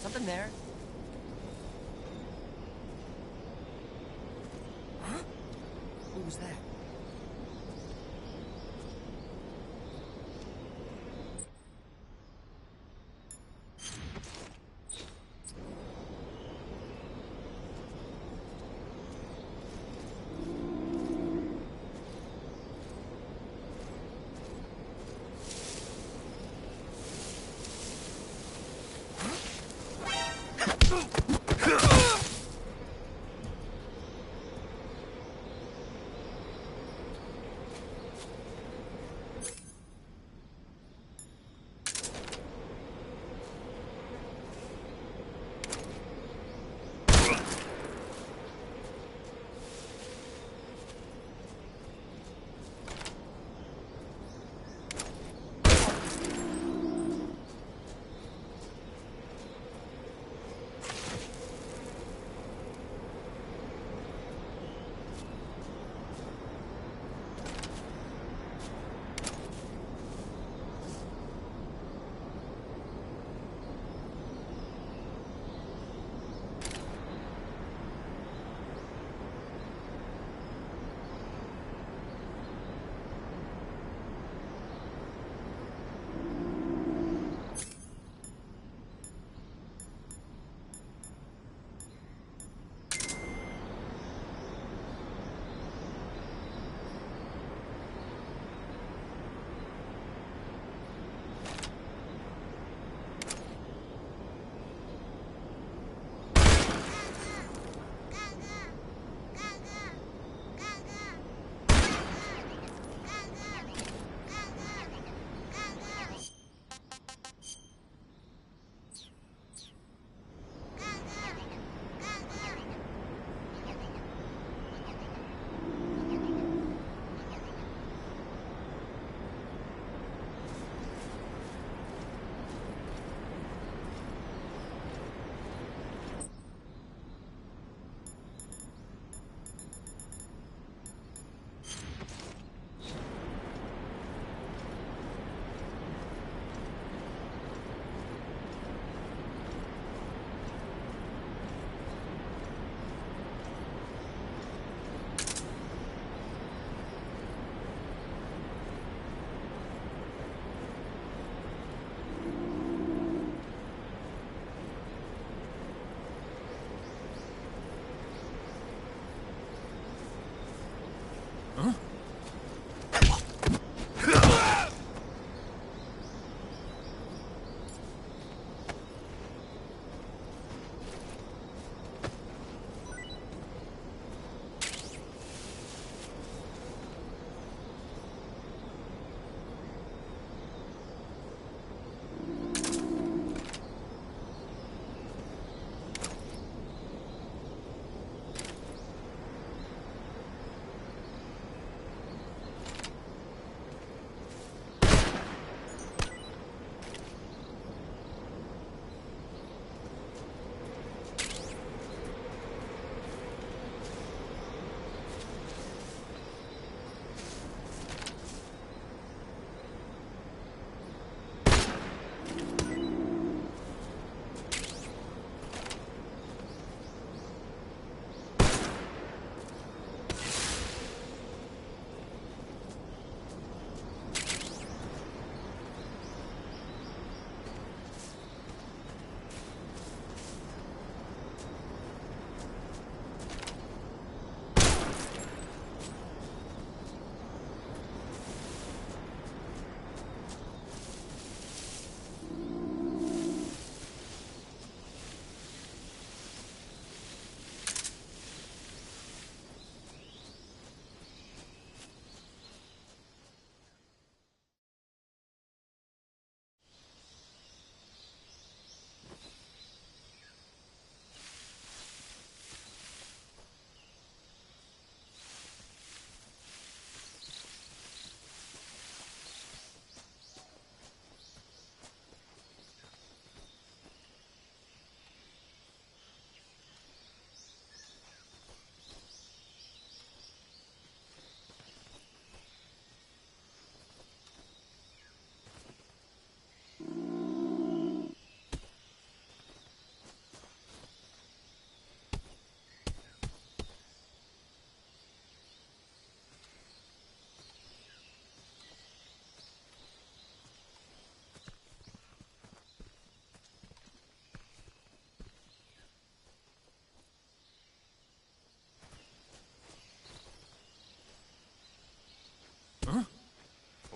Something there. Huh? What was that?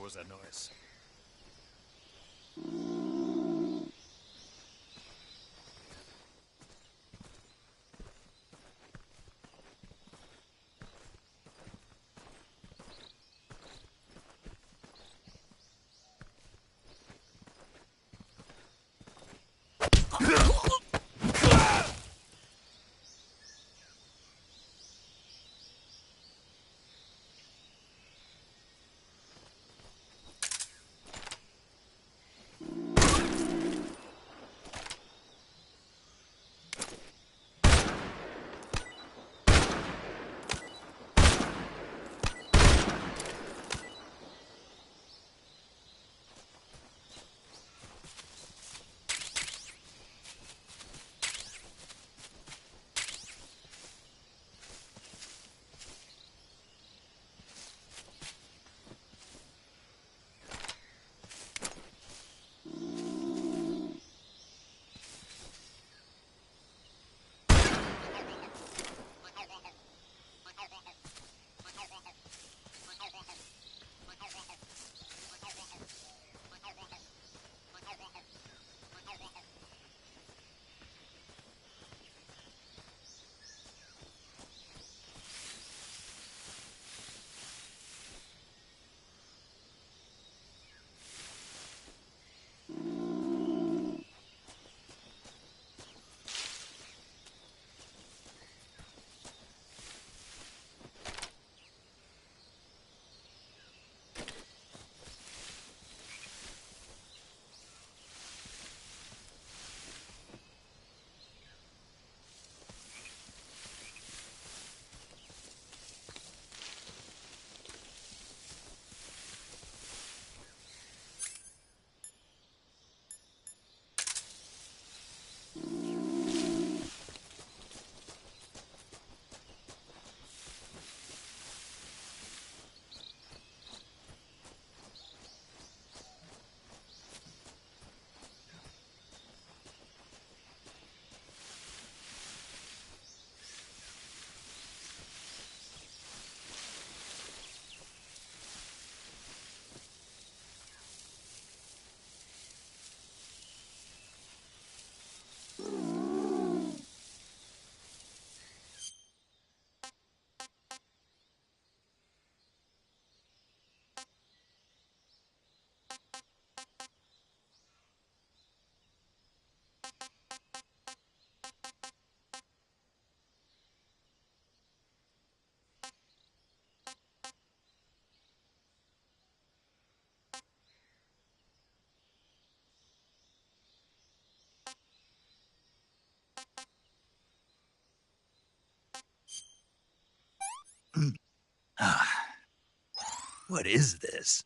was that noise? What is this?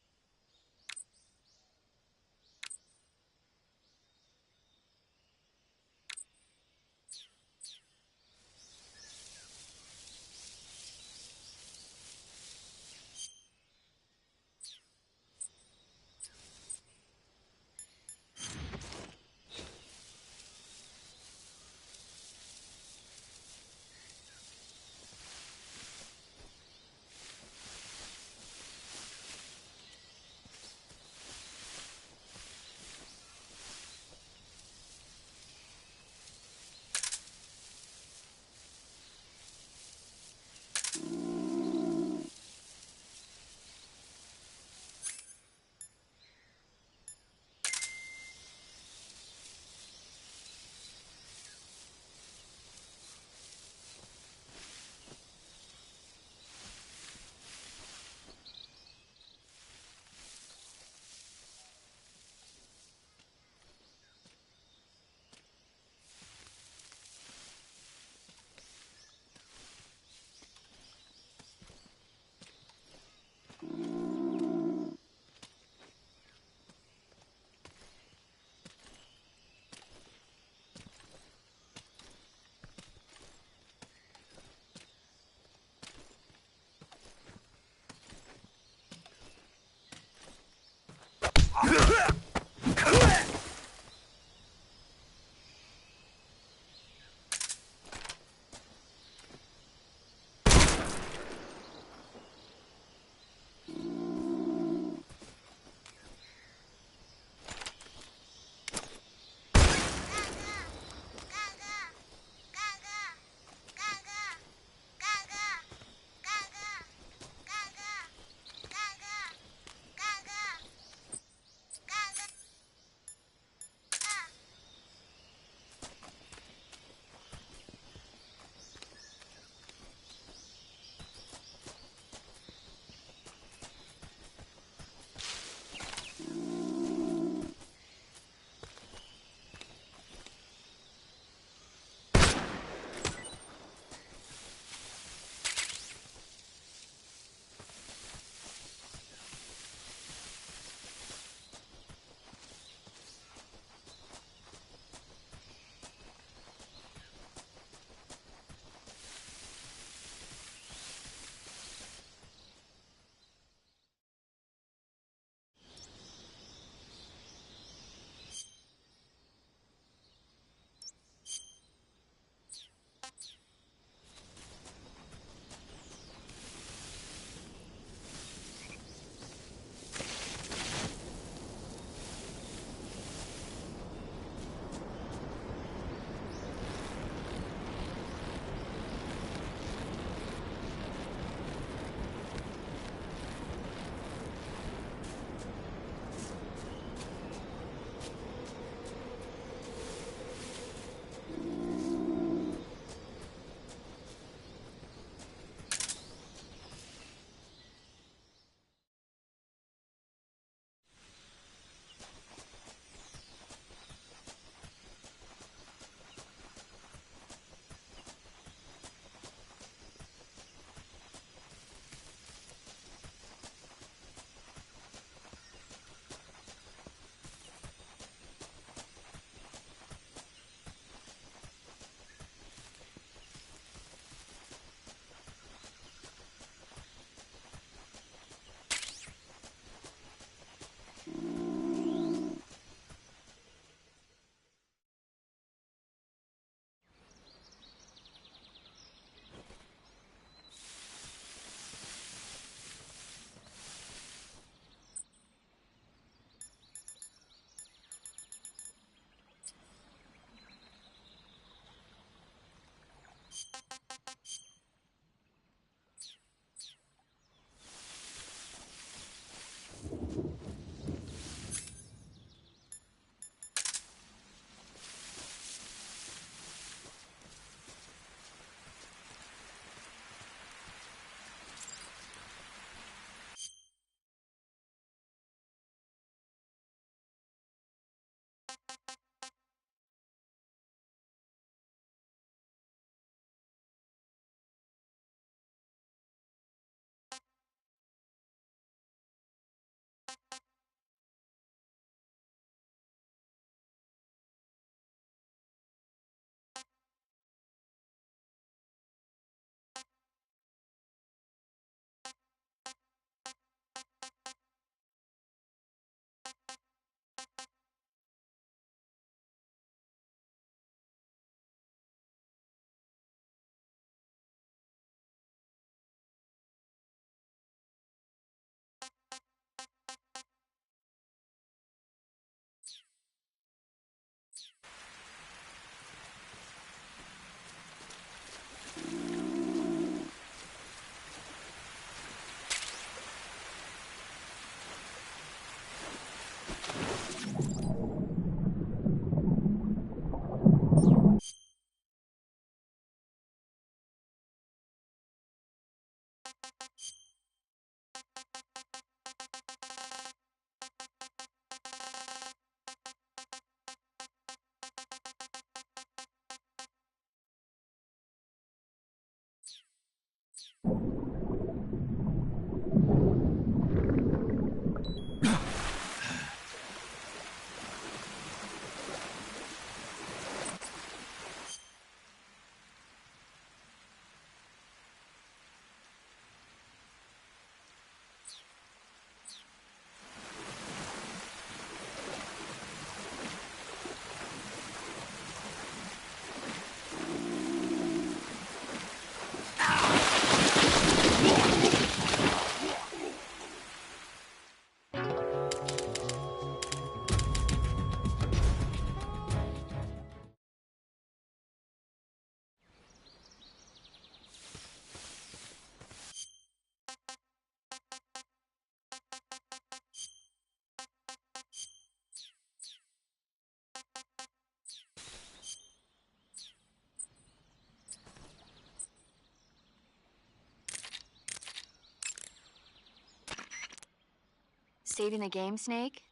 Saving the game, Snake?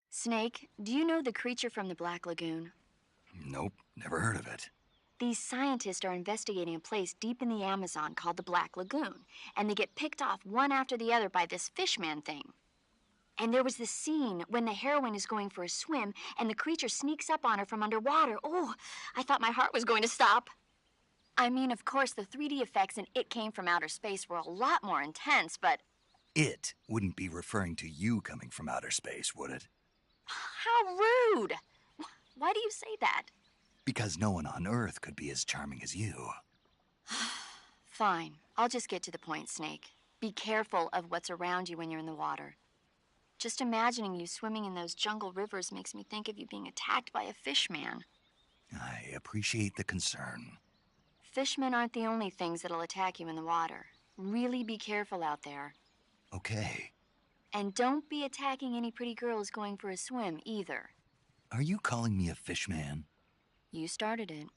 Snake, do you know the creature from the Black Lagoon? Nope, never heard of it. These scientists are investigating a place deep in the Amazon called the Black Lagoon, and they get picked off one after the other by this fishman thing. And there was this scene when the heroine is going for a swim, and the creature sneaks up on her from underwater. Oh, I thought my heart was going to stop. I mean, of course, the 3D effects in It Came from Outer Space were a lot more intense, but... It wouldn't be referring to you coming from outer space, would it? How rude! Why do you say that? Because no one on Earth could be as charming as you. Fine. I'll just get to the point, Snake. Be careful of what's around you when you're in the water. Just imagining you swimming in those jungle rivers makes me think of you being attacked by a fishman. I appreciate the concern. Fishmen aren't the only things that'll attack you in the water. Really be careful out there. Okay. And don't be attacking any pretty girls going for a swim, either. Are you calling me a fishman? You started it.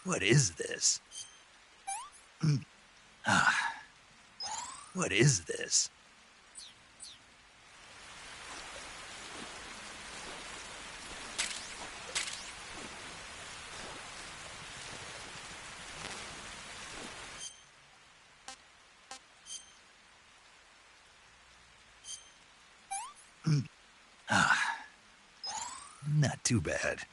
What is this? What is this? Not too bad.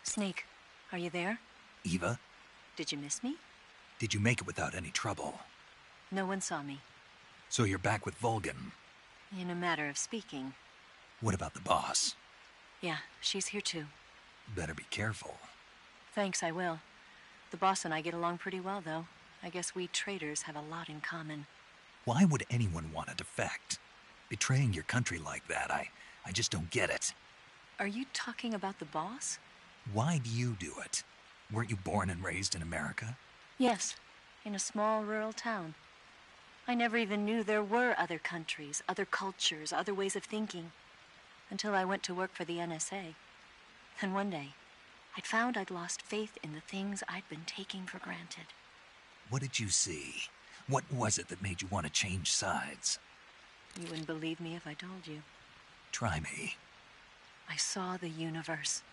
Snake, are you there? Eva, Did you miss me? did you make it without any trouble? No one saw me. So you're back with Vulcan. In a matter of speaking. What about the boss? Yeah, she's here too. Better be careful. Thanks, I will. The boss and I get along pretty well, though. I guess we traitors have a lot in common. Why would anyone want to defect? Betraying your country like that, I just don't get it. Are you talking about the boss? Why do you do it? Weren't you born and raised in America? Yes, in a small rural town. I never even knew there were other countries, other cultures, other ways of thinking. Until I went to work for the NSA. Then one day, I'd found I'd lost faith in the things I'd been taking for granted. What did you see? What was it that made you want to change sides? You wouldn't believe me if I told you. Try me. I saw the universe.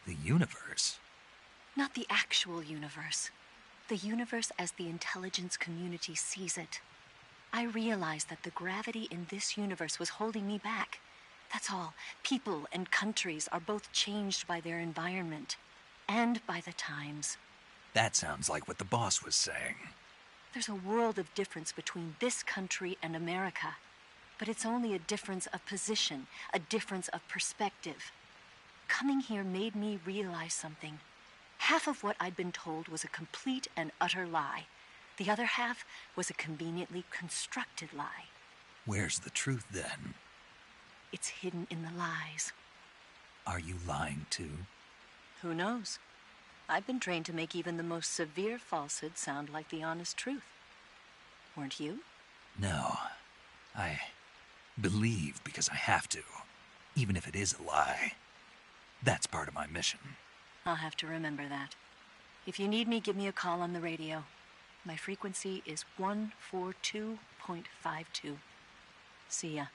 The universe? Not the actual universe. The universe as the intelligence community sees it. I realized that the gravity in this universe was holding me back. That's all. People and countries are both changed by their environment and by the times. That sounds like what the boss was saying. There's a world of difference between this country and America. But it's only a difference of position, a difference of perspective. Coming here made me realize something. Half of what I'd been told was a complete and utter lie. The other half was a conveniently constructed lie. Where's the truth, then? It's hidden in the lies. Are you lying, too? Who knows? I've been trained to make even the most severe falsehood sound like the honest truth. Weren't you? No. I believe because I have to, even if it is a lie. That's part of my mission. I'll have to remember that. If you need me, give me a call on the radio. My frequency is 142.52. See ya.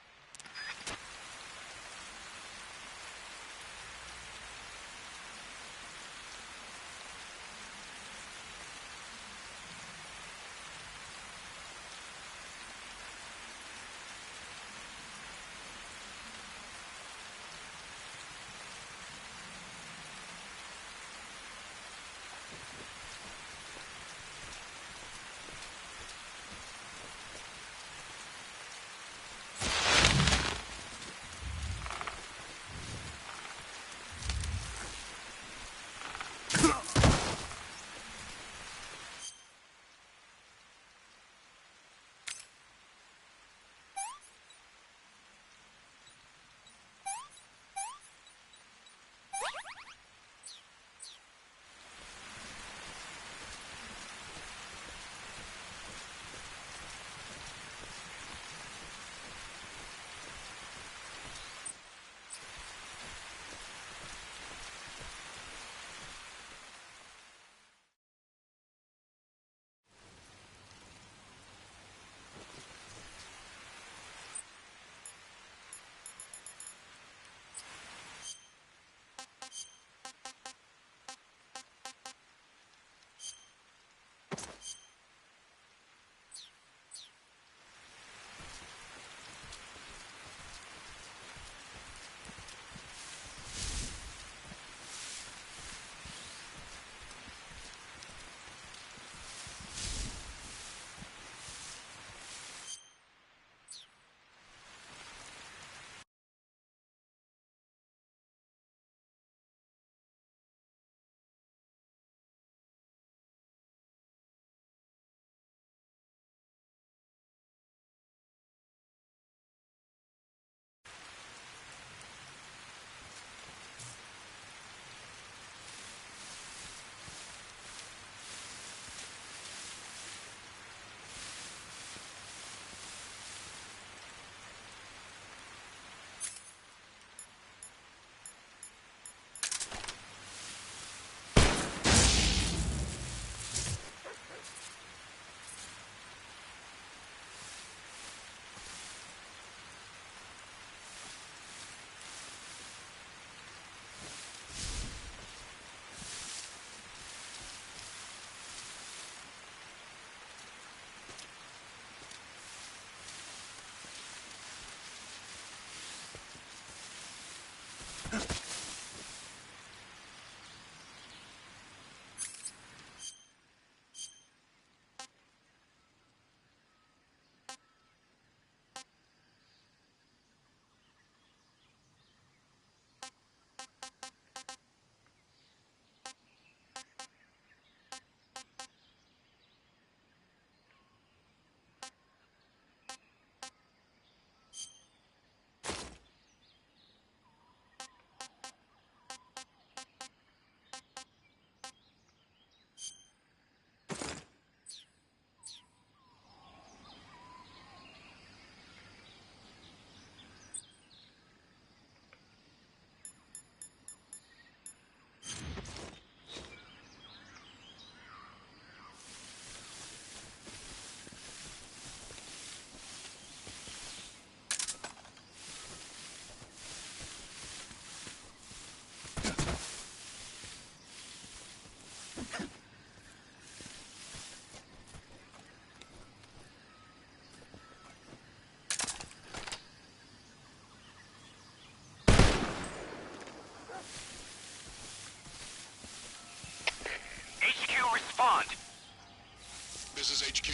This is HQ.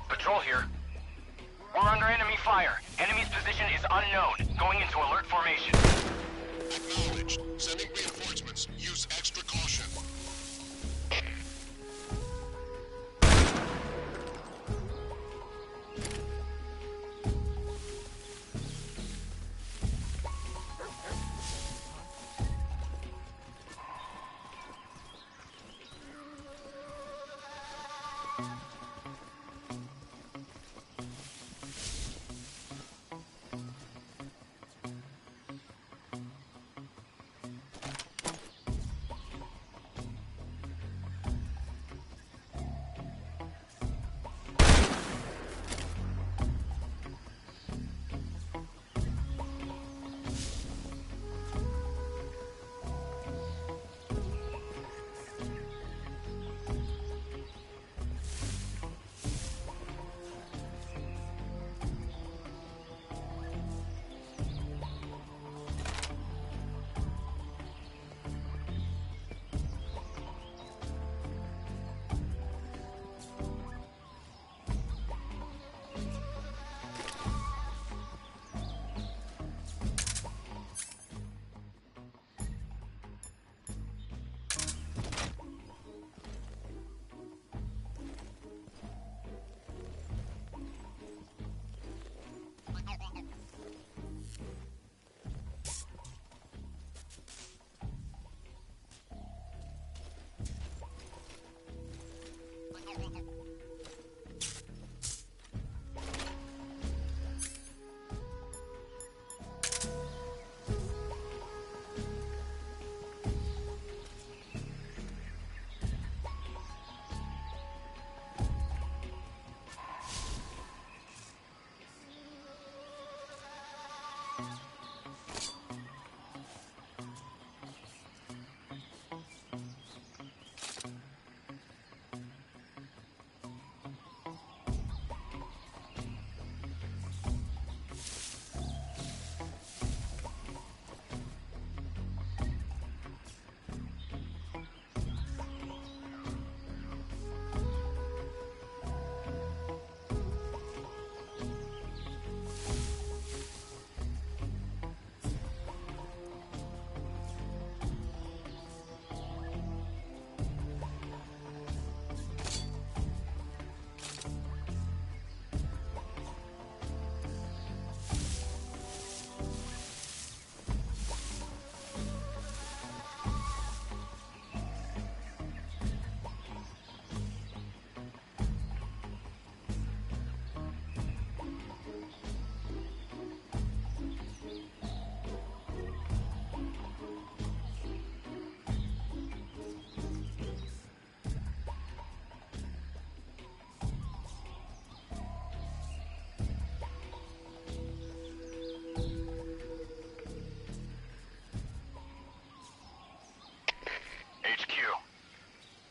Patrol here. We're under enemy fire. Enemy's position is unknown. Going into alert formation. Acknowledged. Sending reinforcements. Use extra caution.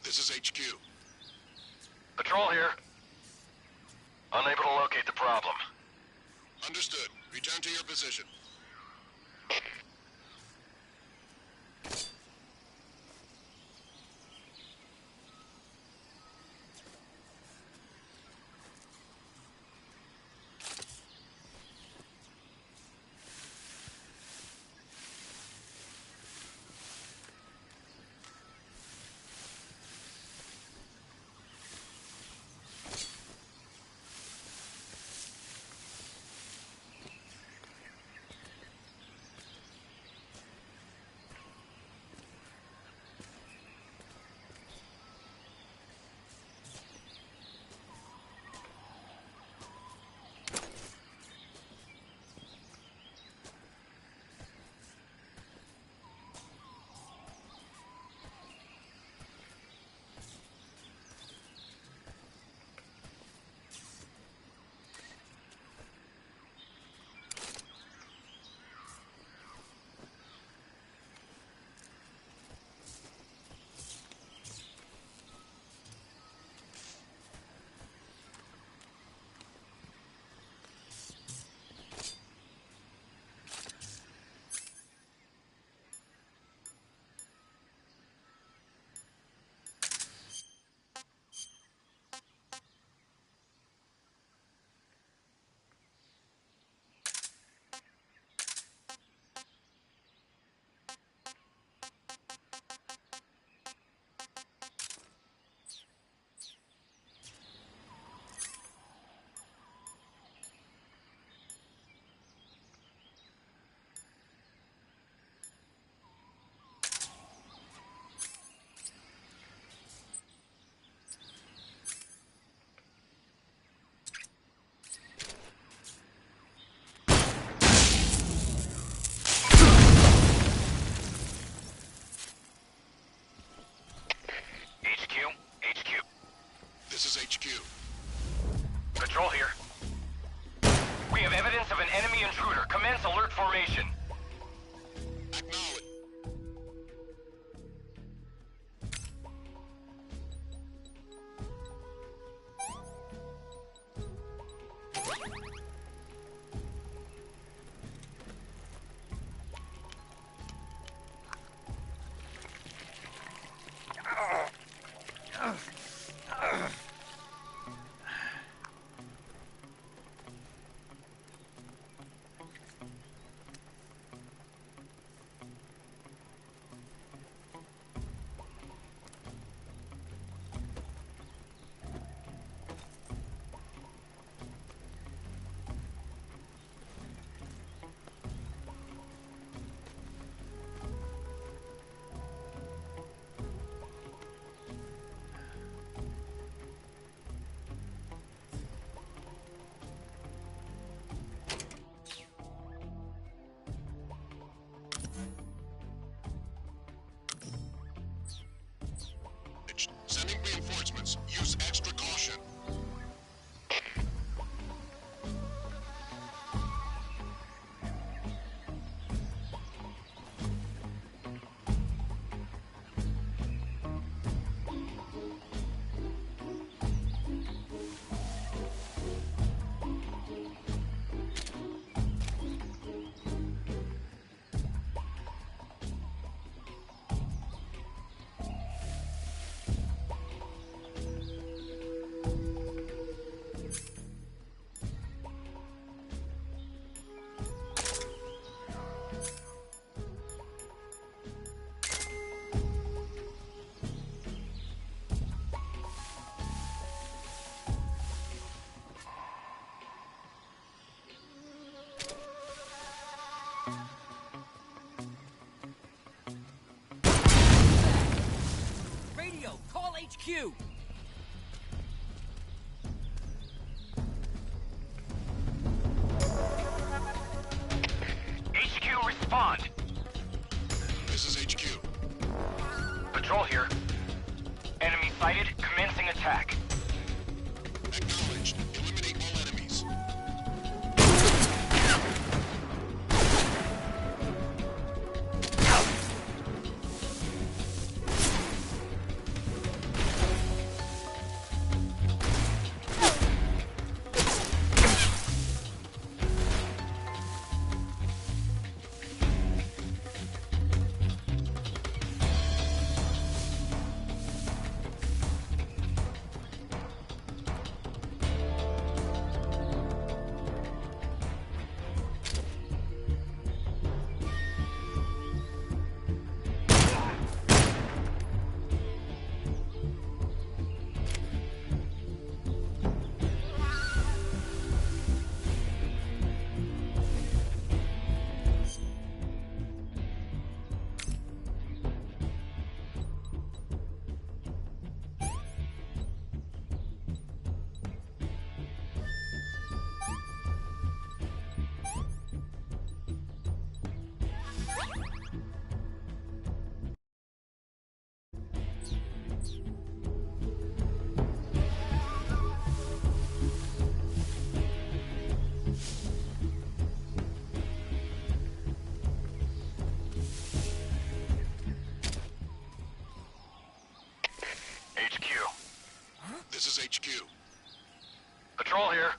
This is HQ. Patrol here. Unable to locate the problem. Understood. Return to your position. Patrol here. We have evidence of an enemy intruder. Commence alert formation. Acknowledge. Sending reinforcements. Use extra caution. Radio, call HQ! HQ, respond! This is HQ. Patrol here. Enemy sighted. Commencing attack. Acknowledged. Eliminate all enemies. This is HQ. Patrol here.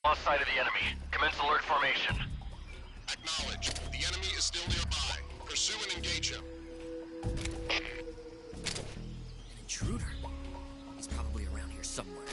Lost sight of the enemy. Commence alert formation. Acknowledge. The enemy is still nearby. Pursue and engage him. An intruder? He's probably around here somewhere.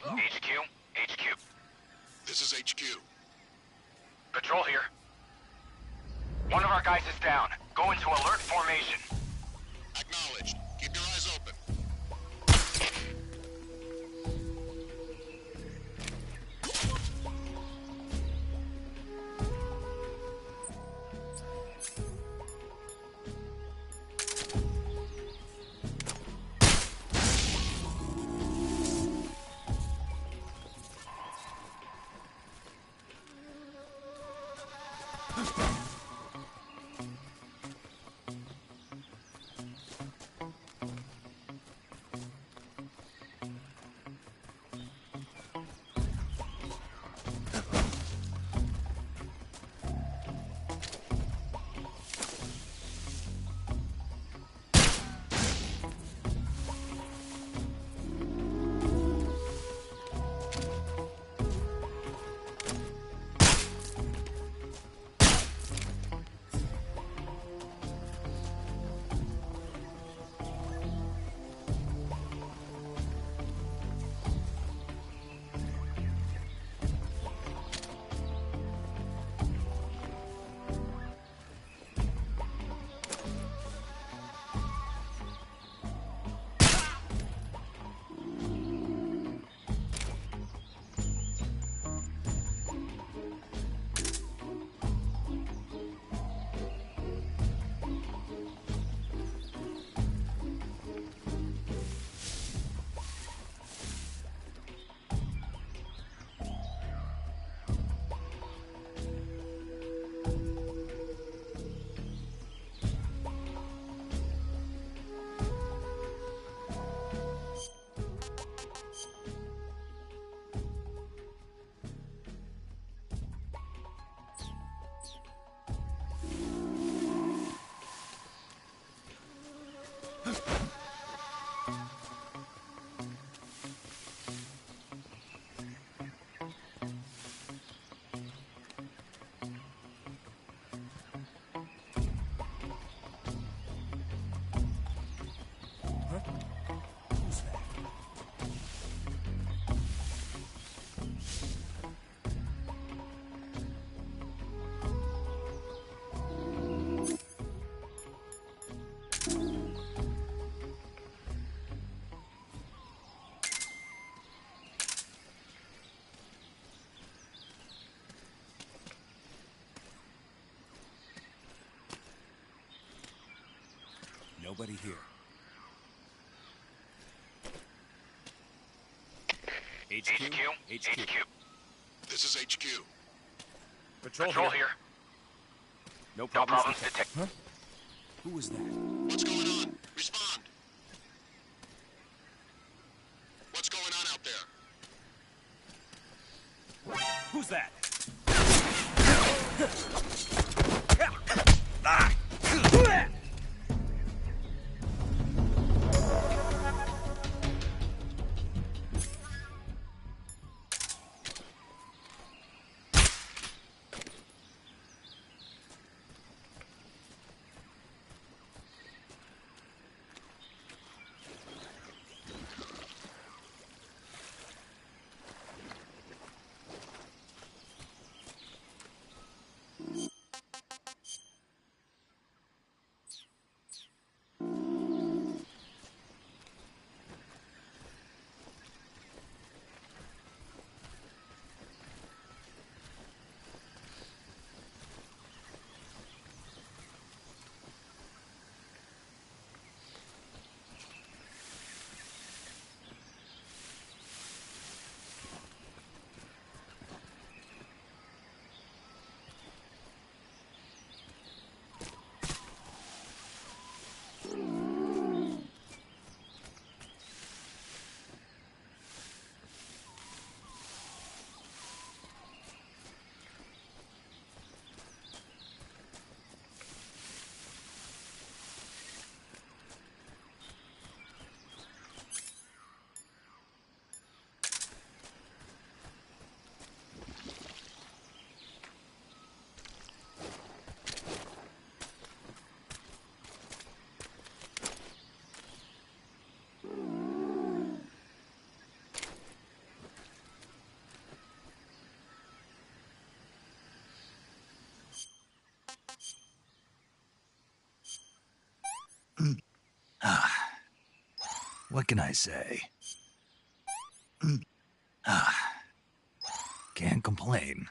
HQ, HQ. This is HQ. Patrol here. One of our guys is down. Go into alert formation. Acknowledged. Keep your eyes open. Nobody here. HQ, HQ. This is HQ. Patrol here. No No problems detected. Huh? Who was that? What's going on? Respond. What's going on out there? Who's that? What can I say? Can't complain.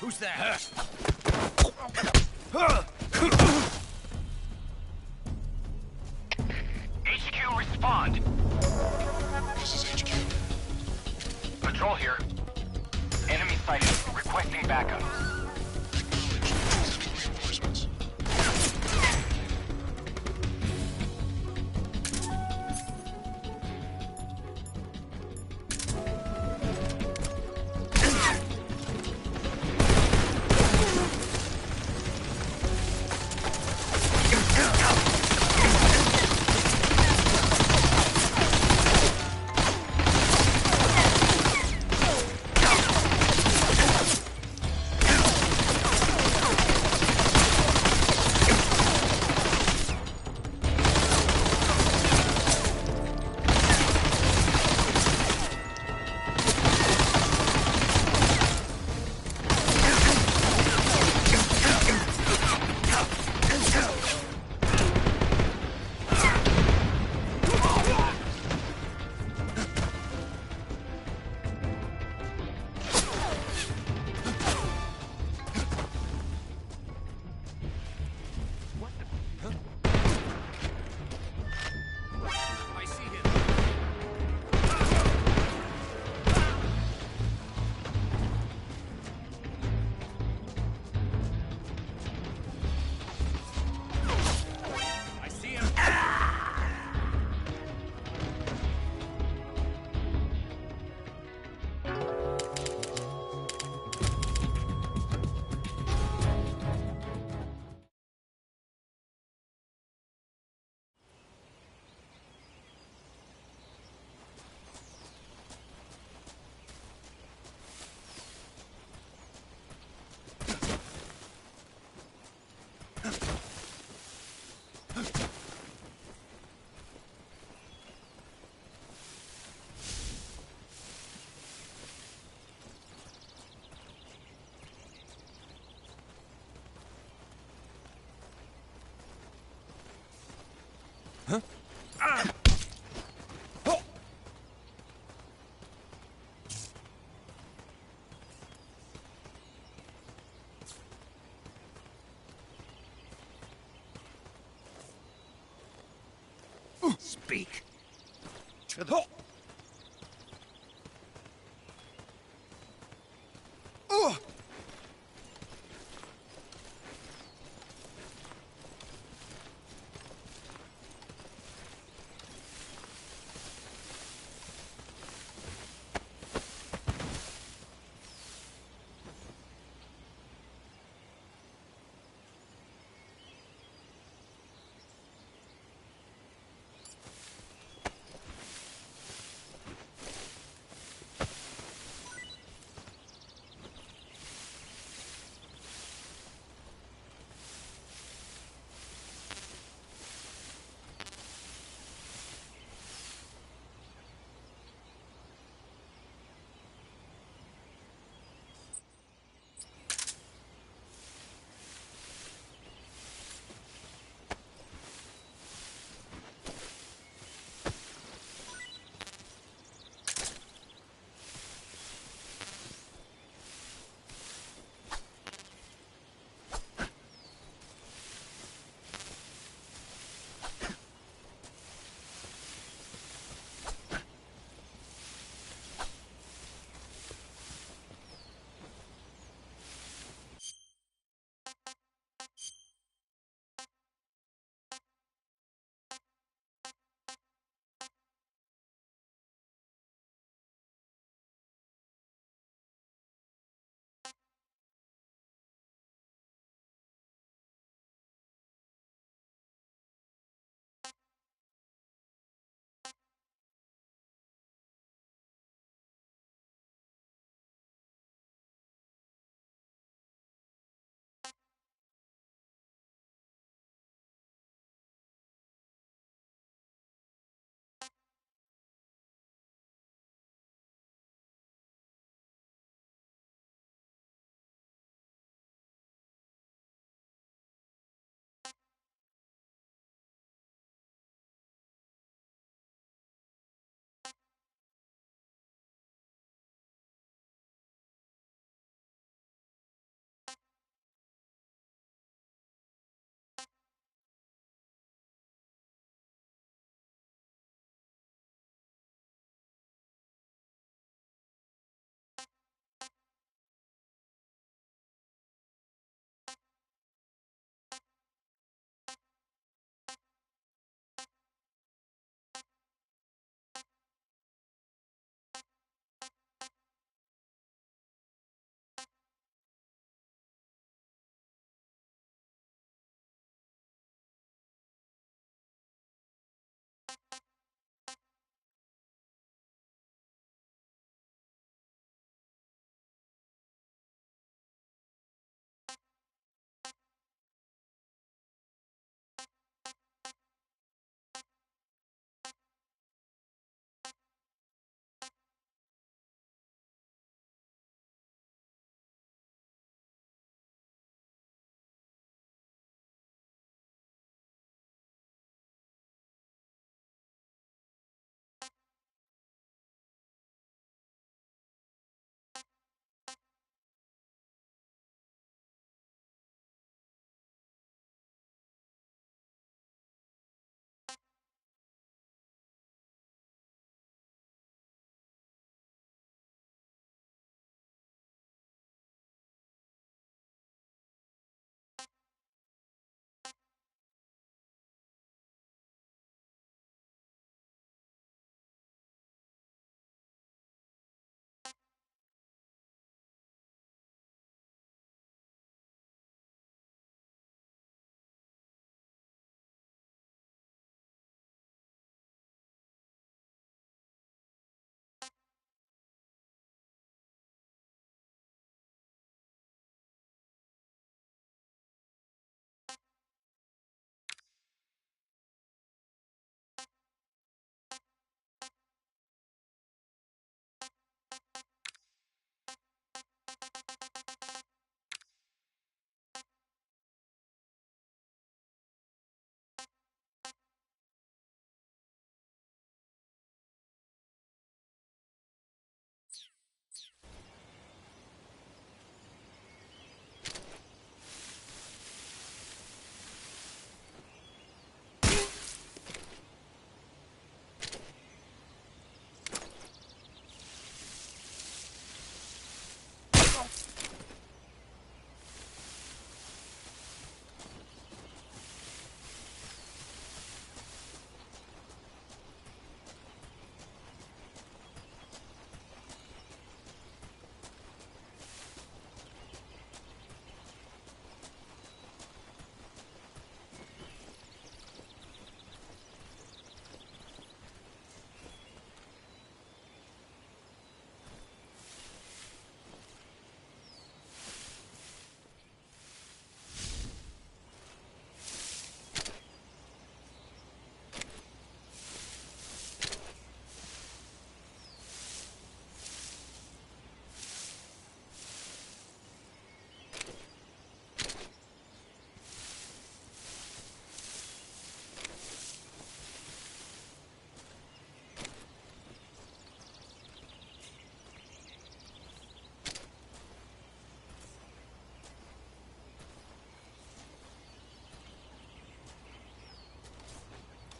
Who's that? HQ, respond. This is HQ. Patrol here. Enemy sighted. Requesting backup. Sending reinforcements. Huh? Speak. To the...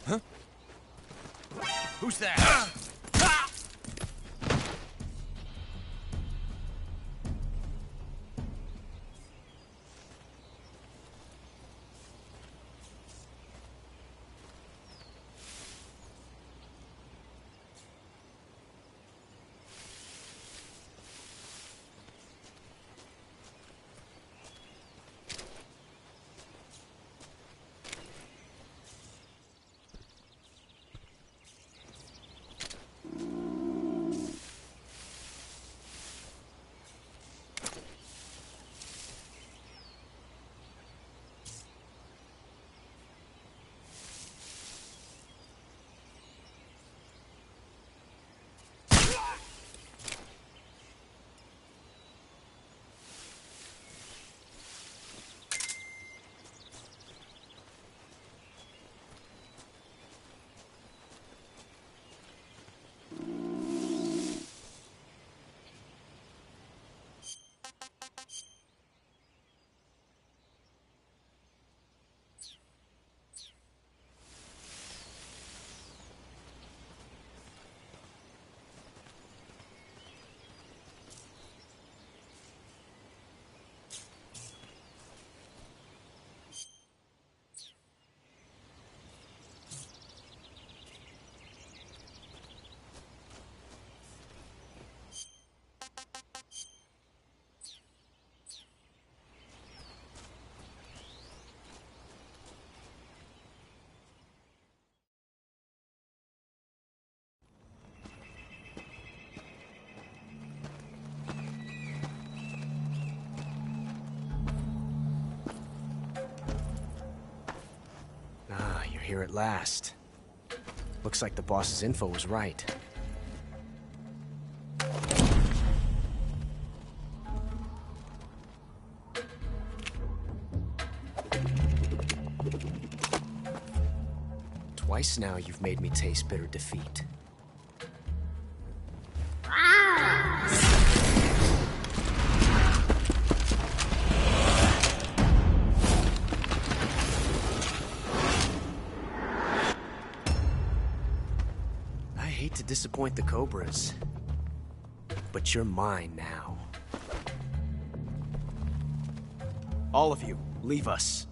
Huh? Who's that? here at last. Looks like the boss's info was right. Twice now you've made me taste bitter defeat. I hate to disappoint the Cobras, but you're mine now. All of you, leave us.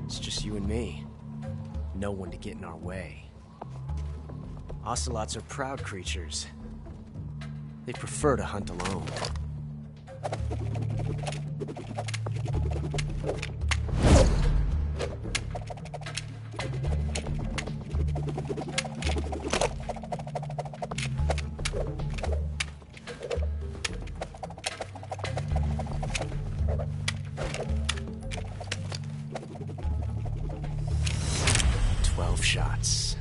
It's just you and me. No one to get in our way. Ocelots are proud creatures. They prefer to hunt alone. Shots.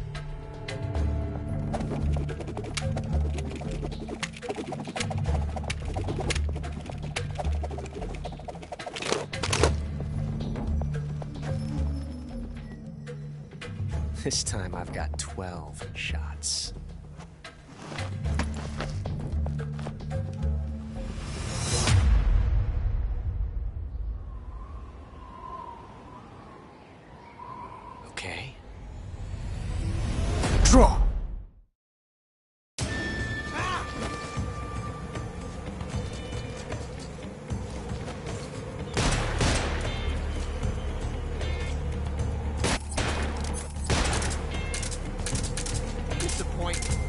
This time I've got 12 shots. Okay. Draw! Disappointment.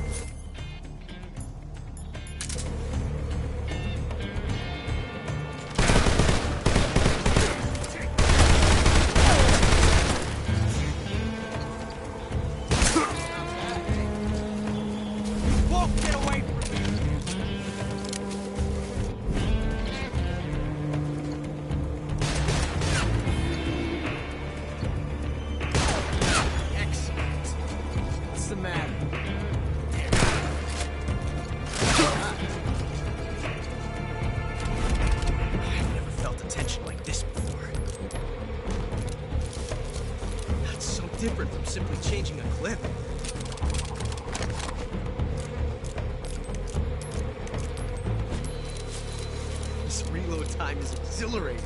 What's the matter? I've never felt a tension like this before. That's so different from simply changing a clip. This reload time is exhilarating.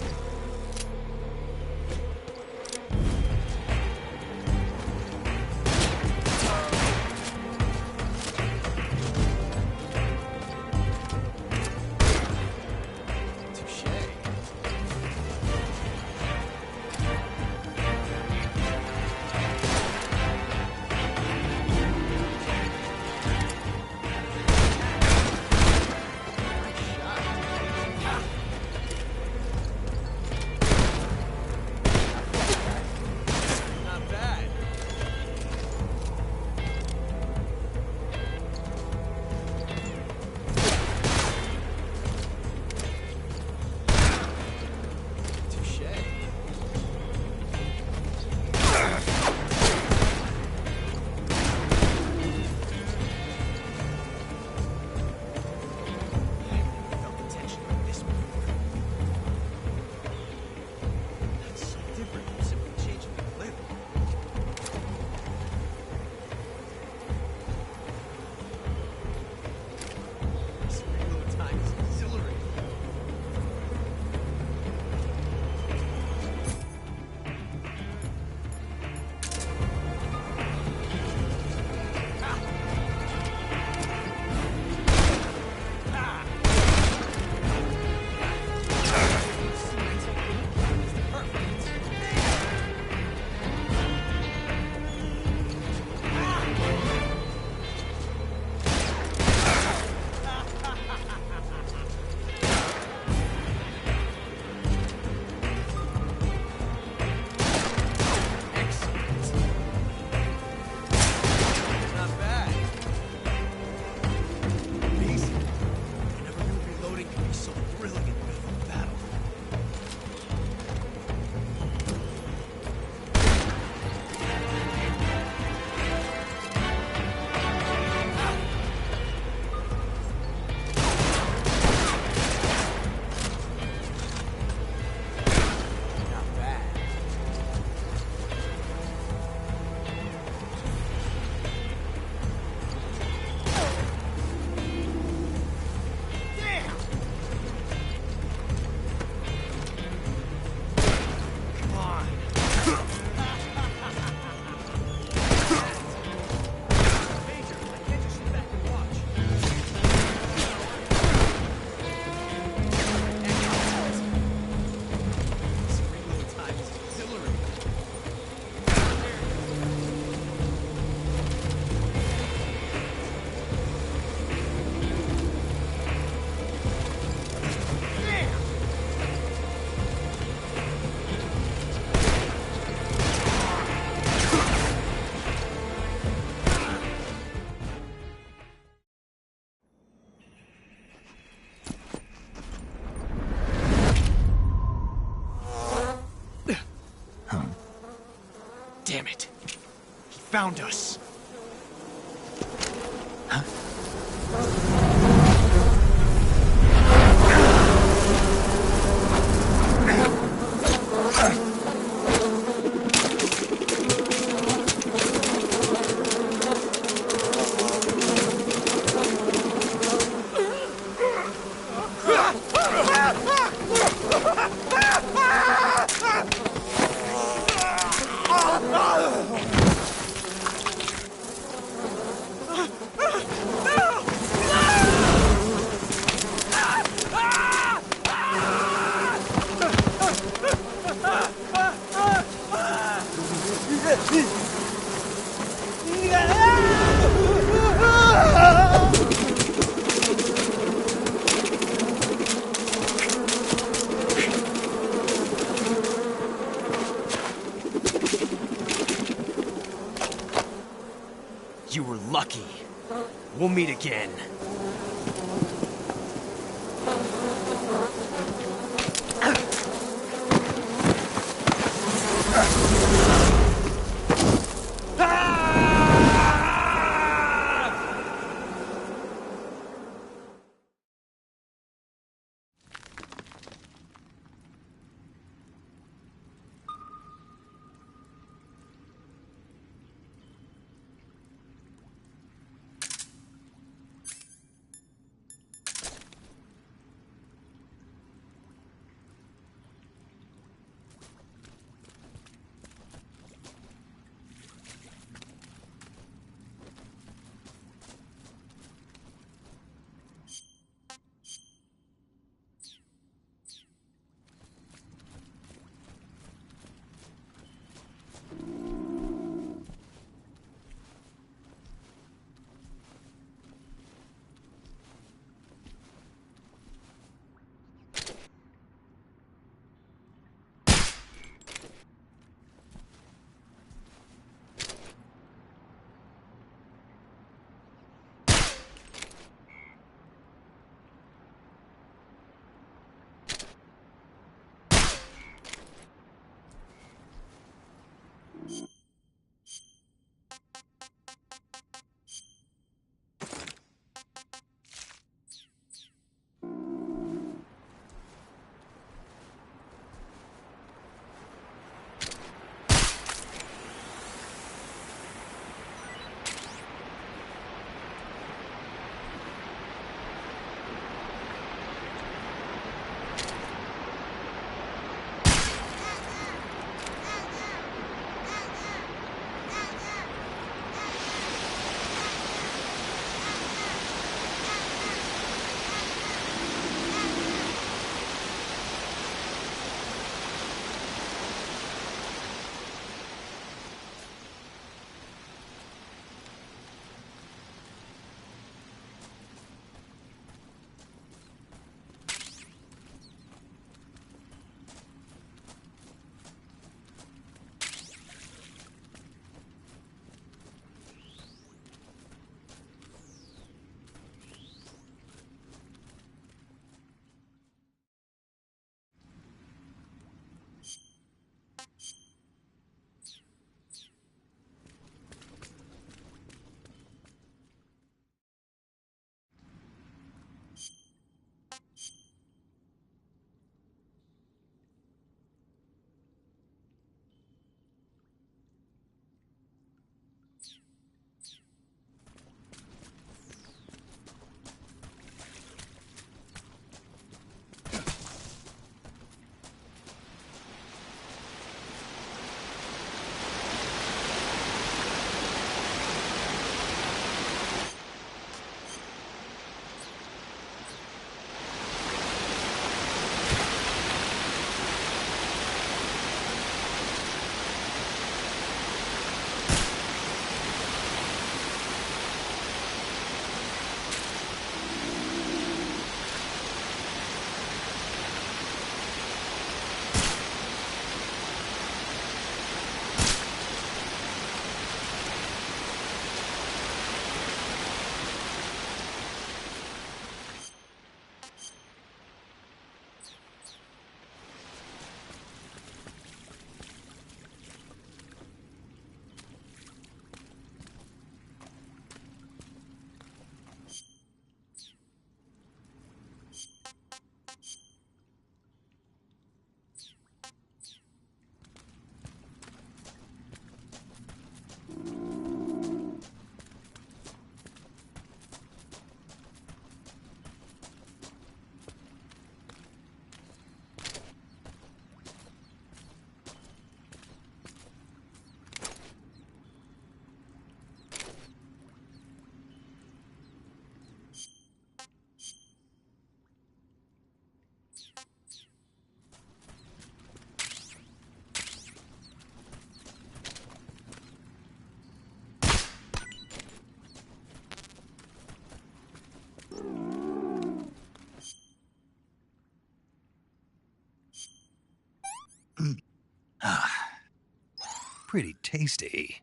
found us. You were lucky. We'll meet again. pretty tasty.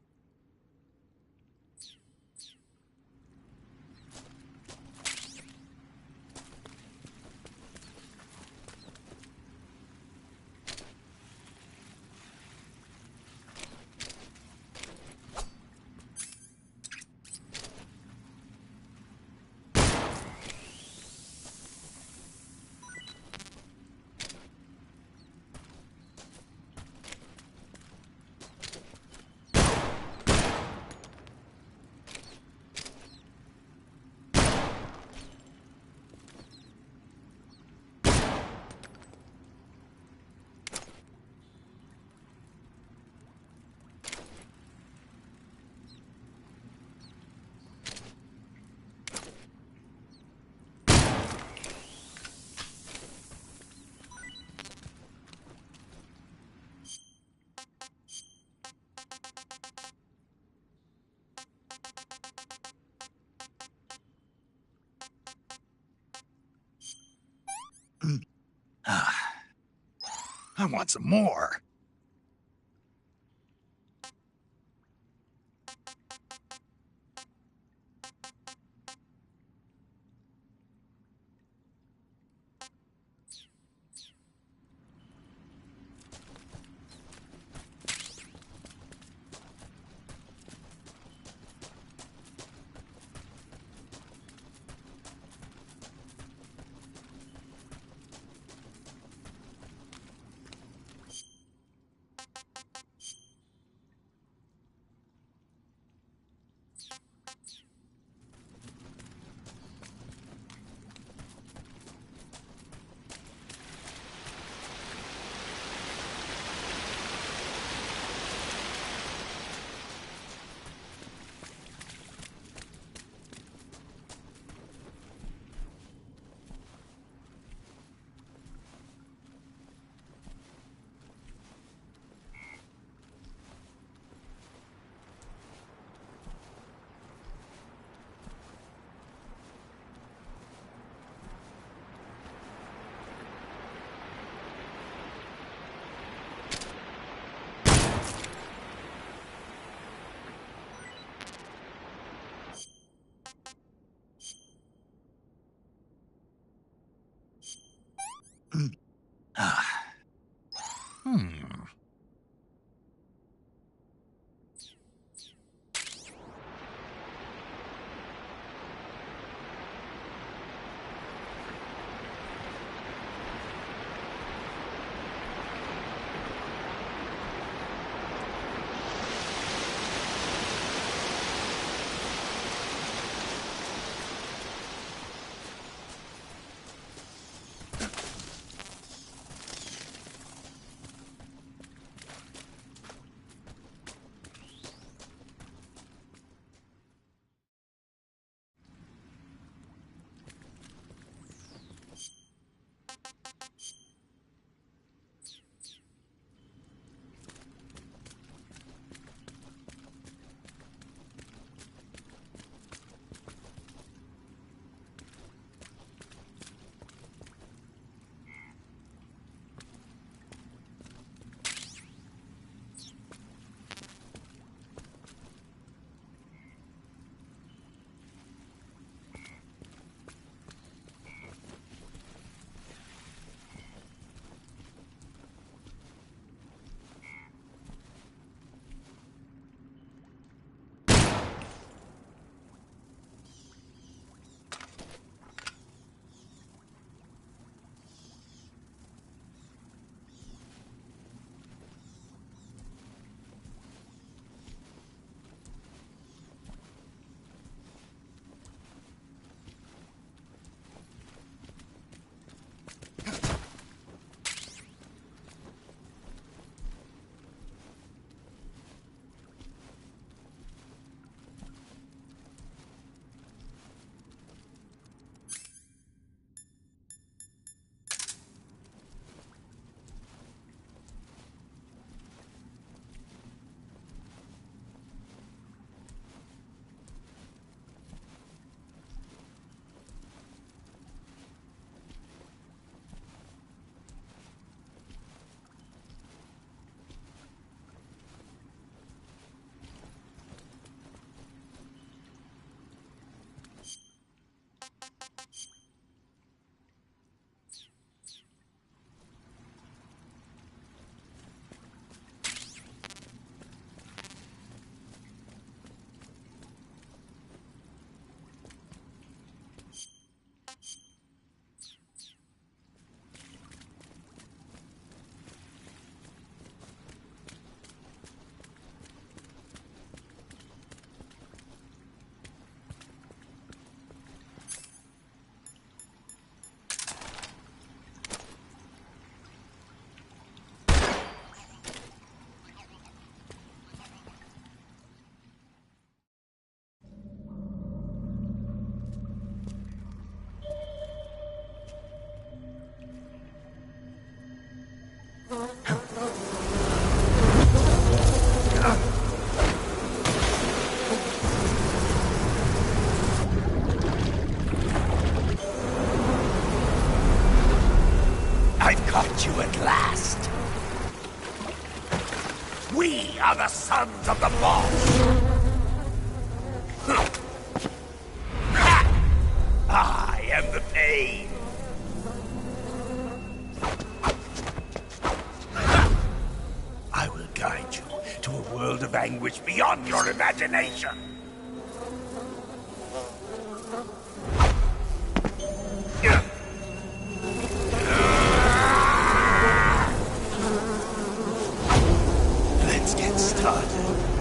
I want some more. I've caught you at last. We are the sons of the boss. I am the pain. I will guide you to a world of anguish beyond your imagination. Let's get started.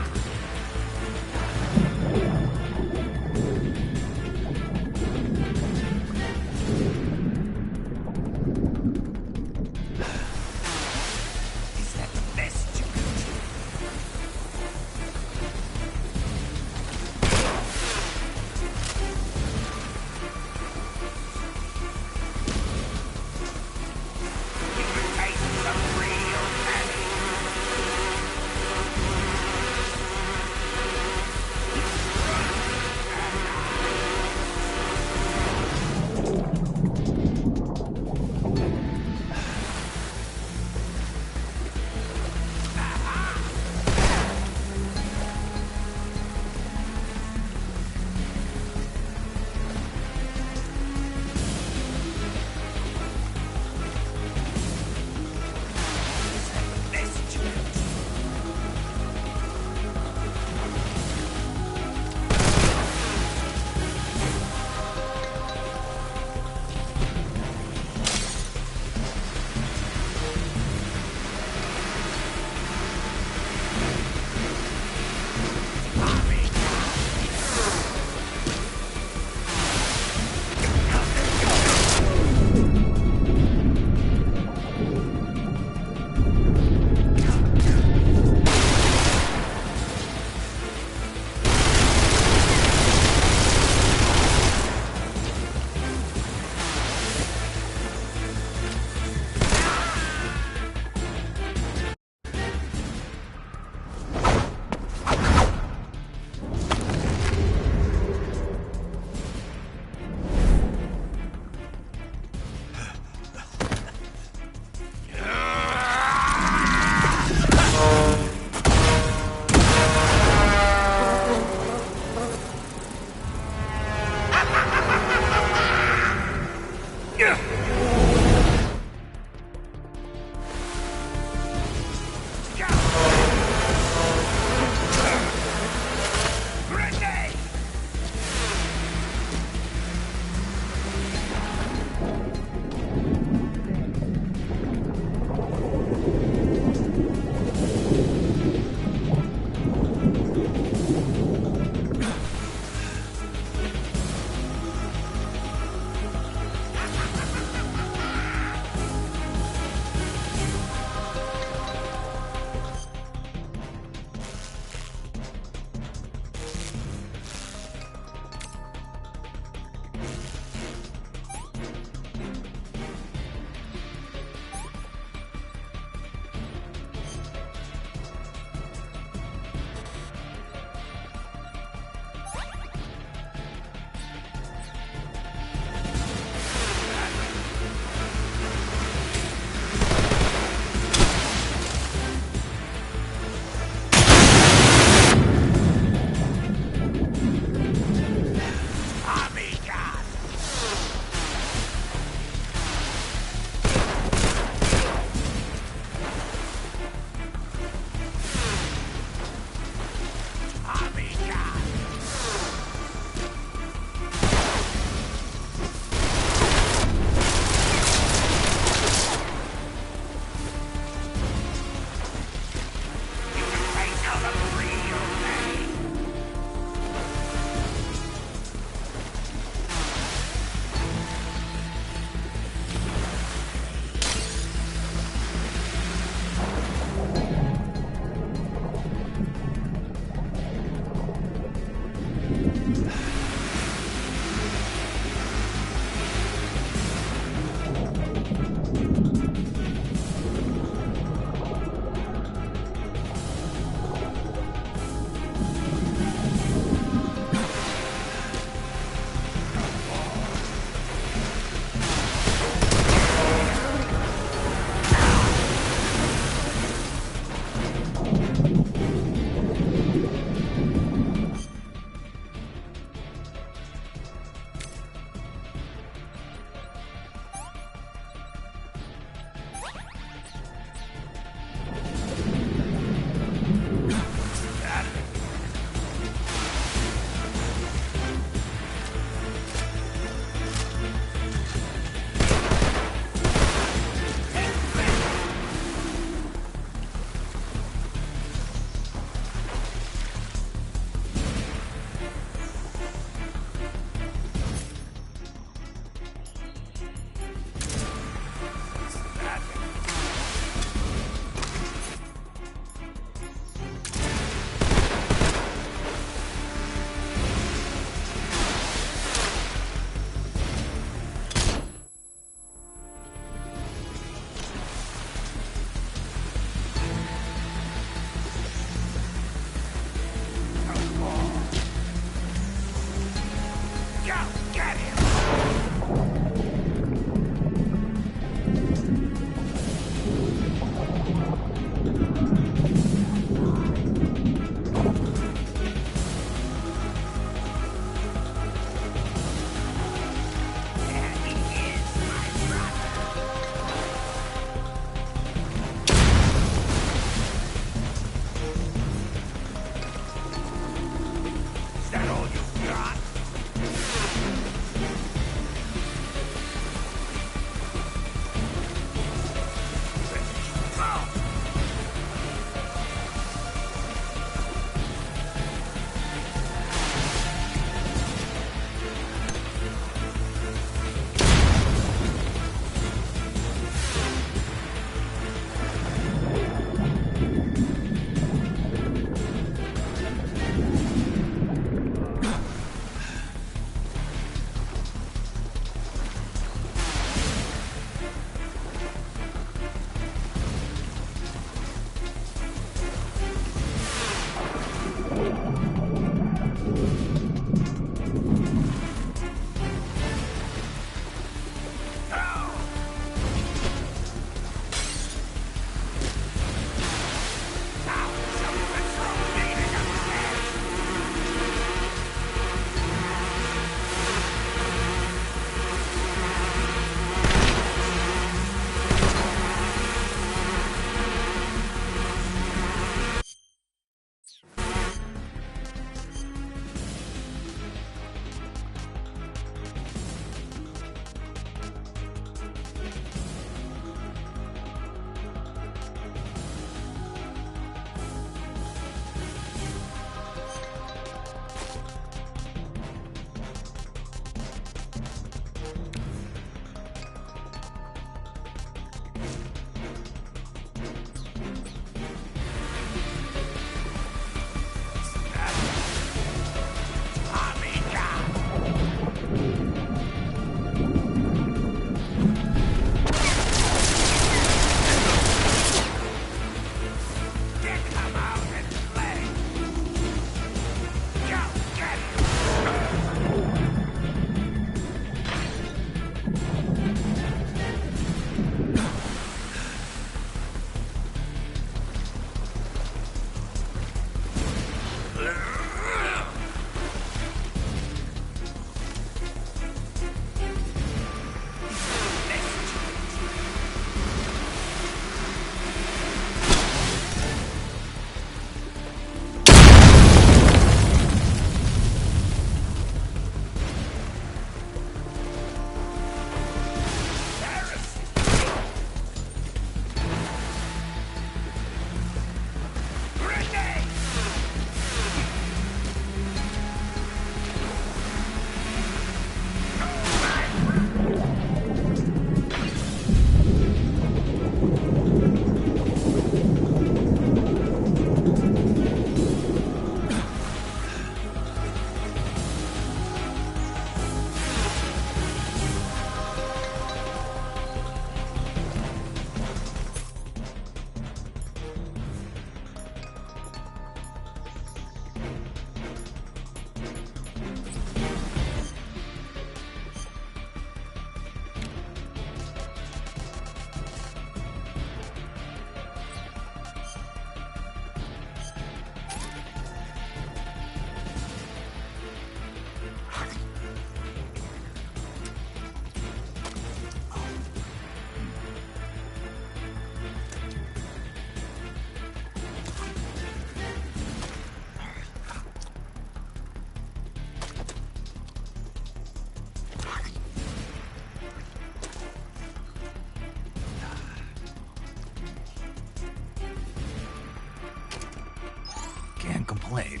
complain.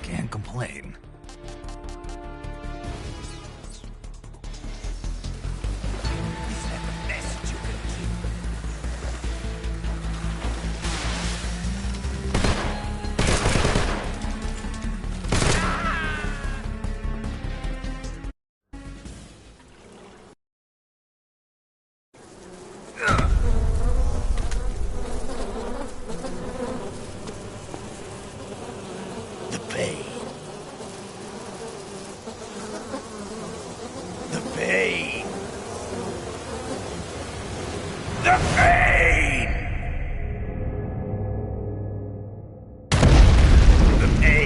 Can't complain. The pain! The pain!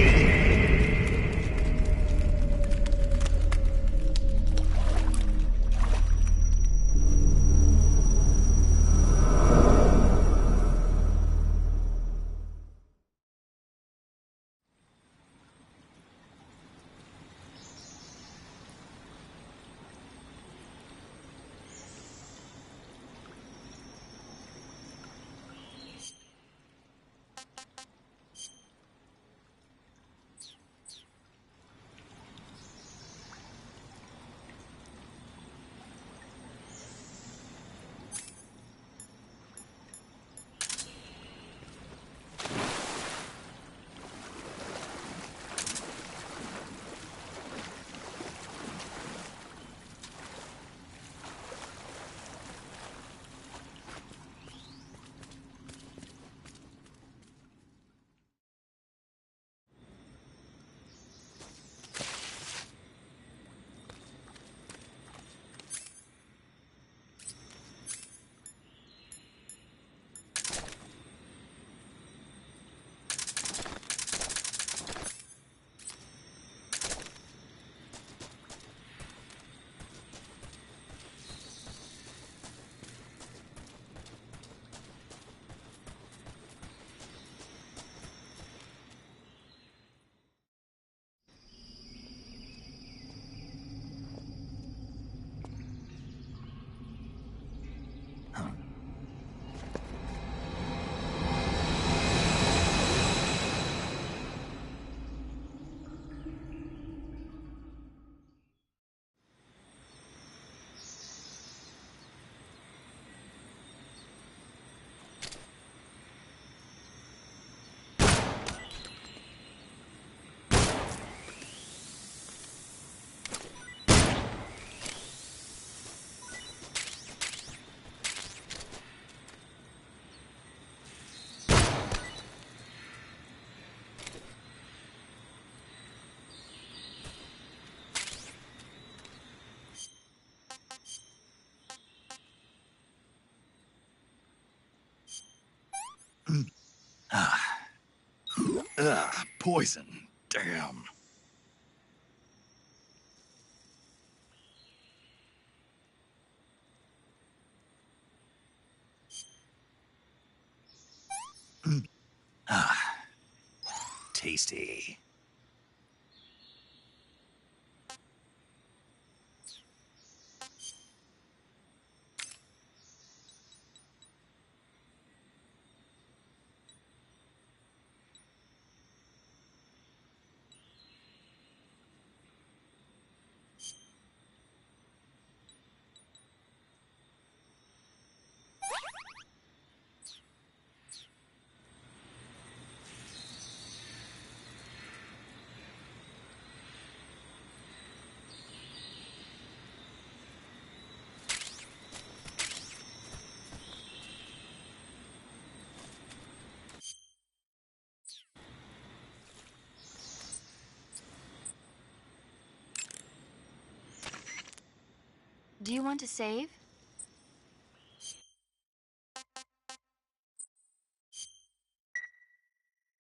Poison. Damn. Tasty. Do you want to save?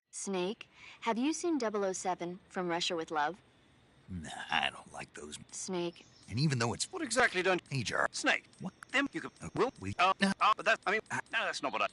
Snake, have you seen 007 from Russia with Love? Nah, I don't like those. Snake. And even though it's... What exactly don't... Hey, Jar. Snake. What? Them you could... Will we... but that's... I mean... No, that's not what I...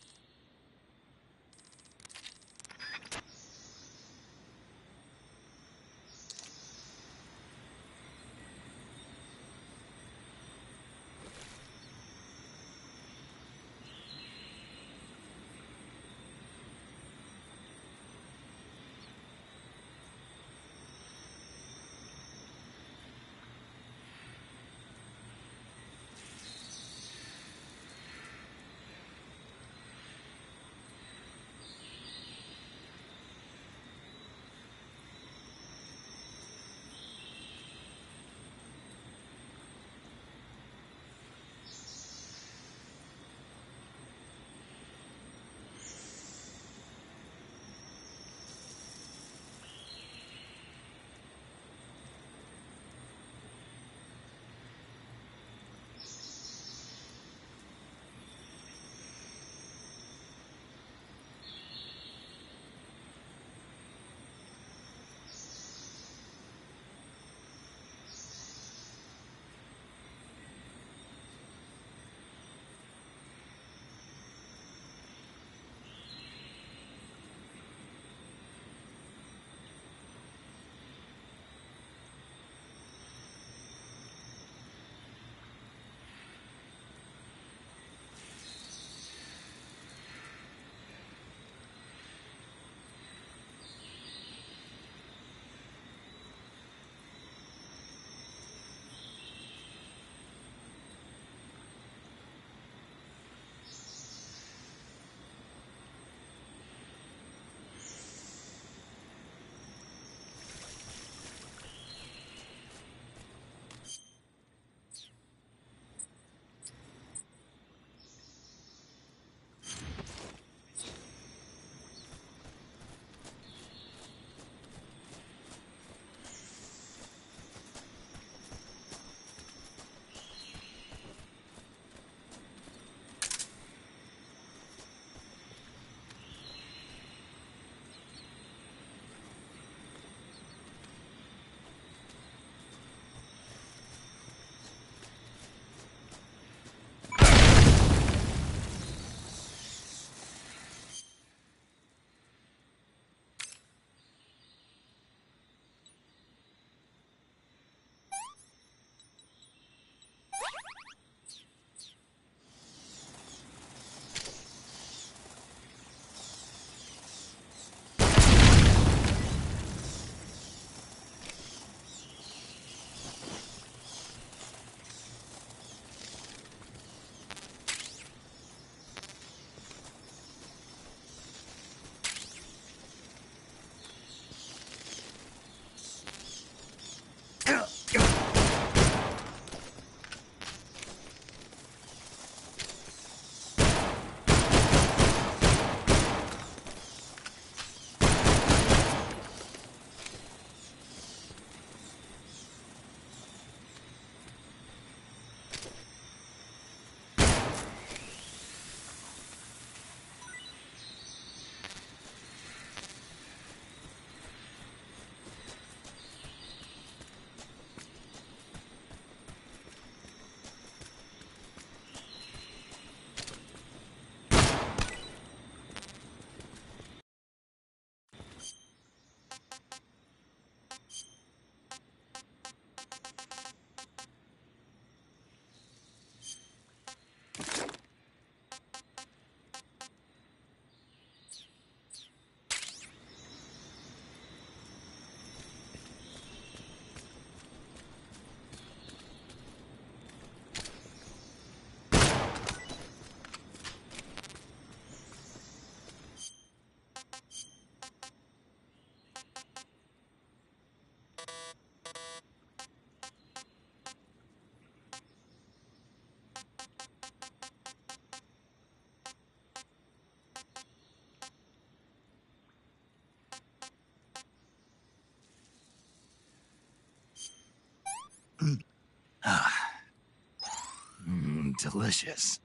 delicious.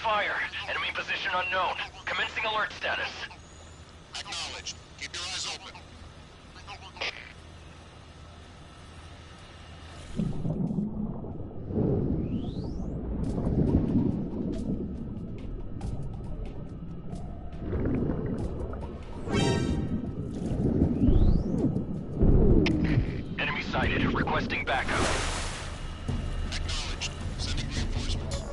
Fire. Enemy position unknown. Commencing alert status. Acknowledged. Keep your eyes open. Enemy sighted. Requesting backup. Acknowledged. Sending reinforcements.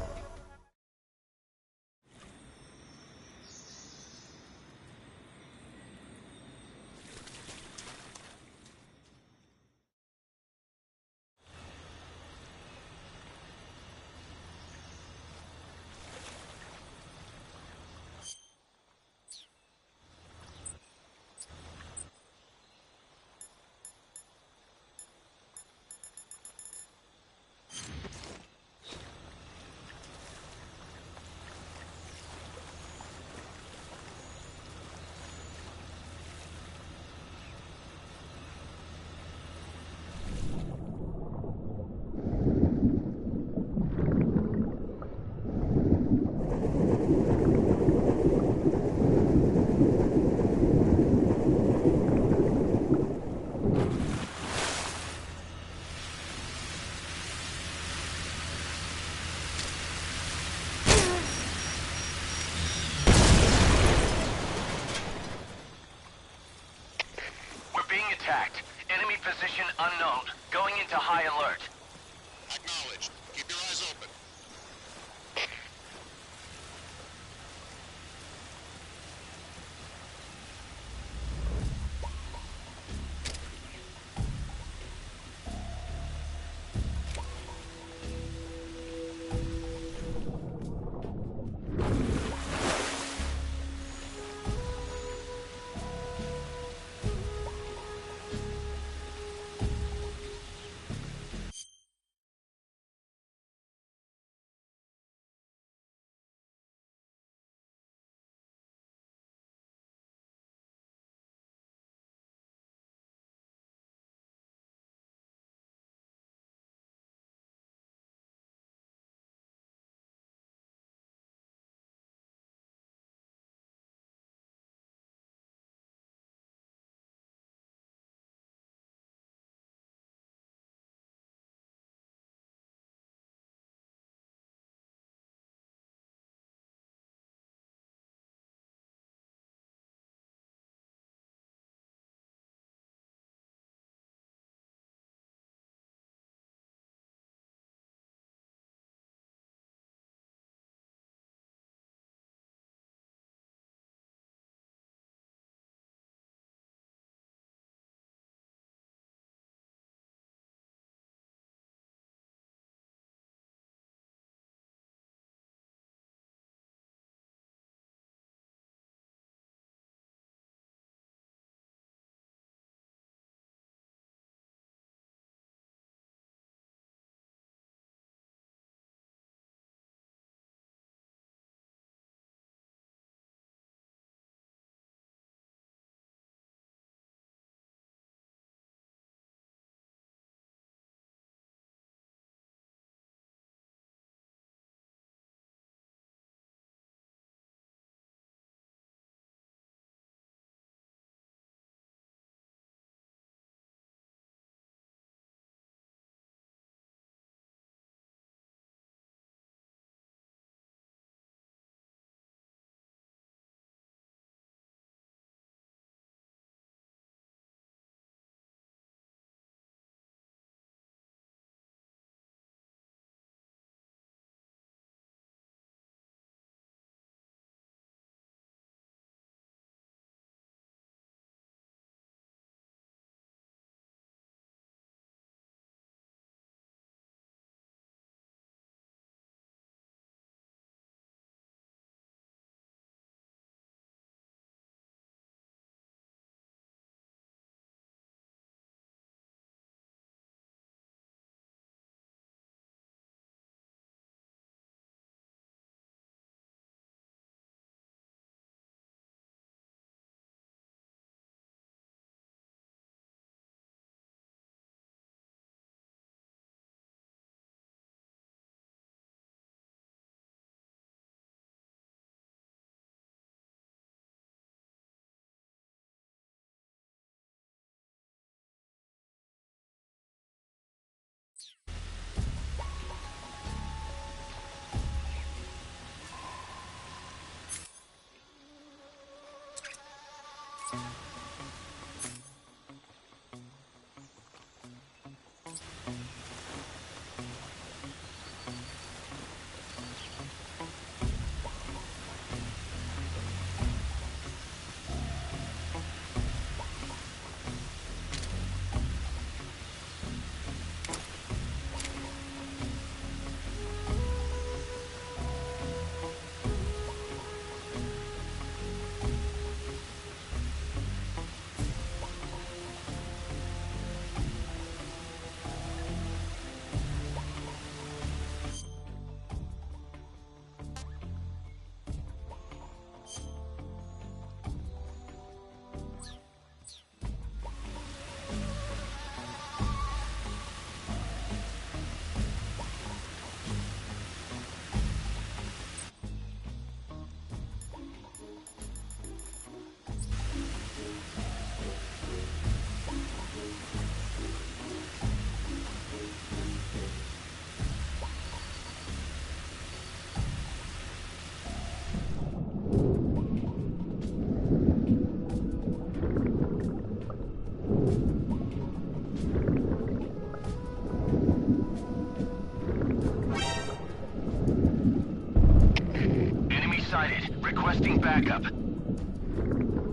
Requesting backup.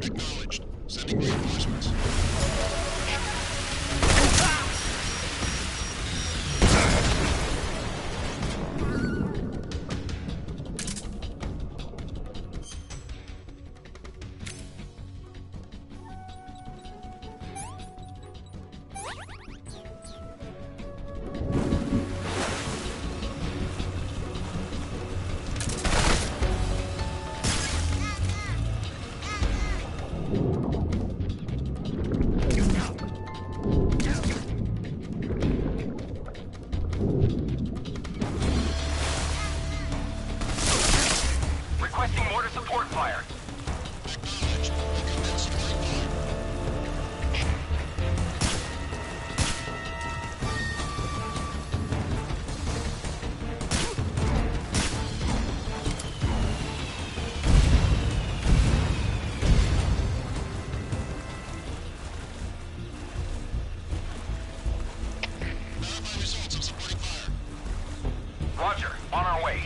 Acknowledged. Sending reinforcements. Requesting mortar support fire. Roger, on our way.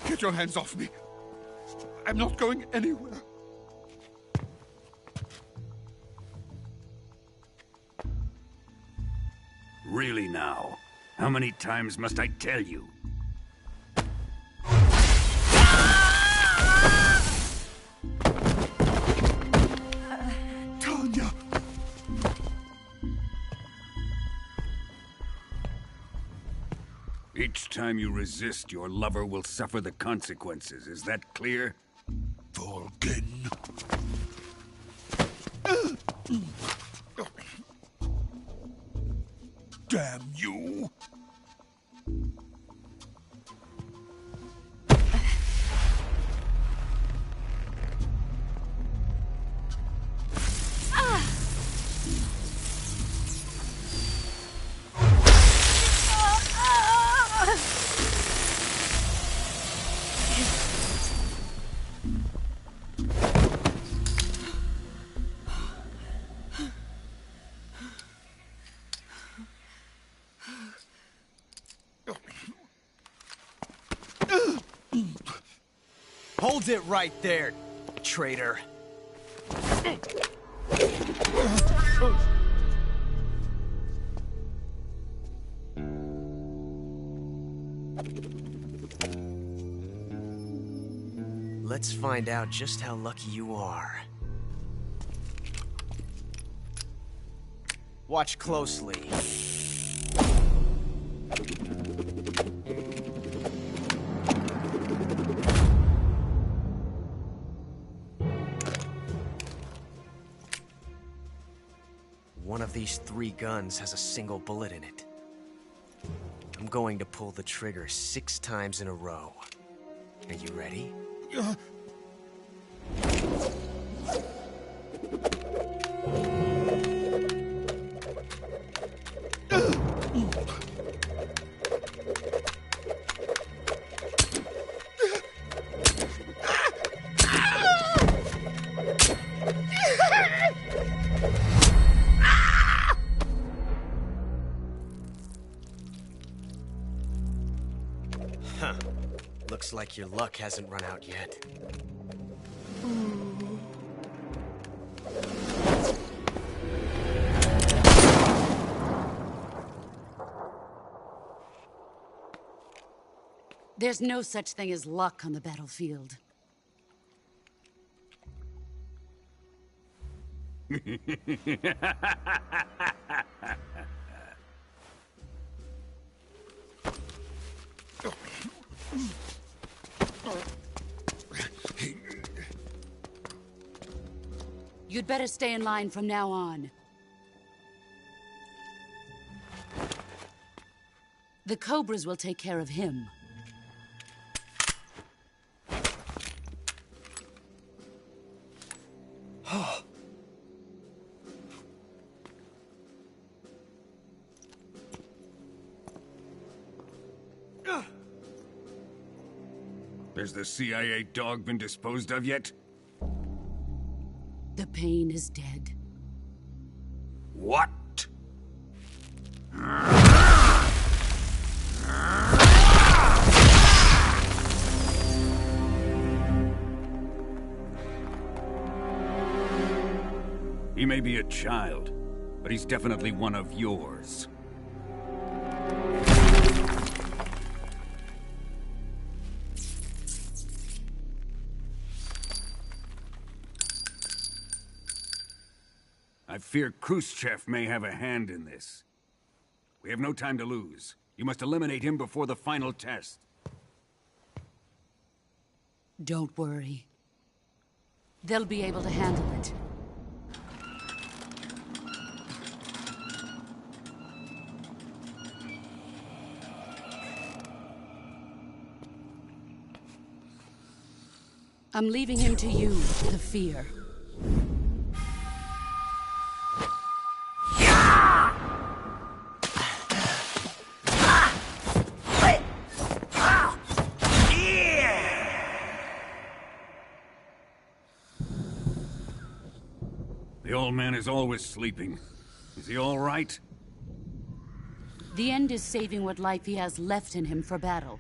Get your hands off me. I'm not going anywhere. Really now? How many times must I tell you? Tanya! Each time you resist, your lover will suffer the consequences. Is that clear? Volgin. Damn you! Hold it right there, traitor. Let's find out just how lucky you are. Watch closely. One of these 3 guns has a single bullet in it. I'm going to pull the trigger 6 times in a row. Are you ready? Huh. Looks like your luck hasn't run out yet. There's no such thing as luck on the battlefield. You'd better stay in line from now on. The Cobras will take care of him. Has the CIA dog been disposed of yet? The pain is dead. What? He may be a child, but he's definitely one of yours. I fear Khrushchev may have a hand in this. We have no time to lose. You must eliminate him before the final test. Don't worry. They'll be able to handle it. I'm leaving him to you, the fear. The old man is always sleeping. Is he all right? The end is saving what life he has left in him for battle.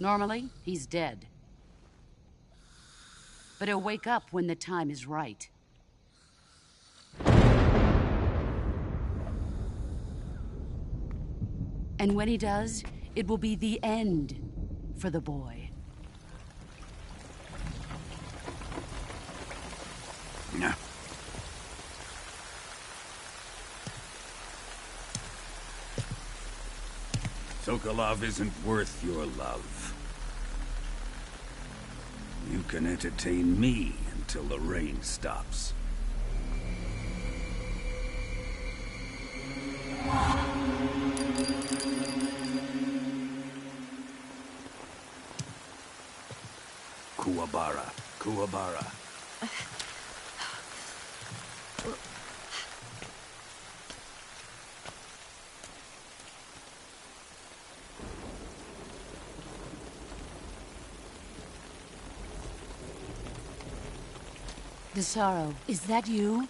Normally, he's dead. But he'll wake up when the time is right. And when he does, it will be the end for the boy. No. Sokolov isn't worth your love. You can entertain me until the rain stops. Kuwabara. Kuwabara. Desaro, is that you?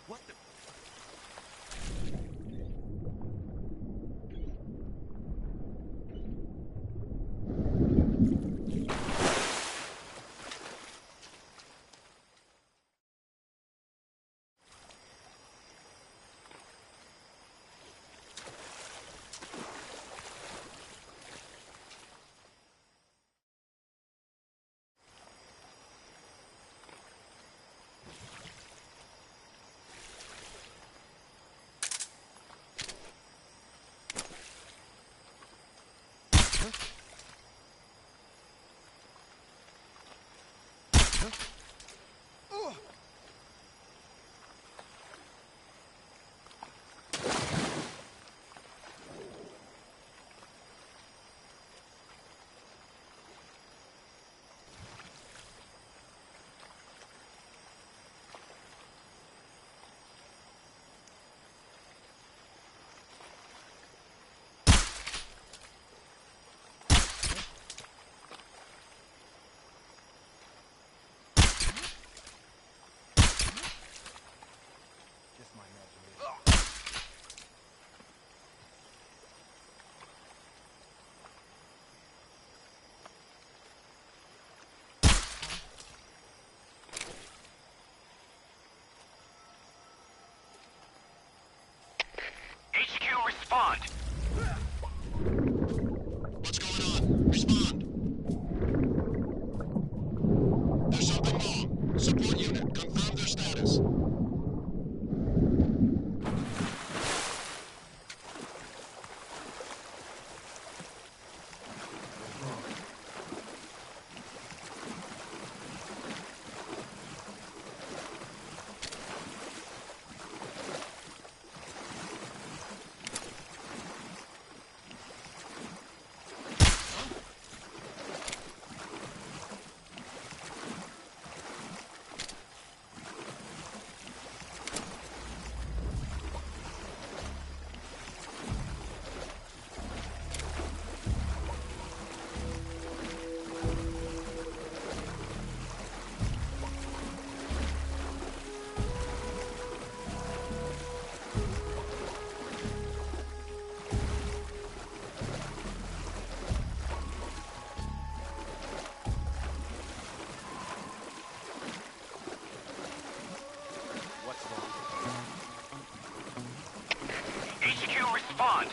What the... HQ, respond! What's going on? Respond. There's something wrong. Support unit, confirm their status. HQ, respond!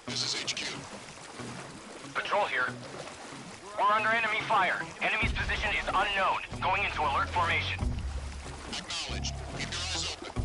This is HQ. Patrol here. We're under enemy fire. Enemy's position is unknown. Going into alert formation. Acknowledged. Keep your eyes open.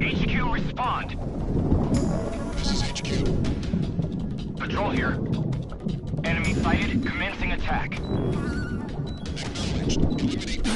HQ, respond. This is HQ. Patrol here. Enemy sighted, commencing attack. Acknowledged. Eliminate.